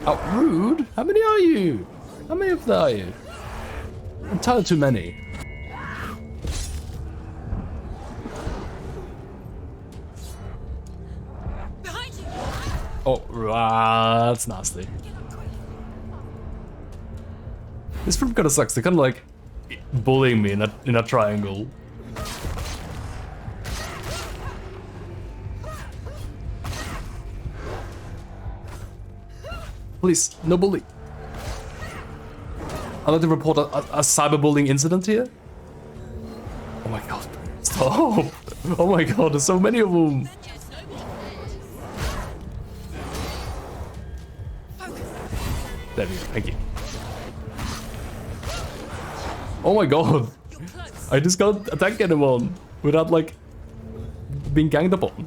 Oh, rude? How many are you? How many of them are you? Entirely too many. Oh, that's nasty. This film kind of sucks. They're kind of like bullying me in a triangle. Please, no bully. I'd like to report a cyberbullying incident here. Oh my god. Stop. Oh my god, there's so many of them. There we go, thank you. Oh my god. I just can't attack anyone without like being ganged upon.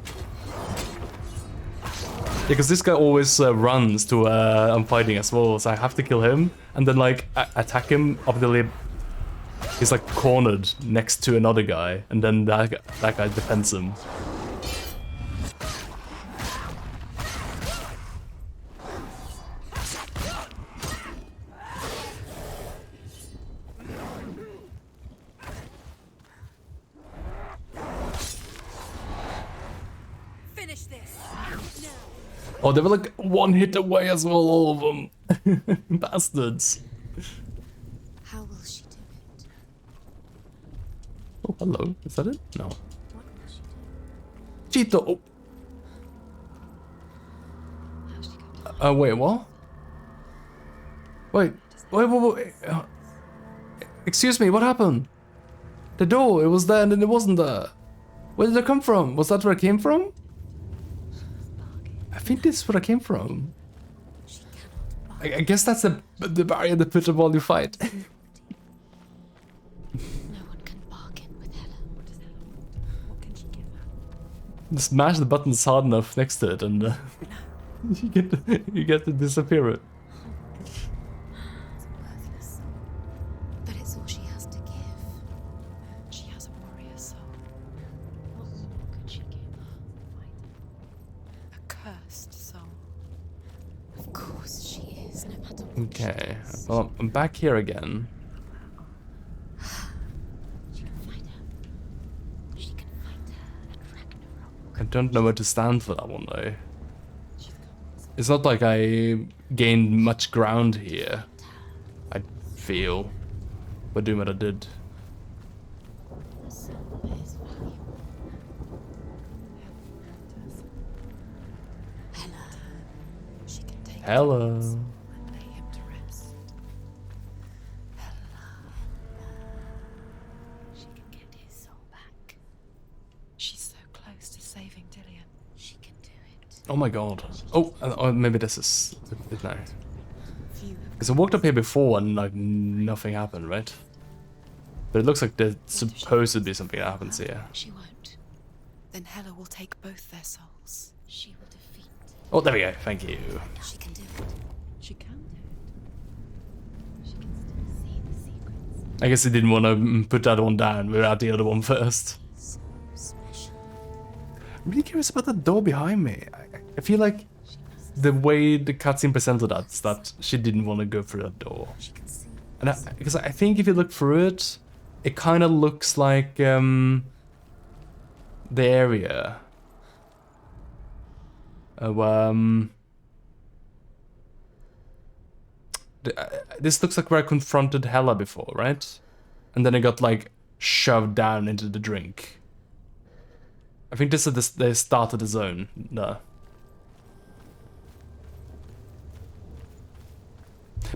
Yeah, because this guy always runs to I'm fighting as well, so I have to kill him and then like attack him up until he's like cornered next to another guy, and then that guy defends him. Oh, they were like one hit away as well, all of them. Bastards. How will she do it? Oh, hello. Is that it? No. What will she do? Cheeto. Oh. How's she going to Wait, what? Wait. Excuse me, what happened? The door, it was there and then it wasn't there. Where did it come from? Was that where it came from? I think this is where I came from. I guess that's the barrier that puts up while you fight. No one can bargain with Hella. What does Hella want? What can she give her? Just mash the buttons hard enough next to it and you get to disappear it. It's worthless. But it's all she has to give. She has a warrior soul. What more could she give? A cursed soul. Of course she is, no matter what. Okay, well, I'm back here again. She can find her. She can find her at Ragnarok. I don't know where to stand for that one though. It's not like I gained much ground here. I feel. By doing what I did. The soul is valuable. Hella. She can take Hello. and lay him to rest. Hella. She can get his soul back. She's so close to saving Dillian. She can do it. Oh my god. Oh, maybe this is... No. Because I walked up here before and like nothing happened, right? But it looks like there's supposed to be something that happens here. She won't. Then Hela will take both their souls. She will defeat. Oh, there we go. Thank you. She can do it. She can do it. She can still see the secrets. I guess I didn't want to put that one down without the other one first. So special. I'm really curious about the door behind me. I feel like the way the cutscene presented that is that she didn't want to go through that door. She can see. And because I think if you look through it, it kind of looks like the area. This looks like where I confronted Hela before, right? And then I got like shoved down into the drink. I think this is they started the zone. No.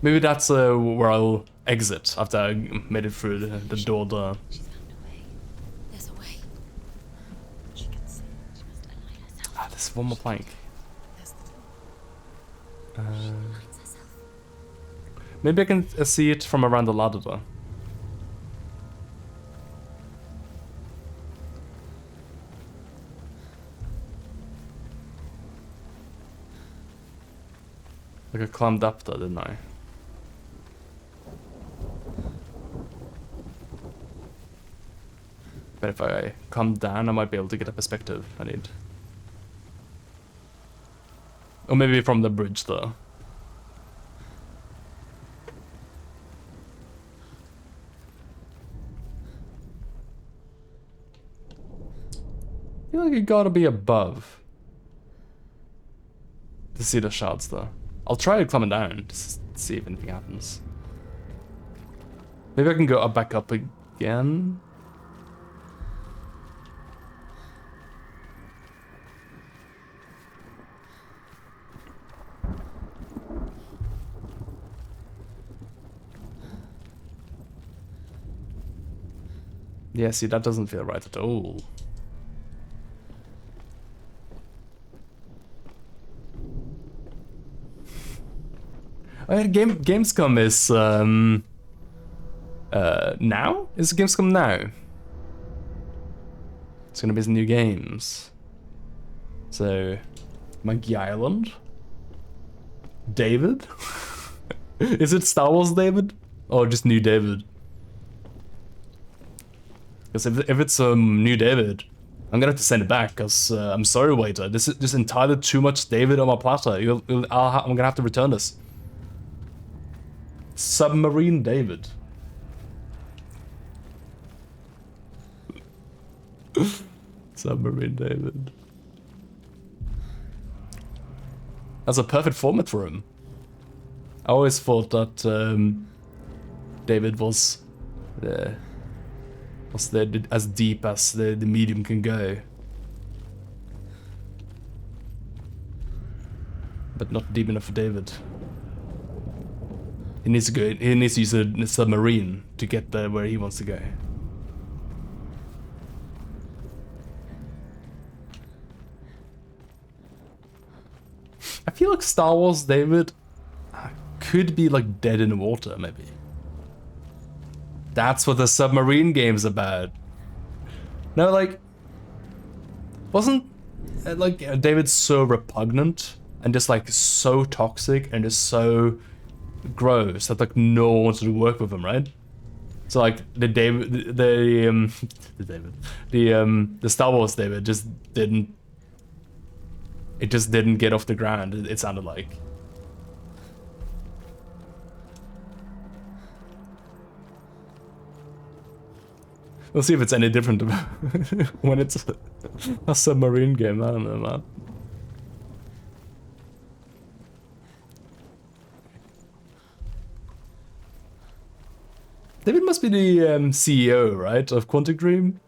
Maybe that's where I'll exit after I made it through the door there. She's found a way. There's a way. She can see. She must align herself. Ah, there's one more plank. There's the door. She aligns herself. Maybe I can see it from around the ladder though. Like I climbed up there, didn't I? But if I come down, I might be able to get a perspective I need. Or maybe from the bridge, though. I feel like you gotta be above to see the shards, though. I'll try climbing down to see if anything happens. Maybe I can go back up again. Yeah, see, that doesn't feel right at all. Oh, yeah, Gamescom is now? Is Gamescom now? It's gonna be some new games. So, Monkey Island, David. Is it Star Wars David or just New David? Because if it's New David, I'm gonna have to send it back. Cause I'm sorry, waiter. This is just entirely too much David on my platter. I'm gonna have to return this. Submarine David. Submarine David. That's a perfect format for him. I always thought that David was as deep as the medium can go. But not deep enough for David. He needs to go. He needs to use a submarine to get there where he wants to go. I feel like Star Wars David could be like dead in the water, maybe. That's what the submarine game's about. No, like, wasn't like David so repugnant and just like so toxic and just so gross that like no one wanted to work with him, right? So like the Star Wars David just didn't. It just didn't get off the ground. It sounded like. We'll see if it's any different when it's a submarine game. I don't know, man. David must be the CEO, right, of Quantic Dream?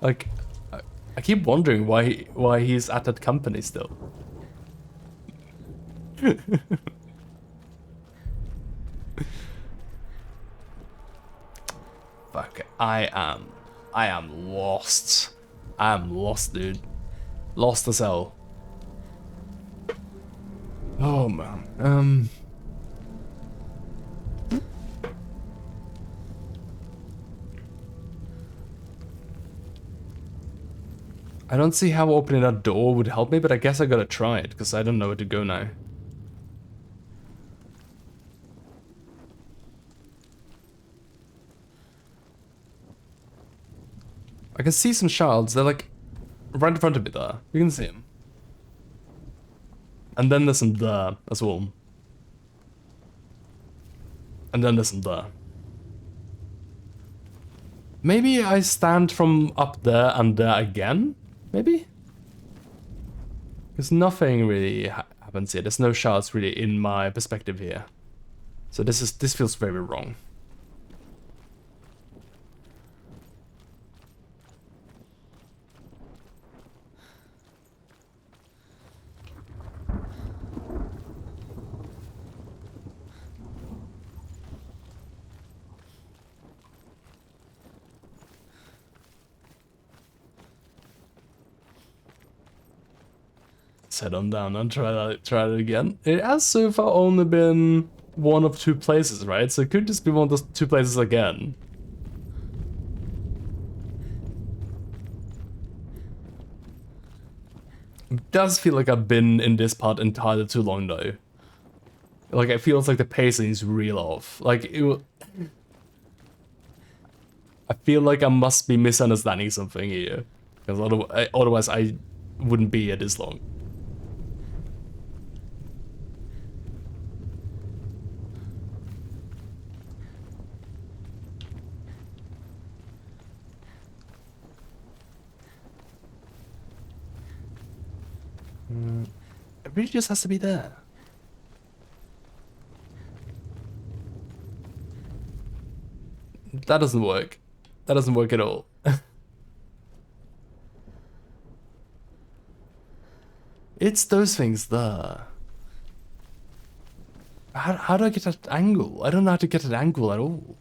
Like, I keep wondering why he's at that company still. Fuck, I am lost. I am lost, dude. Lost as hell. Oh man. I don't see how opening that door would help me, but I guess I gotta try it, because I don't know where to go now. I can see some shards, they're like right in front of me there. You can see them. And then there's some there as well. And then there's some there. Maybe I stand from up there and there again? Maybe? Because nothing really happens here. There's no shards really in my perspective here. So this feels very wrong. Head on down and try it again. It has so far only been one of two places, right? So it could just be one of those two places again. It does feel like I've been in this part entirely too long though. Like it feels like the pacing is real off. Like I feel like I must be misunderstanding something here, because otherwise I wouldn't be here this long. It really just has to be there. That doesn't work. That doesn't work at all. It's those things there. How do I get that angle? I don't know how to get that angle at all.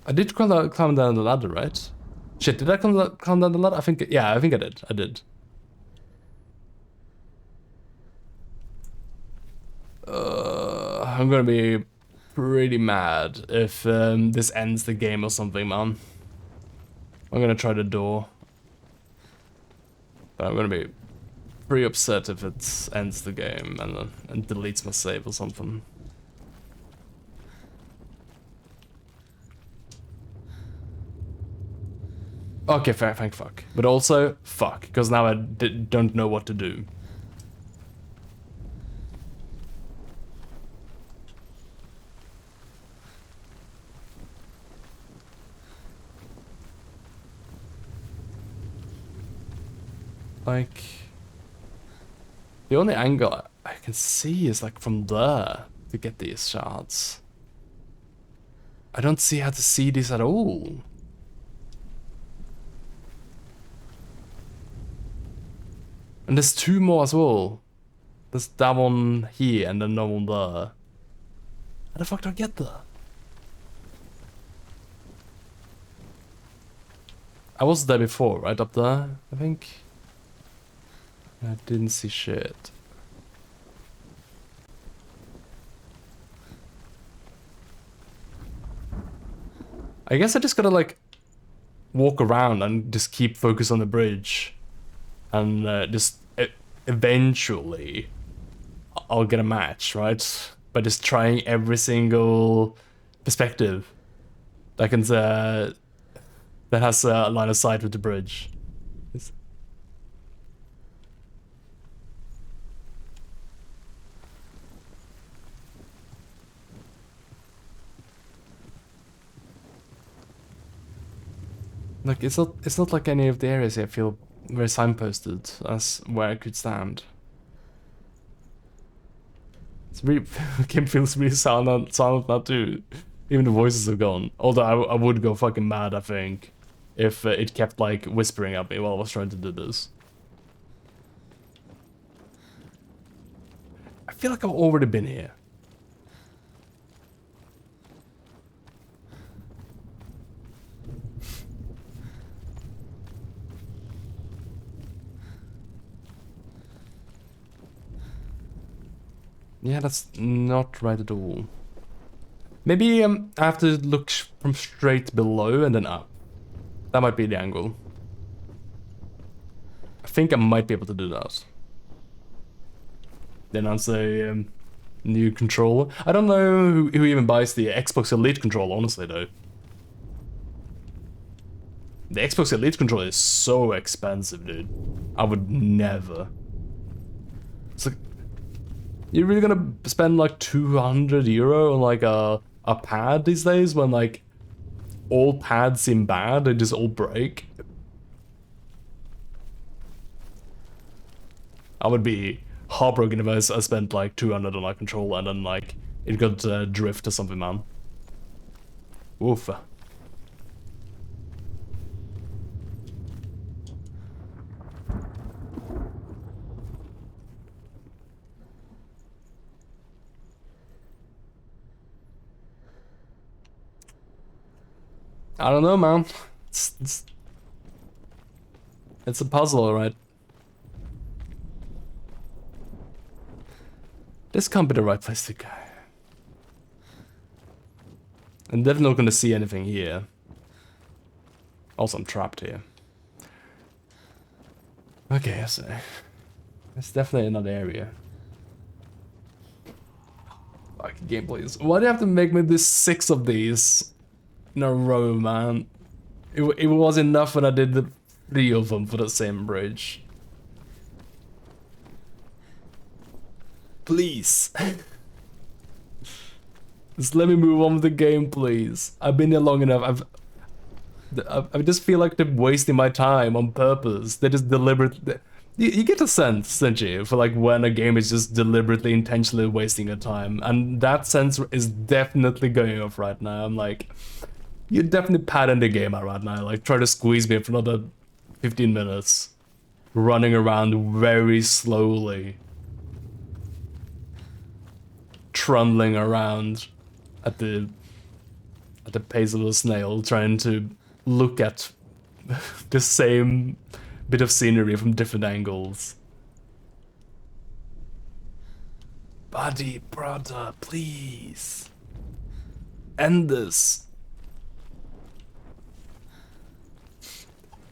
I did climb down the ladder, right? Shit, did I climb down the ladder? I think I did. I did. I'm gonna be pretty mad if this ends the game or something, man. I'm gonna try the door. But I'm gonna be pretty upset if it ends the game and deletes my save or something. Okay, fair, thank fuck. But also, fuck, because now I don't know what to do. Like, the only angle I can see is like from there to get these shards. I don't see how to see this at all. And there's two more as well. There's that one here and then another one there. How the fuck do I get there? I was there before, right up there, I think. I didn't see shit. I guess I just gotta like walk around and just keep focus on the bridge, and just eventually I'll get a match, right? By just trying every single perspective that can that has a line of sight with the bridge. Like it's not like any of the areas here feel very signposted as where I could stand. It's really game feels really silent now too. Even the voices are gone. Although I would go fucking mad, I think, if it kept like whispering at me while I was trying to do this. I feel like I've already been here. Yeah, that's not right at all. Maybe I have to look from straight below and then up. That might be the angle. I think I might be able to do that. Then I'll say new controller. I don't know who even buys the Xbox Elite controller, honestly, though. The Xbox Elite controller is so expensive, dude. I would never. It's like, you're really gonna spend like 200 euro on like a pad these days when like all pads seem bad, they just all break? I would be heartbroken if I spent like 200 on a controller and then like it got drift or something, man. Oof. I don't know, man. It's a puzzle, alright. This can't be the right place to go. I'm definitely not gonna see anything here. Also, I'm trapped here. Okay, so it's definitely another area. Like gameplays. Why do you have to make me do 6 of these in a row, man? It was enough when I did the 3 of them for the same bridge. Please. Just let me move on with the game, please. I've been here long enough. I just feel like they're wasting my time on purpose. They just deliberately... You get a sense, don't you, for like when a game is just deliberately, intentionally wasting your time. And that sense is definitely going off right now. I'm like, you're definitely padding the game out right now. Like, try to squeeze me for another 15 minutes. Running around very slowly. Trundling around at the pace of a snail, trying to look at the same bit of scenery from different angles. Buddy, brother, please. End this.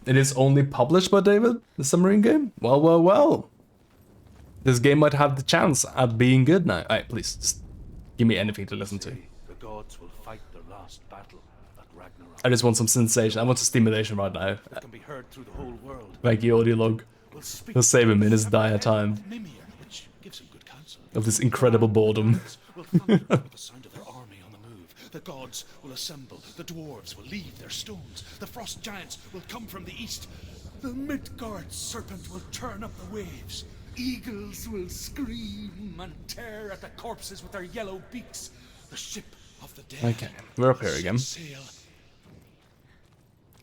It is only published by David, the submarine game? Well, well, well. This game might have the chance at being good now. Alright, please, just give me anything to listen to. The gods will fight their last battle at Ragnarok. I just want some sensation. I want some stimulation right now. It can be heard through the whole world. Thank you, audio log. He'll save him in his dire time Which gives him good counsel. of this incredible boredom. Will thunder with the sound of their army on the move. The gods will assemble. The dwarves will leave their stones. The frost giants will come from the east. The Midgard serpent will turn up the waves. Eagles will scream and tear at the corpses with their yellow beaks. The ship of the dead. Okay, we're up here again. Sail.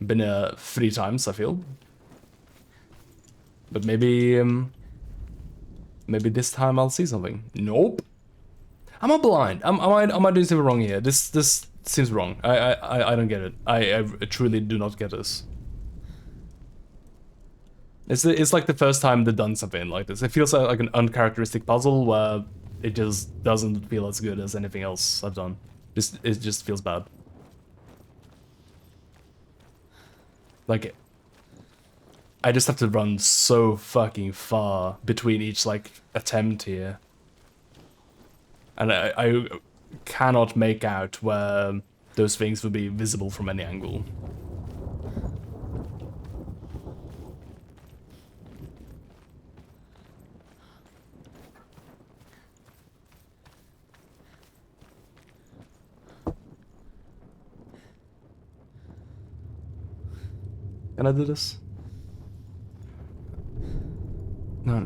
Been here 3 times, I feel. But maybe, maybe this time I'll see something. Nope. Am I blind? Am I doing something wrong here? This seems wrong. I don't get it. I truly do not get this. It's like the first time they've done something like this. It feels like an uncharacteristic puzzle where it just doesn't feel as good as anything else I've done. It just feels bad. Like, I just have to run so fucking far between each, like, attempt here. And I cannot make out where those things would be visible from any angle. Can I do this? No.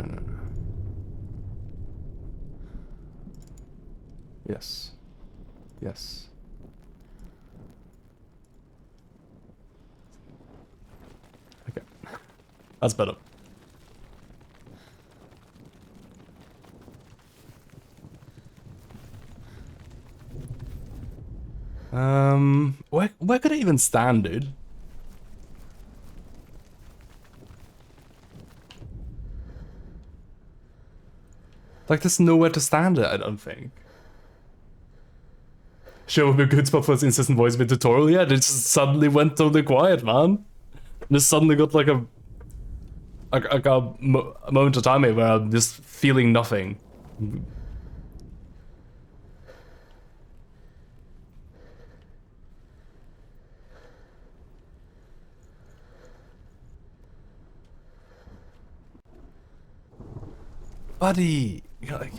Yes. Yes. Okay. That's better. Where could I even stand, dude? Like, there's nowhere to stand it, I don't think. Sure would be a good spot for this insistent voice bit tutorial. Yeah, it just suddenly went totally quiet, man. Just suddenly got like a moment of time here where I'm just feeling nothing. Buddy, you're like,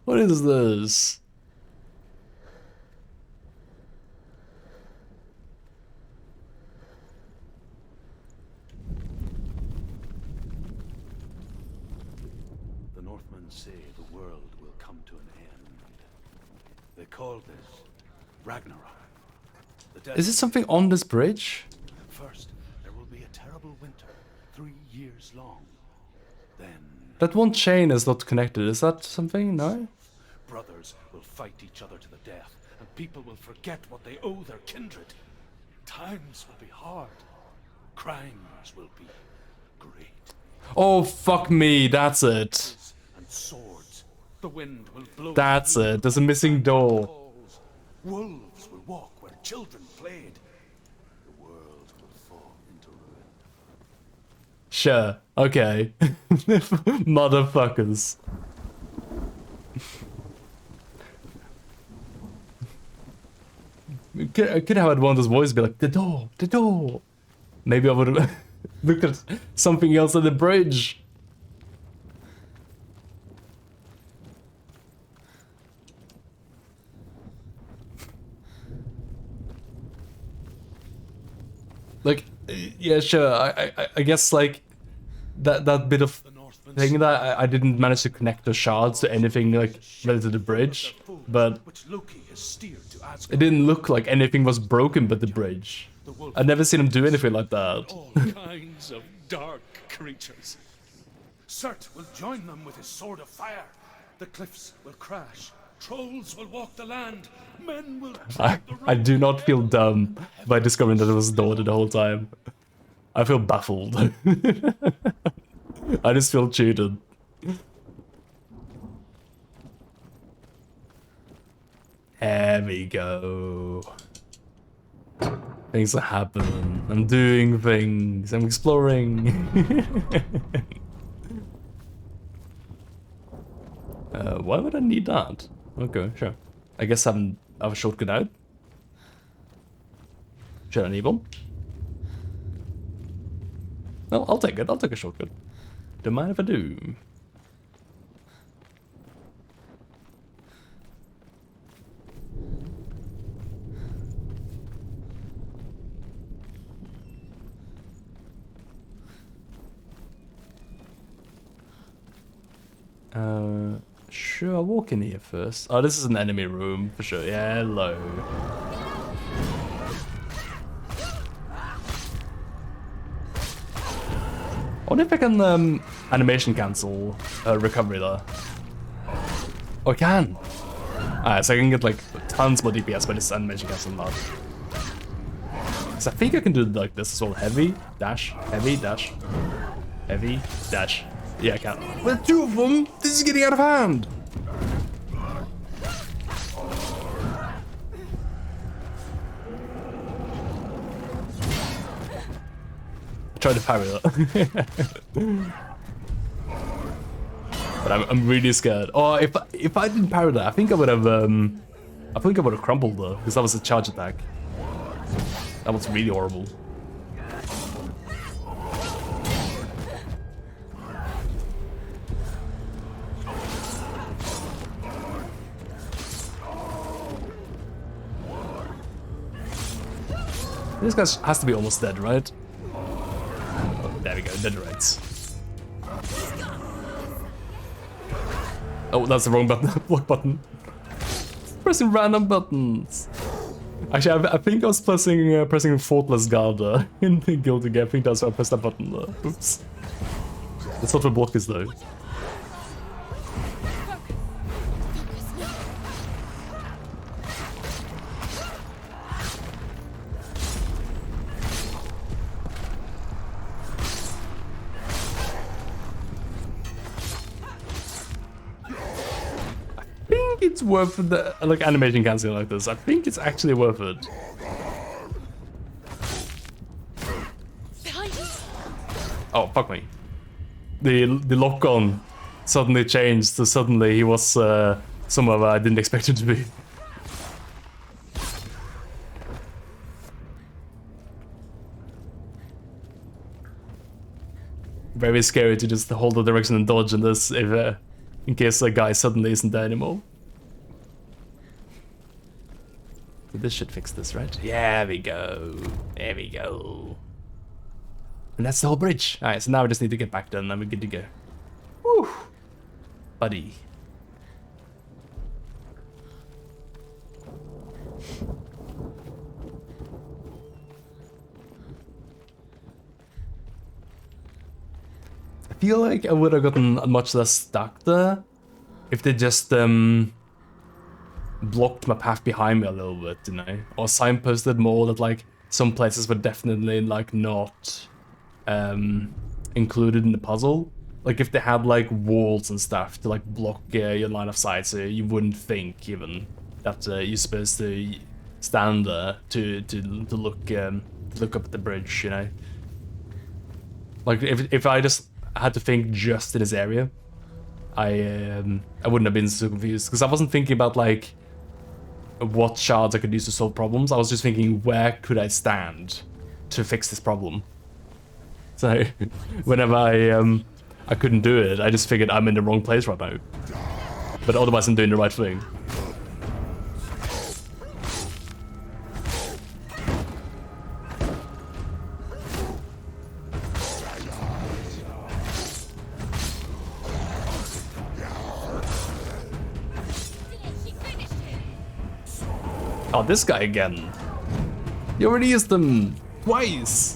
what is this? The Northmen say the world will come to an end. They call this Ragnarok. Is it something on this bridge? First, there will be a terrible winter, 3 years long. Then That one chain is not connected. Is that something? No? brothers will fight each other to the death, and people will forget what they owe their kindred. Times will be hard. Crimes will be great. Oh, fuck me. That's it. And swords. The wind will blow. That's it. There's a missing door. Wolves will walk where children played. The world will fall. sure. Okay. Motherfuckers. I could have had one of those voices be like, the door, the door. Maybe I would have looked at something else at the bridge. Like, yeah, sure. I guess like that bit of thing that I didn't manage to connect the shards to anything like related to the bridge, but it didn't look like anything was broken but the bridge. I'd never seen him do anything like that. All kinds of dark creatures. Surt will join them with his sword of fire. The cliffs will crash. Trolls will walk the land. Men will I do not feel dumb by discovering that it was Daughter the whole time. I feel baffled. I just feel cheated. There we go. Things are happening. I'm doing things. I'm exploring. Why would I need that? Okay, sure. I guess I have a shortcut out. Should I need one? No, I'll take it. I'll take a shortcut. Don't mind if I do. Sure, I'll walk in here first. Oh, this is an enemy room, for sure. Yeah, hello. I wonder if I can, animation cancel recovery there. Oh, I can! Alright, so I can get, like, tons more DPS by this animation cancel now. So I think I can do it like this as well. Heavy, dash, heavy, dash, heavy, dash. Yeah, I can. With two of them, this is getting out of hand! Try to parry that. But I'm really scared. Oh, if I didn't parry that, I think I would have crumbled though, because that was a charge attack. That was really horrible. This guy has to be almost dead, right? Oh, there we go, dead rights. Oh, that's the wrong button. Block button. Pressing random buttons. Actually, I think I was pressing Faultless Guard in the Guilty Gear. I think that's why I pressed that button there. Oops. That's not what block is though. It's worth the like animation canceling like this. I think it's actually worth it. Oh fuck me! The lock on suddenly changed. So suddenly he was somewhere I didn't expect him to be. Very scary to just hold the direction and dodge in this if in case a guy suddenly isn't there anymore. This should fix this, right? Yeah, there we go. There we go. And that's the whole bridge. Alright, so now we just need to get back there and then we're good to go. Woo! Buddy. I feel like I would have gotten much less stuck there if they just blocked my path behind me a little bit, you know, or signposted more that like some places were definitely like not included in the puzzle. Like if they had like walls and stuff to like block your line of sight, so you wouldn't think even that you're supposed to stand there to look up at the bridge, you know. Like if I just had to think just in this area, I wouldn't have been so confused because I wasn't thinking about like what shards I could use to solve problems. I was just thinking where could I stand to fix this problem. So whenever I couldn't do it, I just figured I'm in the wrong place right now. But otherwise I'm doing the right thing. Oh, this guy again. You already used them twice.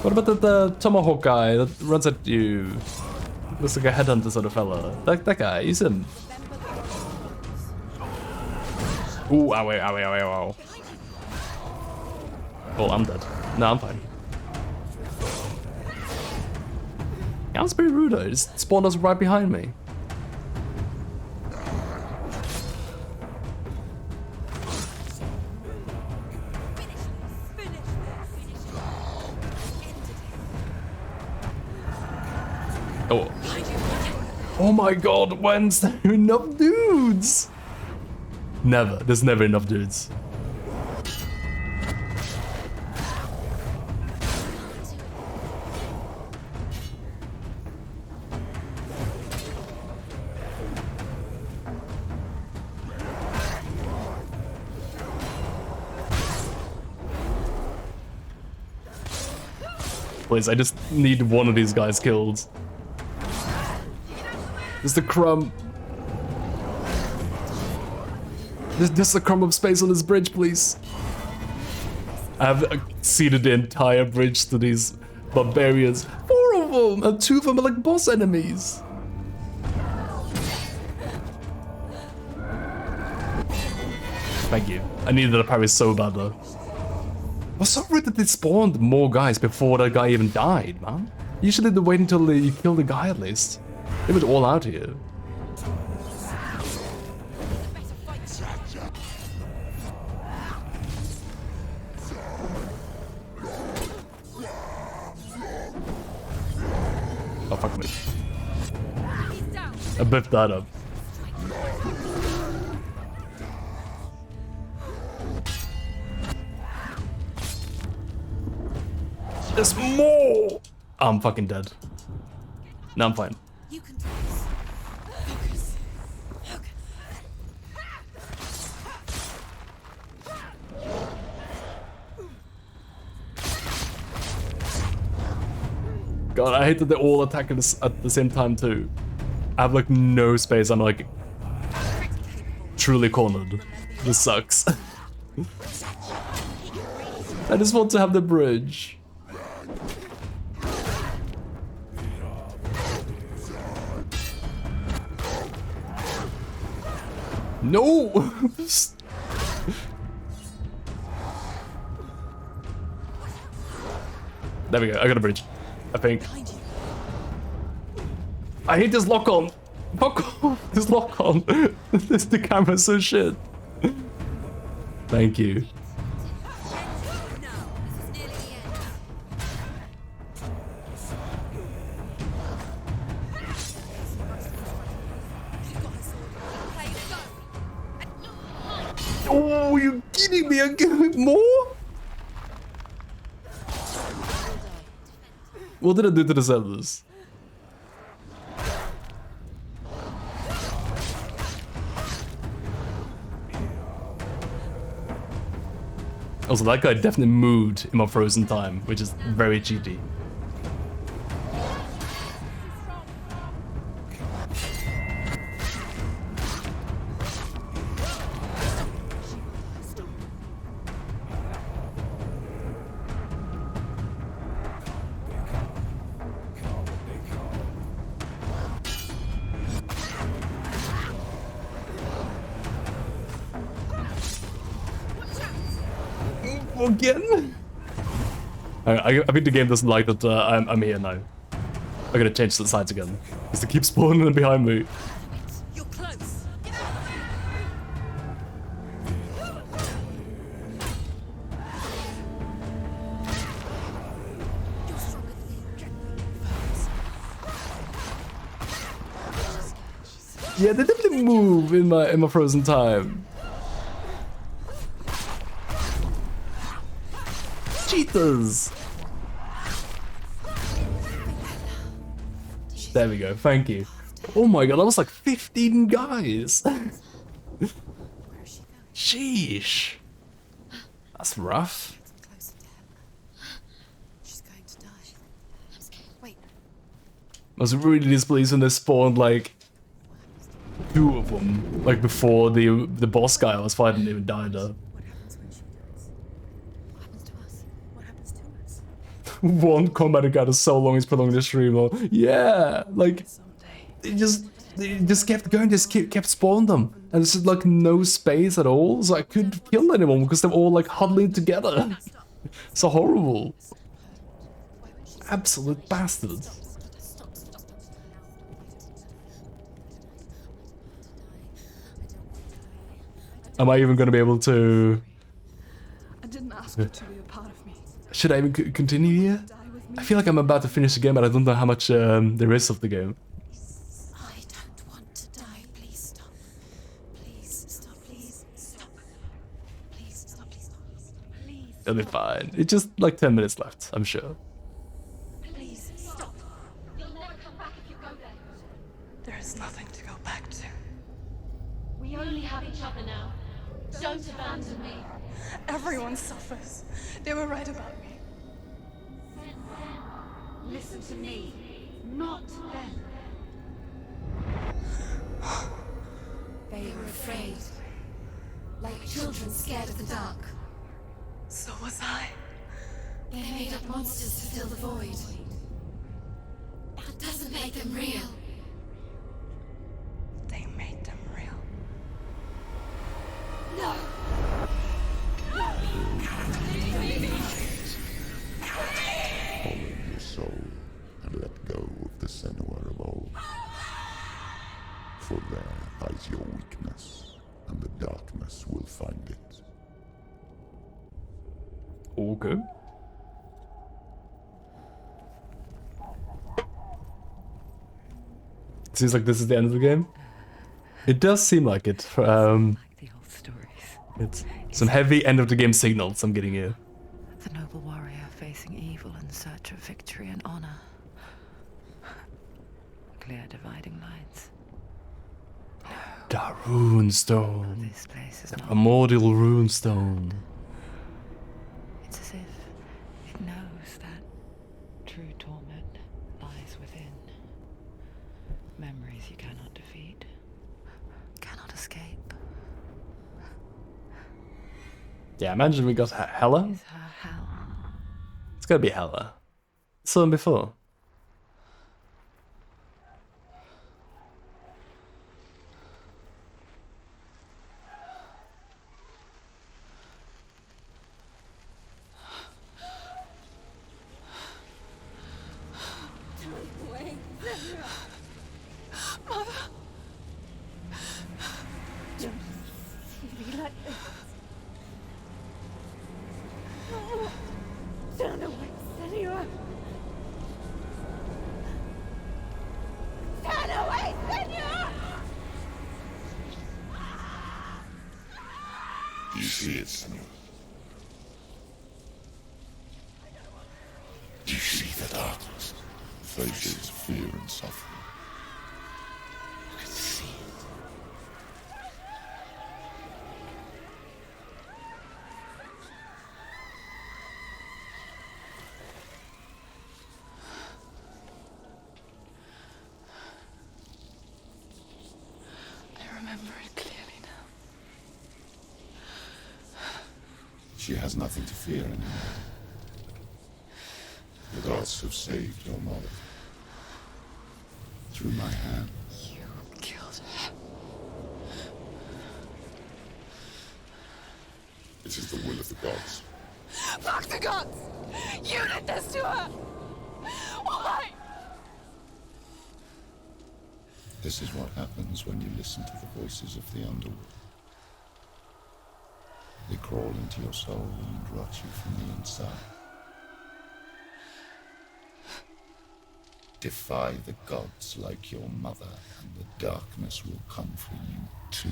What about the tomahawk guy that runs at you? Looks like a headhunter sort of fella. That guy, use him. Ooh, ow, ow, ow, ow, ow. Oh, I'm dead. No, I'm fine. Yeah, that's pretty rude though. It just spawned us right behind me. Oh. Oh my god, when's there enough dudes? Never. There's never enough dudes. Please, I just need one of these guys killed. Just a crumb. Just a crumb of space on this bridge, please. I have ceded the entire bridge to these barbarians. 4 of them, and 2 of them are like boss enemies. Thank you. I needed a parry so bad though. What's so rude that they spawned more guys before that guy even died, man? Usually they wait until you kill the guy at least. They went all out here. Oh, fuck me. I biffed that up. There's more! I'm fucking dead. No, I'm fine. You can do this. Focus. God, I hate that they're all attacking us at the same time too. I have like no space. I'm like truly cornered. This sucks. I just want to have the bridge. No! There we go, I got a bridge. I think. I hate this lock on! Fuck off! This lock on! The camera's so shit. Thank you. Oh, you're kidding me? I'm getting more? What did I do to deserve this? Also, that guy definitely moved in my frozen time, which is very cheaty. Again? I think the game doesn't like that I'm here now. I'm gonna change the sides again. Because they keep spawning behind me. You're close. Yeah, they definitely move in my frozen time. Cheaters! There we go, thank you. Oh my god, that was like 15 guys! Sheesh! That's rough. She's going to die. I'm scared. Wait. I was really displeased when they spawned like 2 of them, like before the boss guy I was fighting even died up. What happens when she dies? What happens to us? What happens to us? One combat encounter so long is prolonging the stream. Or, yeah, like they just kept going, just kept spawning them, and there's just like no space at all, so I couldn't kill anyone because they're all like huddling together. So horrible. Absolute bastards. Am I even gonna be able to? I didn't ask you to be a part of me. Should I even continue here? I feel like I'm about to finish the game, but I don't know how much there is of the game. I don't want to die. Please stop. Please stop. Please stop. Please stop. Please stop. Please. It'll be fine. It's just like 10 minutes left, I'm sure. Please stop. You'll never come back if you go there. There is nothing to go back to. We only have each other now. Don't abandon me. Everyone suffers. They were right about me. Listen to me, not them. They were afraid. Like children scared of the dark. So was I. They made up monsters to fill the void. That doesn't make them real. They made them real. No! Follow your soul and let go of the Senua of old. For there lies your weakness, and the darkness will find it. Okay. Seems like this is the end of the game. It does seem like it. Like the old stories. It's some heavy end of the game signals I'm getting here. The noble warrior facing evil in search of victory and honor. Clear dividing lines. The runestone. This place is The not. primordial runestone. It's as if it knows that true torment lies within. Memories you cannot defeat, cannot escape. Yeah, imagine we got Hella. Is her hell. It's gotta be Hella. Saw him before. Turn away, Senua! Turn away, Senua! Do you see it, Senua? Do you see the darkness? Faces fear and suffering. You can see it. I remember it clearly now. She has nothing to fear anymore. The gods have saved your mother. Through my hand. You killed her. It is the will of the gods. Fuck the gods! You did this to her! Why? This is what happens when you listen to the voices of the underworld. They crawl into your soul and rot you from the inside. Defy the gods like your mother, and the darkness will come for you too.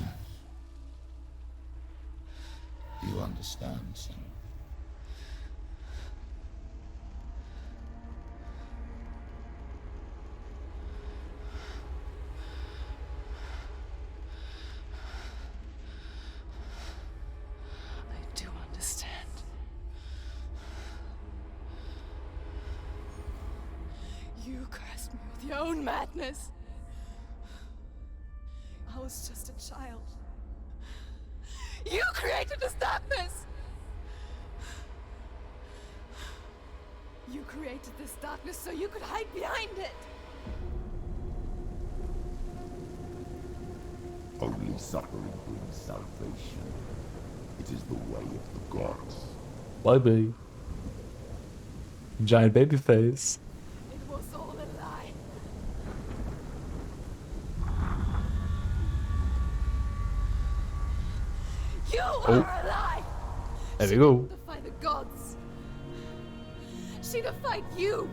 You understand, Senua? I do understand. You cursed me with your own madness. I was just a child. You created this darkness! You created this darkness so you could hide behind it! Only suffering brings salvation. It is the way of the gods. Baby. Giant baby face. It was all a lie. You are a lie! There we go. Defy the gods. She defied you.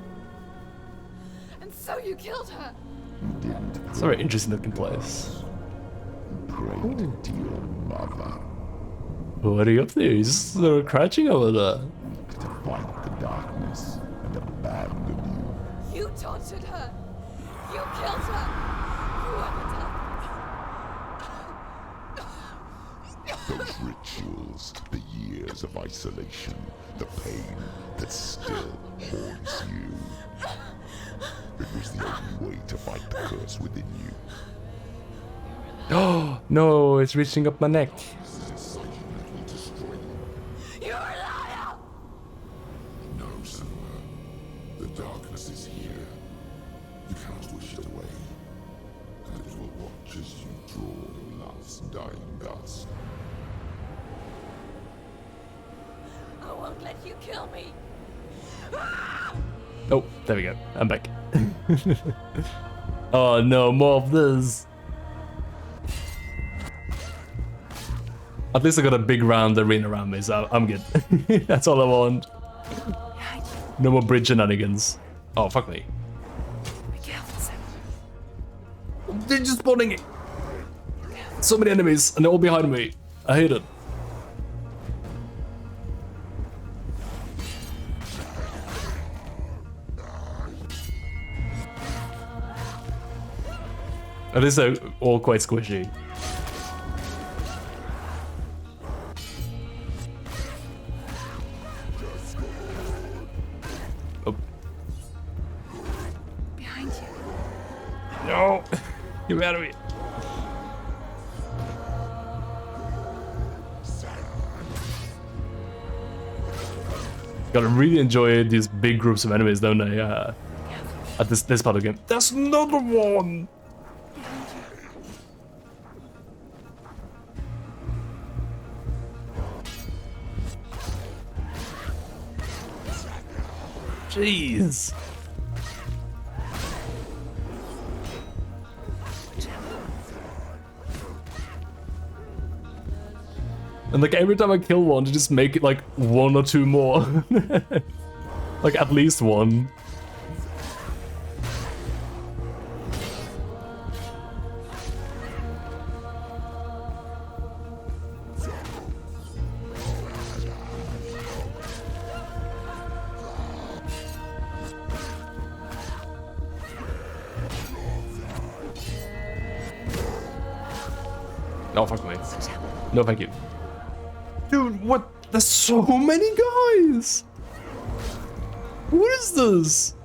And so you killed her. You didn't It's a very interesting looking place. pray to your mother What are you up to? He's just sort of crouching over there. to fight the darkness and abandon you. You tortured her. You killed her. You are the darkness. Those rituals, the years of isolation, the pain that still haunts you. It was the only way to fight the curse within you. Oh no, it's reaching up my neck. You're a liar. No, Senua. The darkness is here. You cannot wish it away. And it will watch as you draw your last dying gasp. I won't let you kill me. Oh, there we go. I'm back. Oh no, more of this. At least I got a big round arena around me, so I'm good. That's all I want. No more bridge shenanigans. Oh, fuck me. They're just spawning it. So many enemies, and they're all behind me. I hate it. At least they're all quite squishy. Oh. Behind you. No! Get out of me. Gotta really enjoy these big groups of enemies, don't they? At this part of the game. There's another one! Jeez. And like every time I kill one, to just make it like one or two more. Like at least one. No, fuck me. No, thank you. Dude, what? There's so many guys! What is this?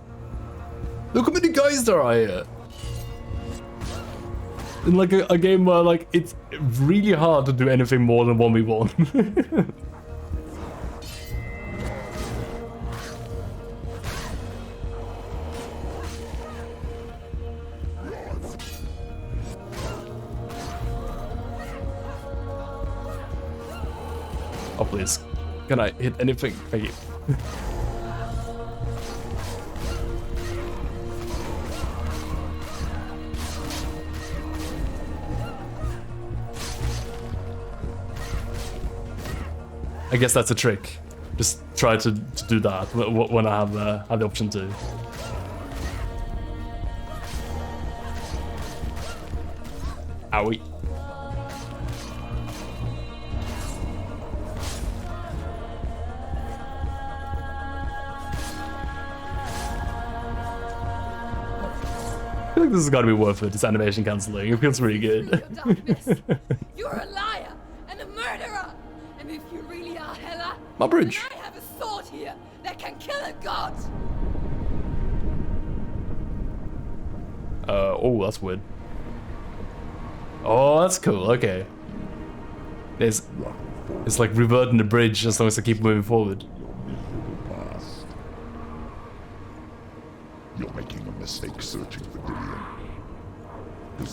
Look how many guys there are here. In like a game where like it's really hard to do anything more than 1v1. Oh please, can I hit anything? Thank you. I guess that's a trick. Just try to do that when I have the option to. Owie. I feel like this has got to be worth it, this animation cancelling. It feels really good. Your darkness. You're a liar and a murderer. And if you really are Hela, My bridge. then I have a sword here that can kill a god. Oh, that's weird. Oh, that's cool, okay. It's like reverting the bridge as long as I keep moving forward. Past. You're making a mistake searching for Dillion.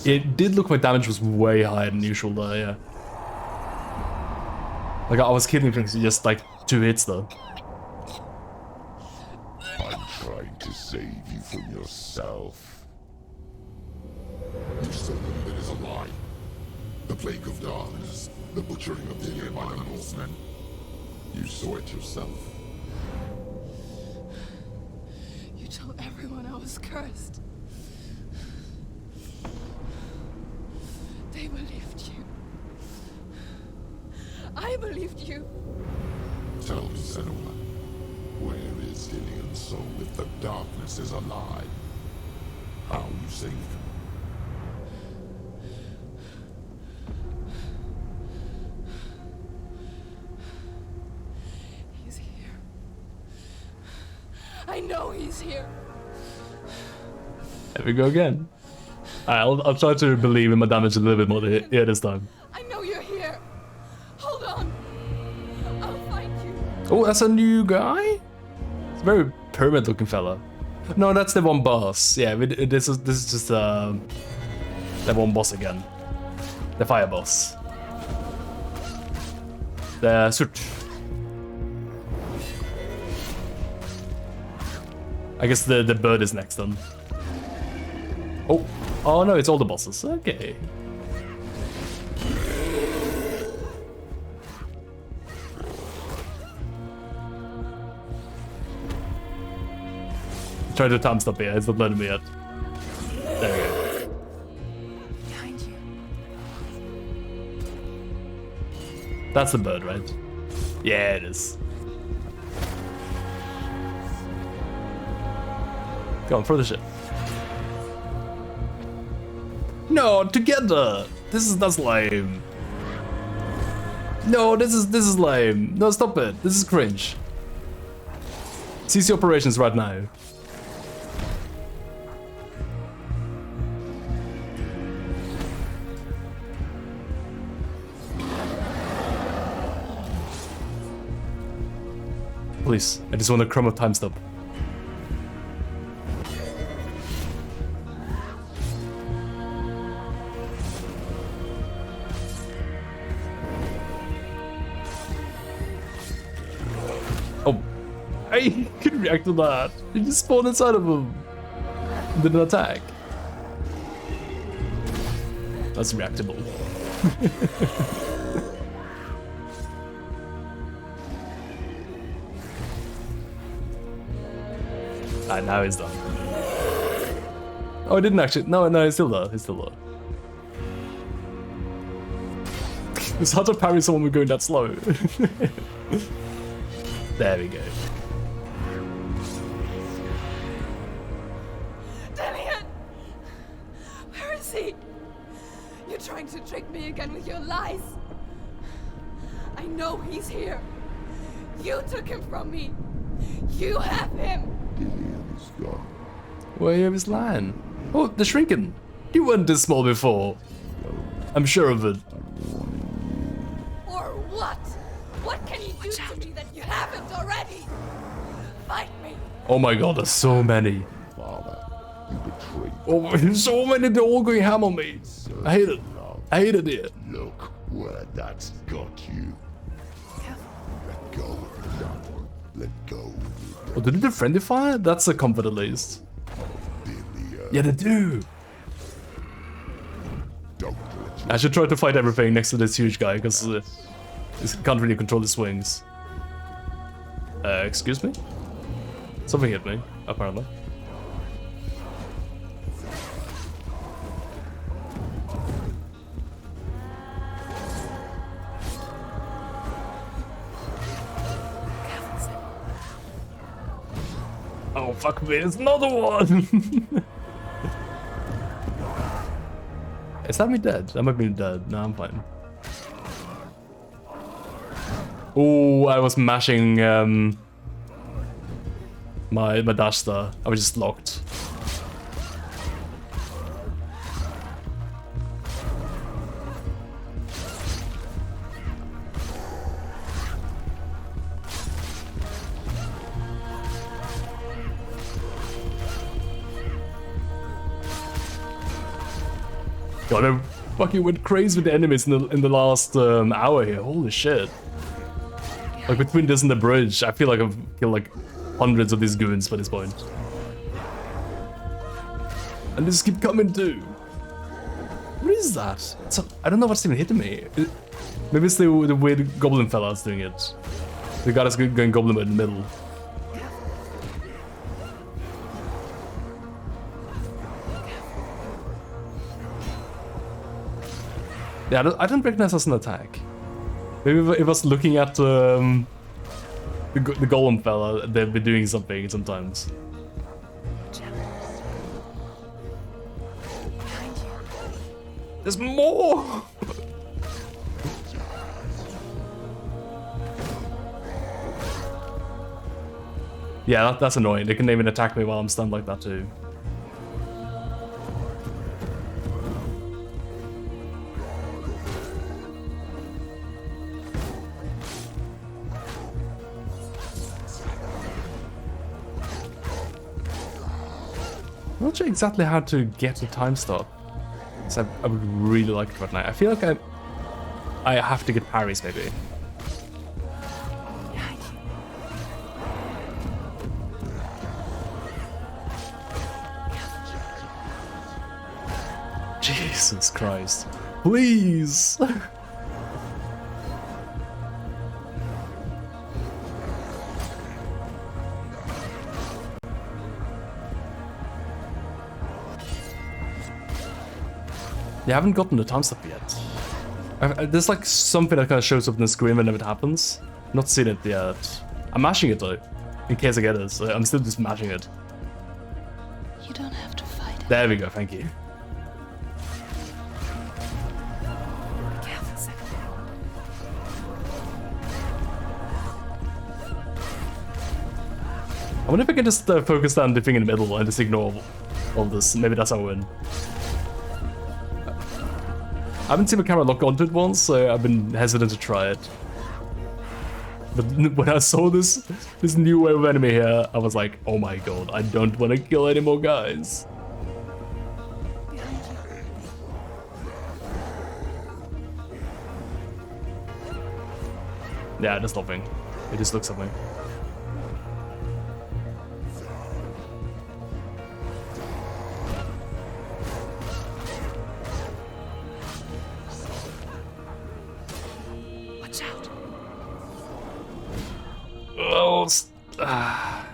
It did look like damage was way higher than usual though, yeah. Like I was killing things with just like 2 hits though. I'm trying to save you from yourself. You said that it is a lie. The plague of darkness, the butchering of Dillion by the Northmen. You saw it yourself. You told everyone I was cursed. They believed you. I believed you. Tell me, Senua, where is Dillion's soul if the darkness is a lie? How you saved him? He's here. I know he's here. There we go again. I'll try to believe in my damage a little bit more here this time. I know you're here. Hold on. I'll find you. Oh, that's a new guy? It's a very permanent looking fella. No, that's the one boss. Yeah, this is just that one boss again. The fire boss. The switch. I guess the bird is next then. Oh no, it's all the bosses. Okay. Try to time stop here, it's not letting me yet. There we go. Behind you. That's the bird, right? Yeah, it is. Go on, throw the shit. No, together! That's lame. No, this is lame. No, stop it. This is cringe. Cease your operations right now. Please, I just want a crumb of time stop. Oh, I couldn't react to that. He just spawned inside of him. Didn't attack. That's reactable. Ah, now he's done. Oh, I didn't actually. No, he's still there. He's still there. It's hard to parry someone with going that slow. There we go. Dillion! Where is he? You're trying to trick me again with your lies. I know he's here. You took him from me. You have him. Dillion is gone. Where you his line? Oh, the shrinking. You weren't this small before. I'm sure of it. Or what? What can you do to me that you haven't already? Fight me. Oh my god, there's so many. Father, you betrayed Oh, there's so many. They're all going ham on me. I hate it. I hate it here. Look where that's got you. Let go of the gun. Let go of the Oh, did they friendly fire? That's a comfort at least. Dillion. Yeah, they do. Don't let you I should try to fight everything next to this huge guy, because he can't really control the swings. Excuse me? Something hit me, apparently. Oh, fuck me, there's another one! Is that me dead? That might be dead. No, I'm fine. Oh, I was mashing my dash star. I was just locked. God, I fucking went crazy with the enemies in the last hour here. Holy shit. Like between this and the bridge, I feel like I've killed like hundreds of these goons by this point. And they just keep coming too. What is that? I don't know what's even hitting me. Maybe it's the weird goblin fella that's doing it. The guy that's going goblin in the middle. Yeah, I didn't recognize as an attack. Maybe if I was looking at the golem fella, they'd be doing something sometimes. There's more! Yeah, that's annoying. They can even attack me while I'm stunned like that too. I'm not sure exactly how to get the time stop. So I would really like it right now. I feel like I have to get parries maybe. Jesus Christ. Please! Yeah, I haven't gotten the time stop yet. There's like something that kind of shows up on the screen whenever it happens. Not seen it yet. I'm mashing it though, in case I get it. So I'm still just mashing it. You don't have to fight it. There we go, thank you. I wonder if I can just focus down the thing in the middle and just ignore all this. Maybe that's how I win. I haven't seen my camera lock onto it once, so I've been hesitant to try it. But when I saw this new wave of enemy here, I was like, oh my god, I don't want to kill any more guys. Yeah, there's nothing. It just looks at me.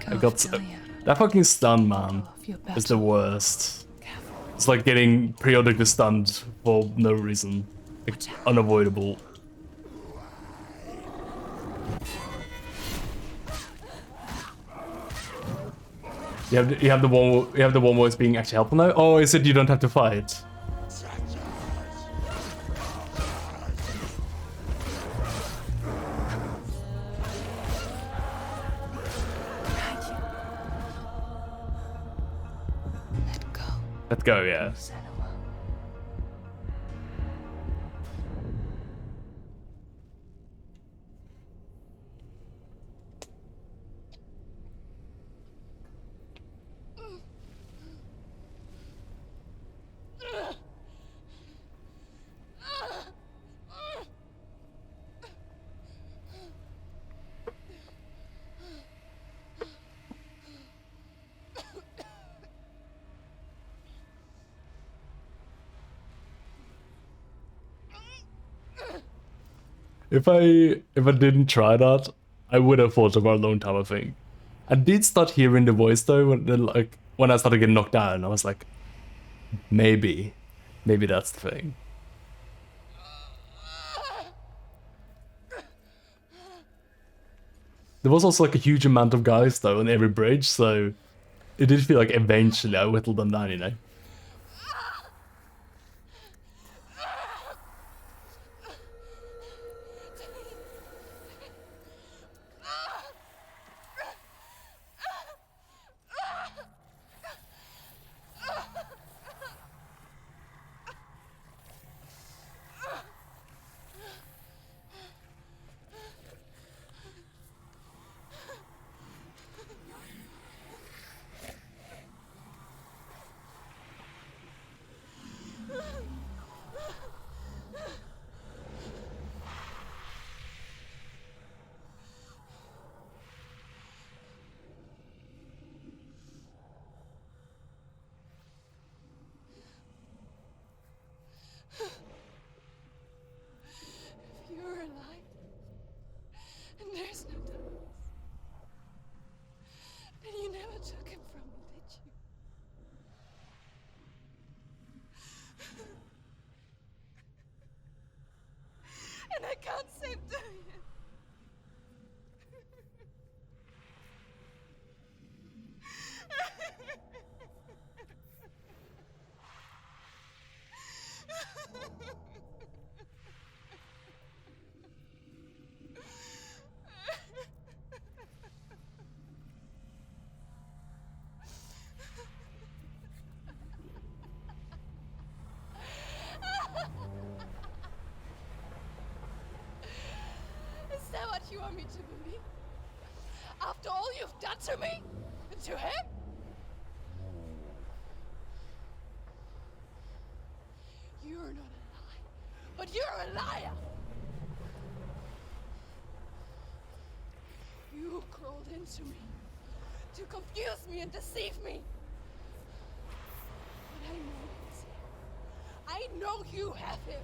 I got that fucking stun, man. Is the worst. It's like getting periodically stunned for no reason. Like, unavoidable. You have the one where it's being actually helpful now. Oh, I said you don't have to fight. Let go, yeah. If I didn't try that, I would have fought about a long time, I think. I did start hearing the voice though when I started getting knocked down. I was like, maybe that's the thing. There was also like a huge amount of guys though on every bridge, so It did feel like eventually I whittled them down, you know? If you're alive, and there's no doubt, then you never took him from me, did you? And I can't save Dorian. Is that what you want me to believe? After all you've done to me? And to him? You're not a lie, but you're a liar! You crawled into me to confuse me and deceive me. But I know he's here. I know you have him.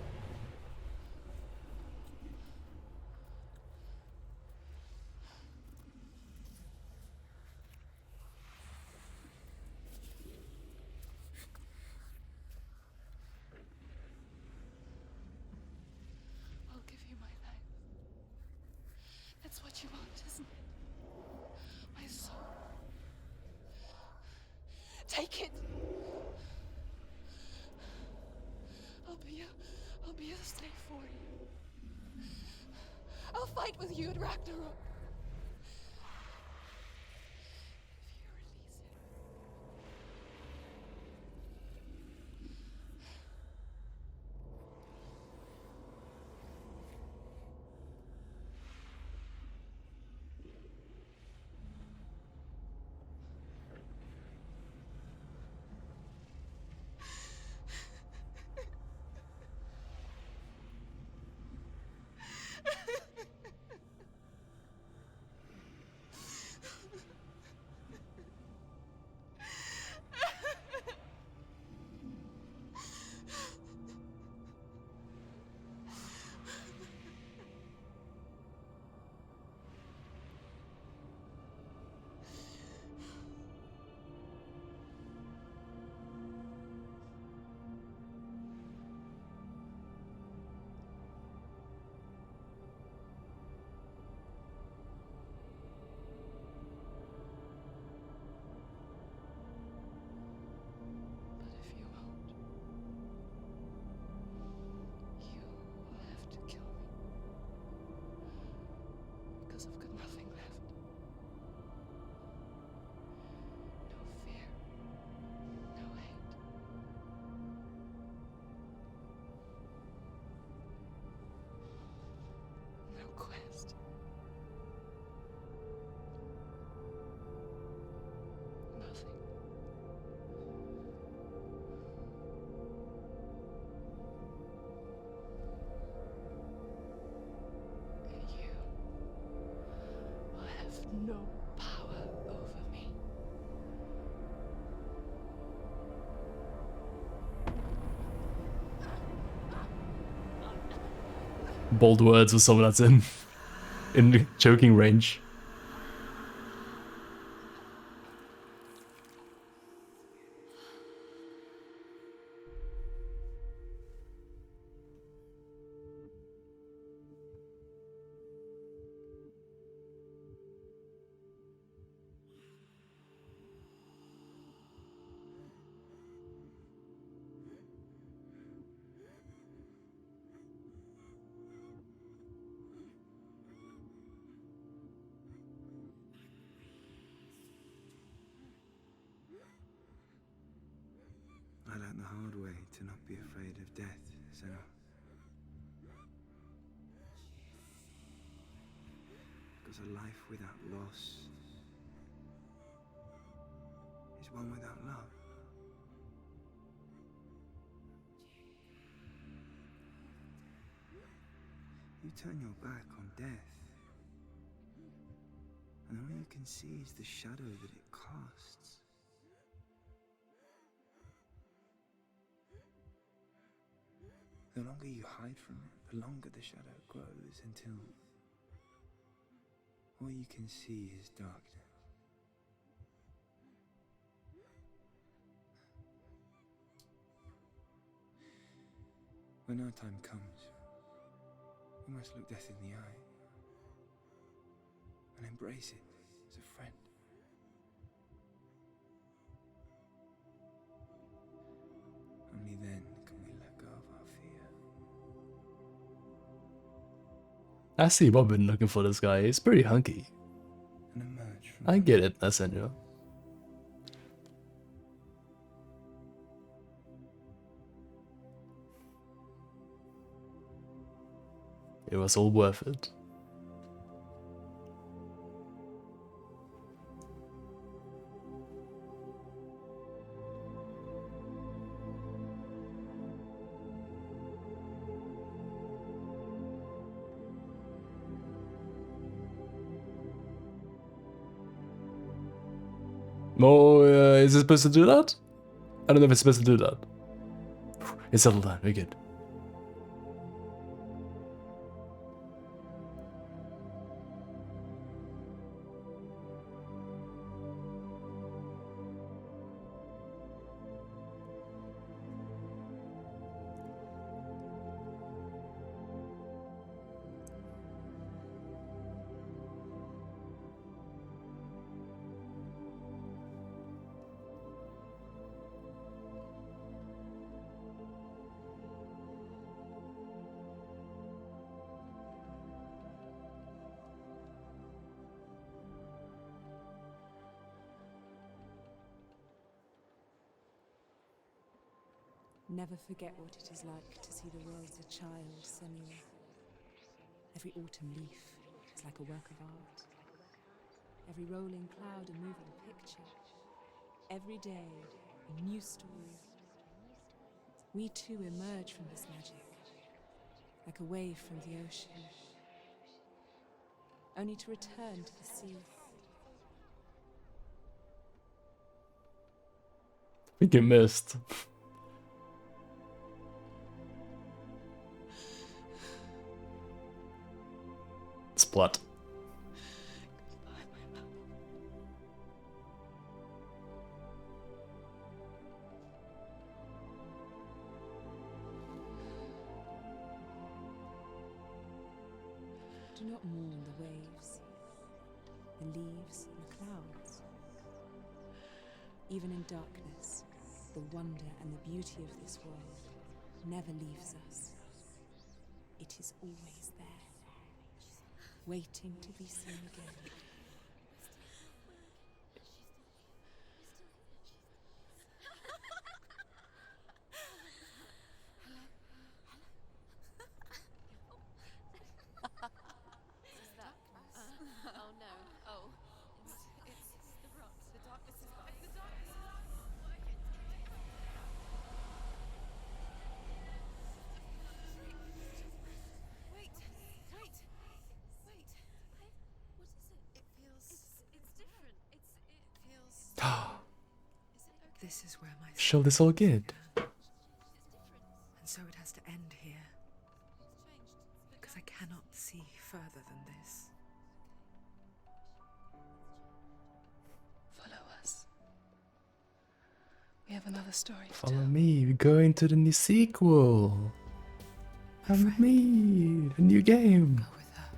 I'll give you my life. That's what you want, isn't it? My soul. Take it. I'll be a slave for you. I'll fight with you at Ragnarok. If you release him. I've got nothing left. No fear. No hate. No quest. Nothing. You will have no power over me. Bold words for someone that's in choking range. hard way to not be afraid of death, Senua. Because a life without loss is one without love. You turn your back on death, and all you can see is the shadow that it casts. The longer you hide from it, the longer the shadow grows until all you can see is darkness. When our time comes, we must look death in the eye and embrace it as a friend. Only then can we let go of our fear. I see what I've been looking for this guy. He's pretty hunky. And emerge from I get it, that's Senua. It was all worth it. Oh, is it supposed to do that? I don't know if it's supposed to do that. It's settled down, we're good. Never forget what it is like to see the world as a child, Senua. Every autumn leaf is like a work of art. Every rolling cloud a moving picture. Every day a new story. We too emerge from this magic, like a wave from the ocean, only to return to the sea. I think you missed. Splat. Do not mourn the waves, the leaves, and the clouds. Even in darkness, the wonder and the beauty of this world never leaves us. It is always there, waiting to be seen again. Oh no. Oh. It's the rot. The darkness is back. The darkness is back. Wait. What is it? It feels... It's different. It feels... Is it okay? This is where my Show this all good. And so it has to end here, because I cannot see further than this. Follow us. We have another story to Follow tell. me, we're going to the new sequel. Follow me, a new game. Go with her.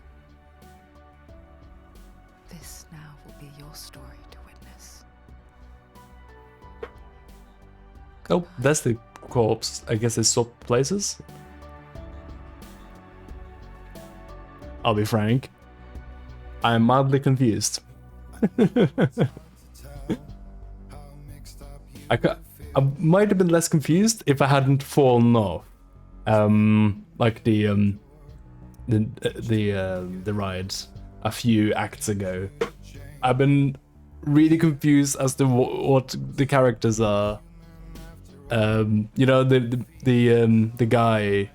This now will be your story to witness. Oh, that's the corpse. I guess they swapped places. I'll be frank. I'm mildly confused. I'm I might have been less confused if I hadn't fallen off. Like the ride a few acts ago. I've been really confused as to what the characters are. You know, the guy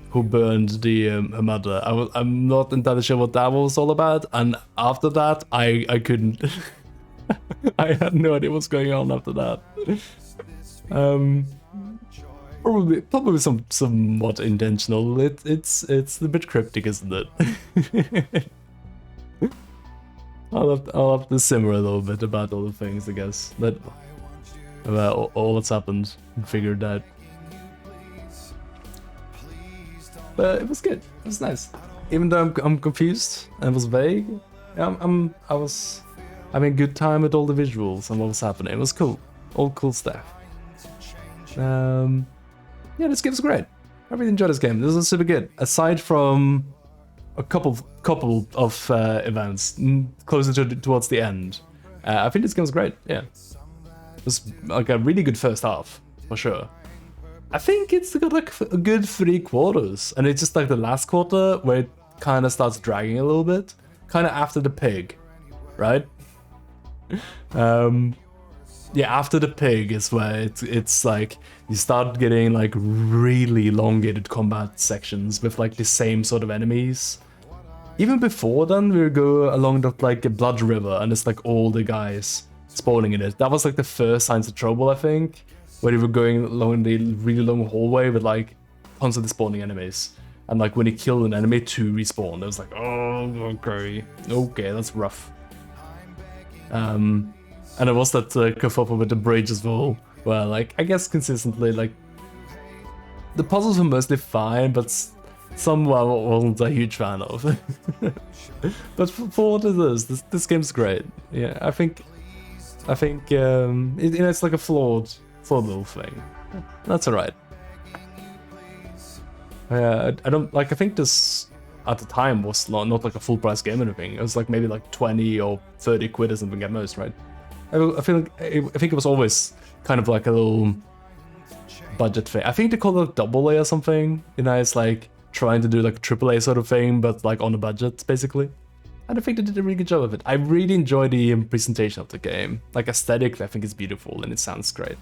who burned her mother. I'm not entirely sure what that was all about, and after that, I couldn't. I had no idea what's going on after that. Probably somewhat intentional. It's a bit cryptic, isn't it? I'll have to simmer a little bit about all the things, I guess, that about all that's happened and figured out. But it was good. It was nice. Even though I'm confused and it was vague, I was having a good time with all the visuals and what was happening. It was cool. All cool stuff. Yeah, this game was great. I really enjoyed this game. This was super good. Aside from a couple of events closer towards the end, I think this game was great. Yeah, it was like a really good first half for sure. I think it's got like a good 3 quarters, and it's just like the last quarter where it kind of starts dragging a little bit, kind of after the pig, right? Yeah, after the pig is where it's like you start getting like really elongated combat sections with like the same sort of enemies. Even before then, we would go along that like blood river, and it's like all the guys spawning in it. That was like the first signs of trouble, I think, where you were going along the really long hallway with like constantly spawning enemies. And like when you kill an enemy, 2 respawn. It was like, oh, okay, that's rough. And it was that kerfuffle with the bridge as well, where like I guess consistently like the puzzles were mostly fine, but some I wasn't a huge fan of. But for what it is, this game's great. Yeah, I think it's like a flawed little thing. That's alright. I don't like. I think this at the time was not like a full price game or anything. It was like maybe like 20 or 30 quid or something at most, right? I think it was always kind of like a little budget thing. I think they call it double A or something. You know, it's like trying to do like a triple A sort of thing, but like on a budget, basically. And I think they did a really good job of it. I really enjoy the presentation of the game. Like aesthetically, I think it's beautiful and it sounds great.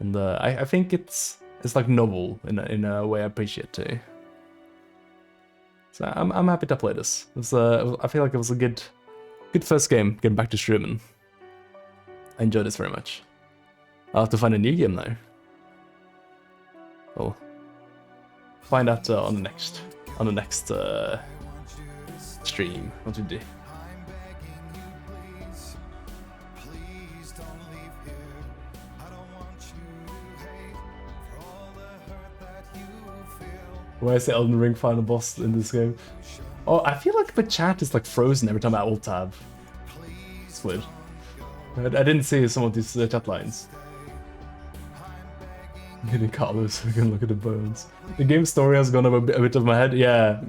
And I think it's like novel in a way I appreciate too. So I'm happy to play this. I feel like it was a good first game getting back to streaming. I enjoyed this very much. I'll have to find a new game now. I'll find out on the next stream what to do. Why is the Elden Ring final boss in this game? Oh, I feel like the chat is like frozen every time I alt tab. It's weird. I didn't see some of these chat lines. Getting Carlos so I can look at the bones. The game story has gone over a bit of my head. Yeah.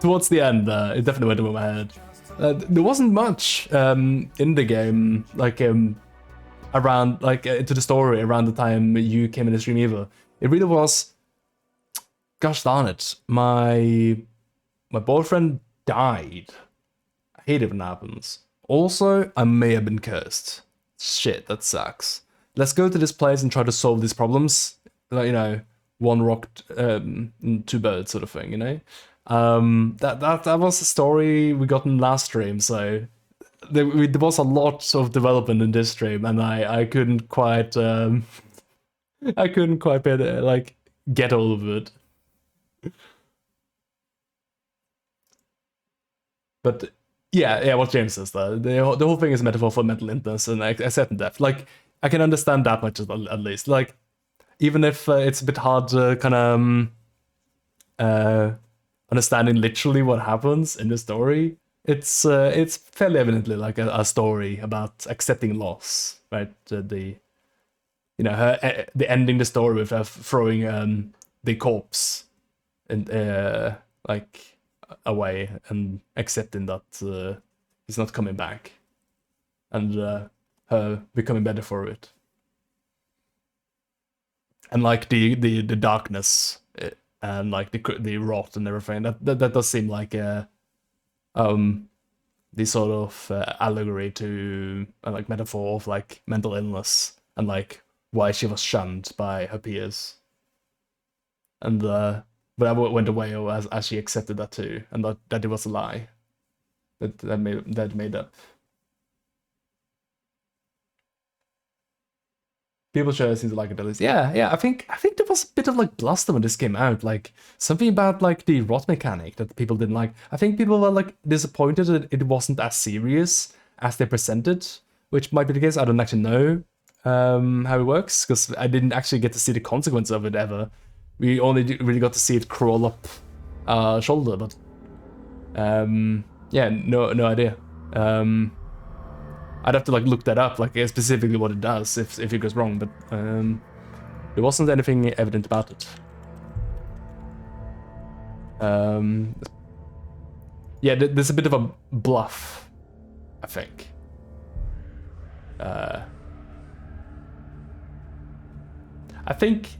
Towards the end, it definitely went over my head. There wasn't much in the game, like around into the story around the time you came in the stream either. It really was. Gosh darn it! My boyfriend died. I hate it when that happens. Also, I may have been cursed. Shit, that sucks. Let's go to this place and try to solve these problems. Like, you know, one rock, 2 birds sort of thing, you know? That was the story we got in last stream, so there was a lot of development in this stream, and I couldn't quite get all of it. But yeah, what James says though, the whole thing is a metaphor for mental illness and accepting death. Like, I can understand that much at least. Like, even if it's a bit hard to kind of understanding literally what happens in the story, it's fairly evidently like a story about accepting loss, right? The ending the story with her throwing the corpse and like away and accepting that he's not coming back, and her becoming better for it, and like the darkness and like the rot and everything. That does seem like the sort of allegory to like metaphor of like mental illness and like why she was shunned by her peers, and but that went away as she accepted that too, and that it was a lie that made up. People sure seem to like it at least. Yeah. I think there was a bit of like bluster when this came out, like something about like the rot mechanic that people didn't like. I think people were like disappointed that it wasn't as serious as they presented, which might be the case. I don't actually know how it works because I didn't actually get to see the consequence of it ever. We only really got to see it crawl up our shoulder, but yeah, no idea. I'd have to like look that up, like specifically what it does if it goes wrong, but there wasn't anything evident about it. Yeah, there's a bit of a bluff, I think. I think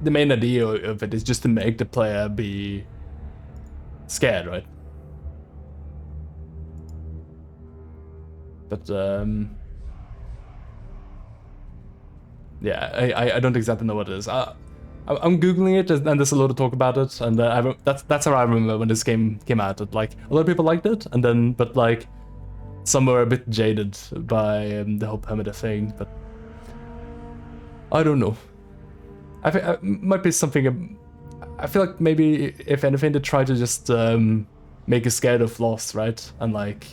the main idea of it is just to make the player be scared, right? But yeah, I don't exactly know what it is. I'm googling it, and there's a lot of talk about it, and that's how I remember when this game came out. That like a lot of people liked it, and then but like some were a bit jaded by the whole perimeter thing. But I don't know. I think it might be something. I feel like maybe if anything, they try to just make you scared of loss, right? And like.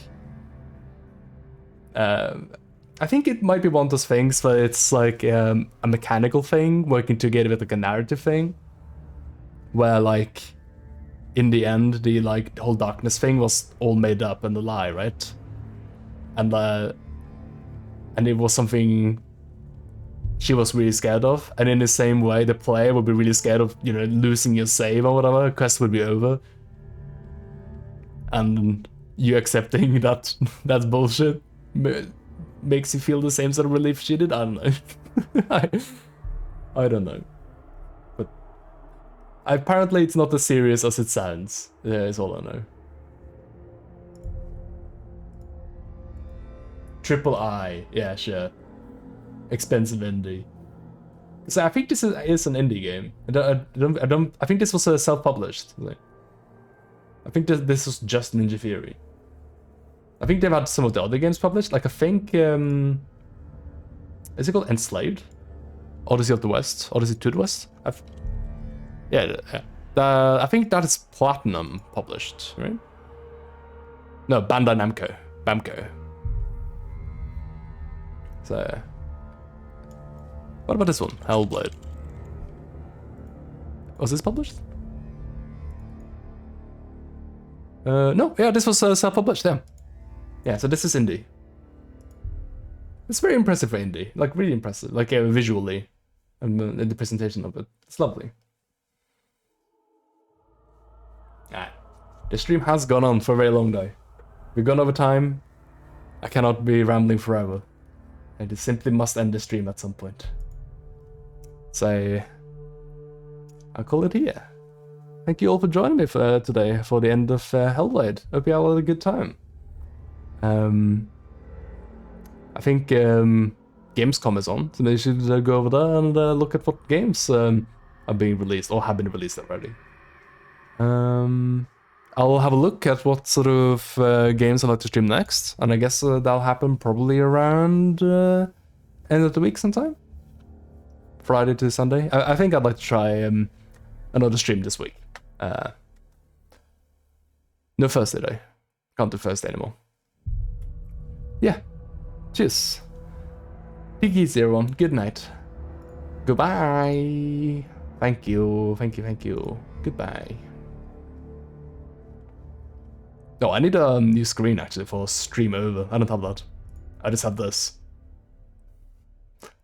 I think it might be one of those things where it's like a mechanical thing working together with like a narrative thing, where like in the end the like whole darkness thing was all made up and a lie, right? And it was something she was really scared of, and in the same way the player would be really scared of, you know, losing your save or whatever, quest would be over, and you accepting that that's bullshit makes you feel the same sort of relief she did. I don't know. I don't know. But apparently it's not as serious as it sounds. Yeah, is all I know. Triple I. Yeah, sure. Expensive indie. So I think this is an indie game. I think this was self-published. I think this was just Ninja Theory. I think they've had some of the other games published. Like I think, is it called Enslaved? Odyssey of the West? Odyssey to the West? Yeah. I think that is Platinum published, right? No, Bandai Namco. Bamco. So, what about this one? Hellblade. Was this published? No, yeah, this was self-published, yeah. Yeah, so this is indie. It's very impressive for indie, like really impressive, like visually, and the presentation of it. It's lovely. Alright, the stream has gone on for a very long day. We've gone over time. I cannot be rambling forever. I just simply must end the stream at some point. So, I'll call it here. Thank you all for joining me for today for the end of Hellblade. Hope you all had a good time. I think Gamescom is on, so maybe you should go over there and look at what games are being released or have been released already. I'll have a look at what sort of games I'd like to stream next, and I guess that'll happen probably around end of the week sometime. Friday to Sunday. I think I'd like to try another stream this week. No Thursday though. Can't do Thursday anymore. Yeah. Cheers. Take easy, everyone. Good night. Goodbye. Thank you. Goodbye. No, I need a new screen actually for stream over. I don't have that. I just have this.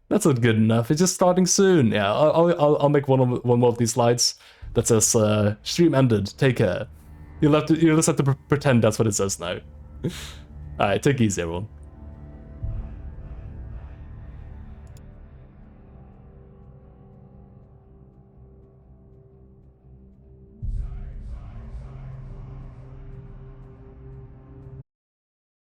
That's not good enough. It's just starting soon. Yeah, I'll make one more of these slides that says stream ended. Take care. You'll just have to pretend that's what it says now. Alright, took easy, everyone.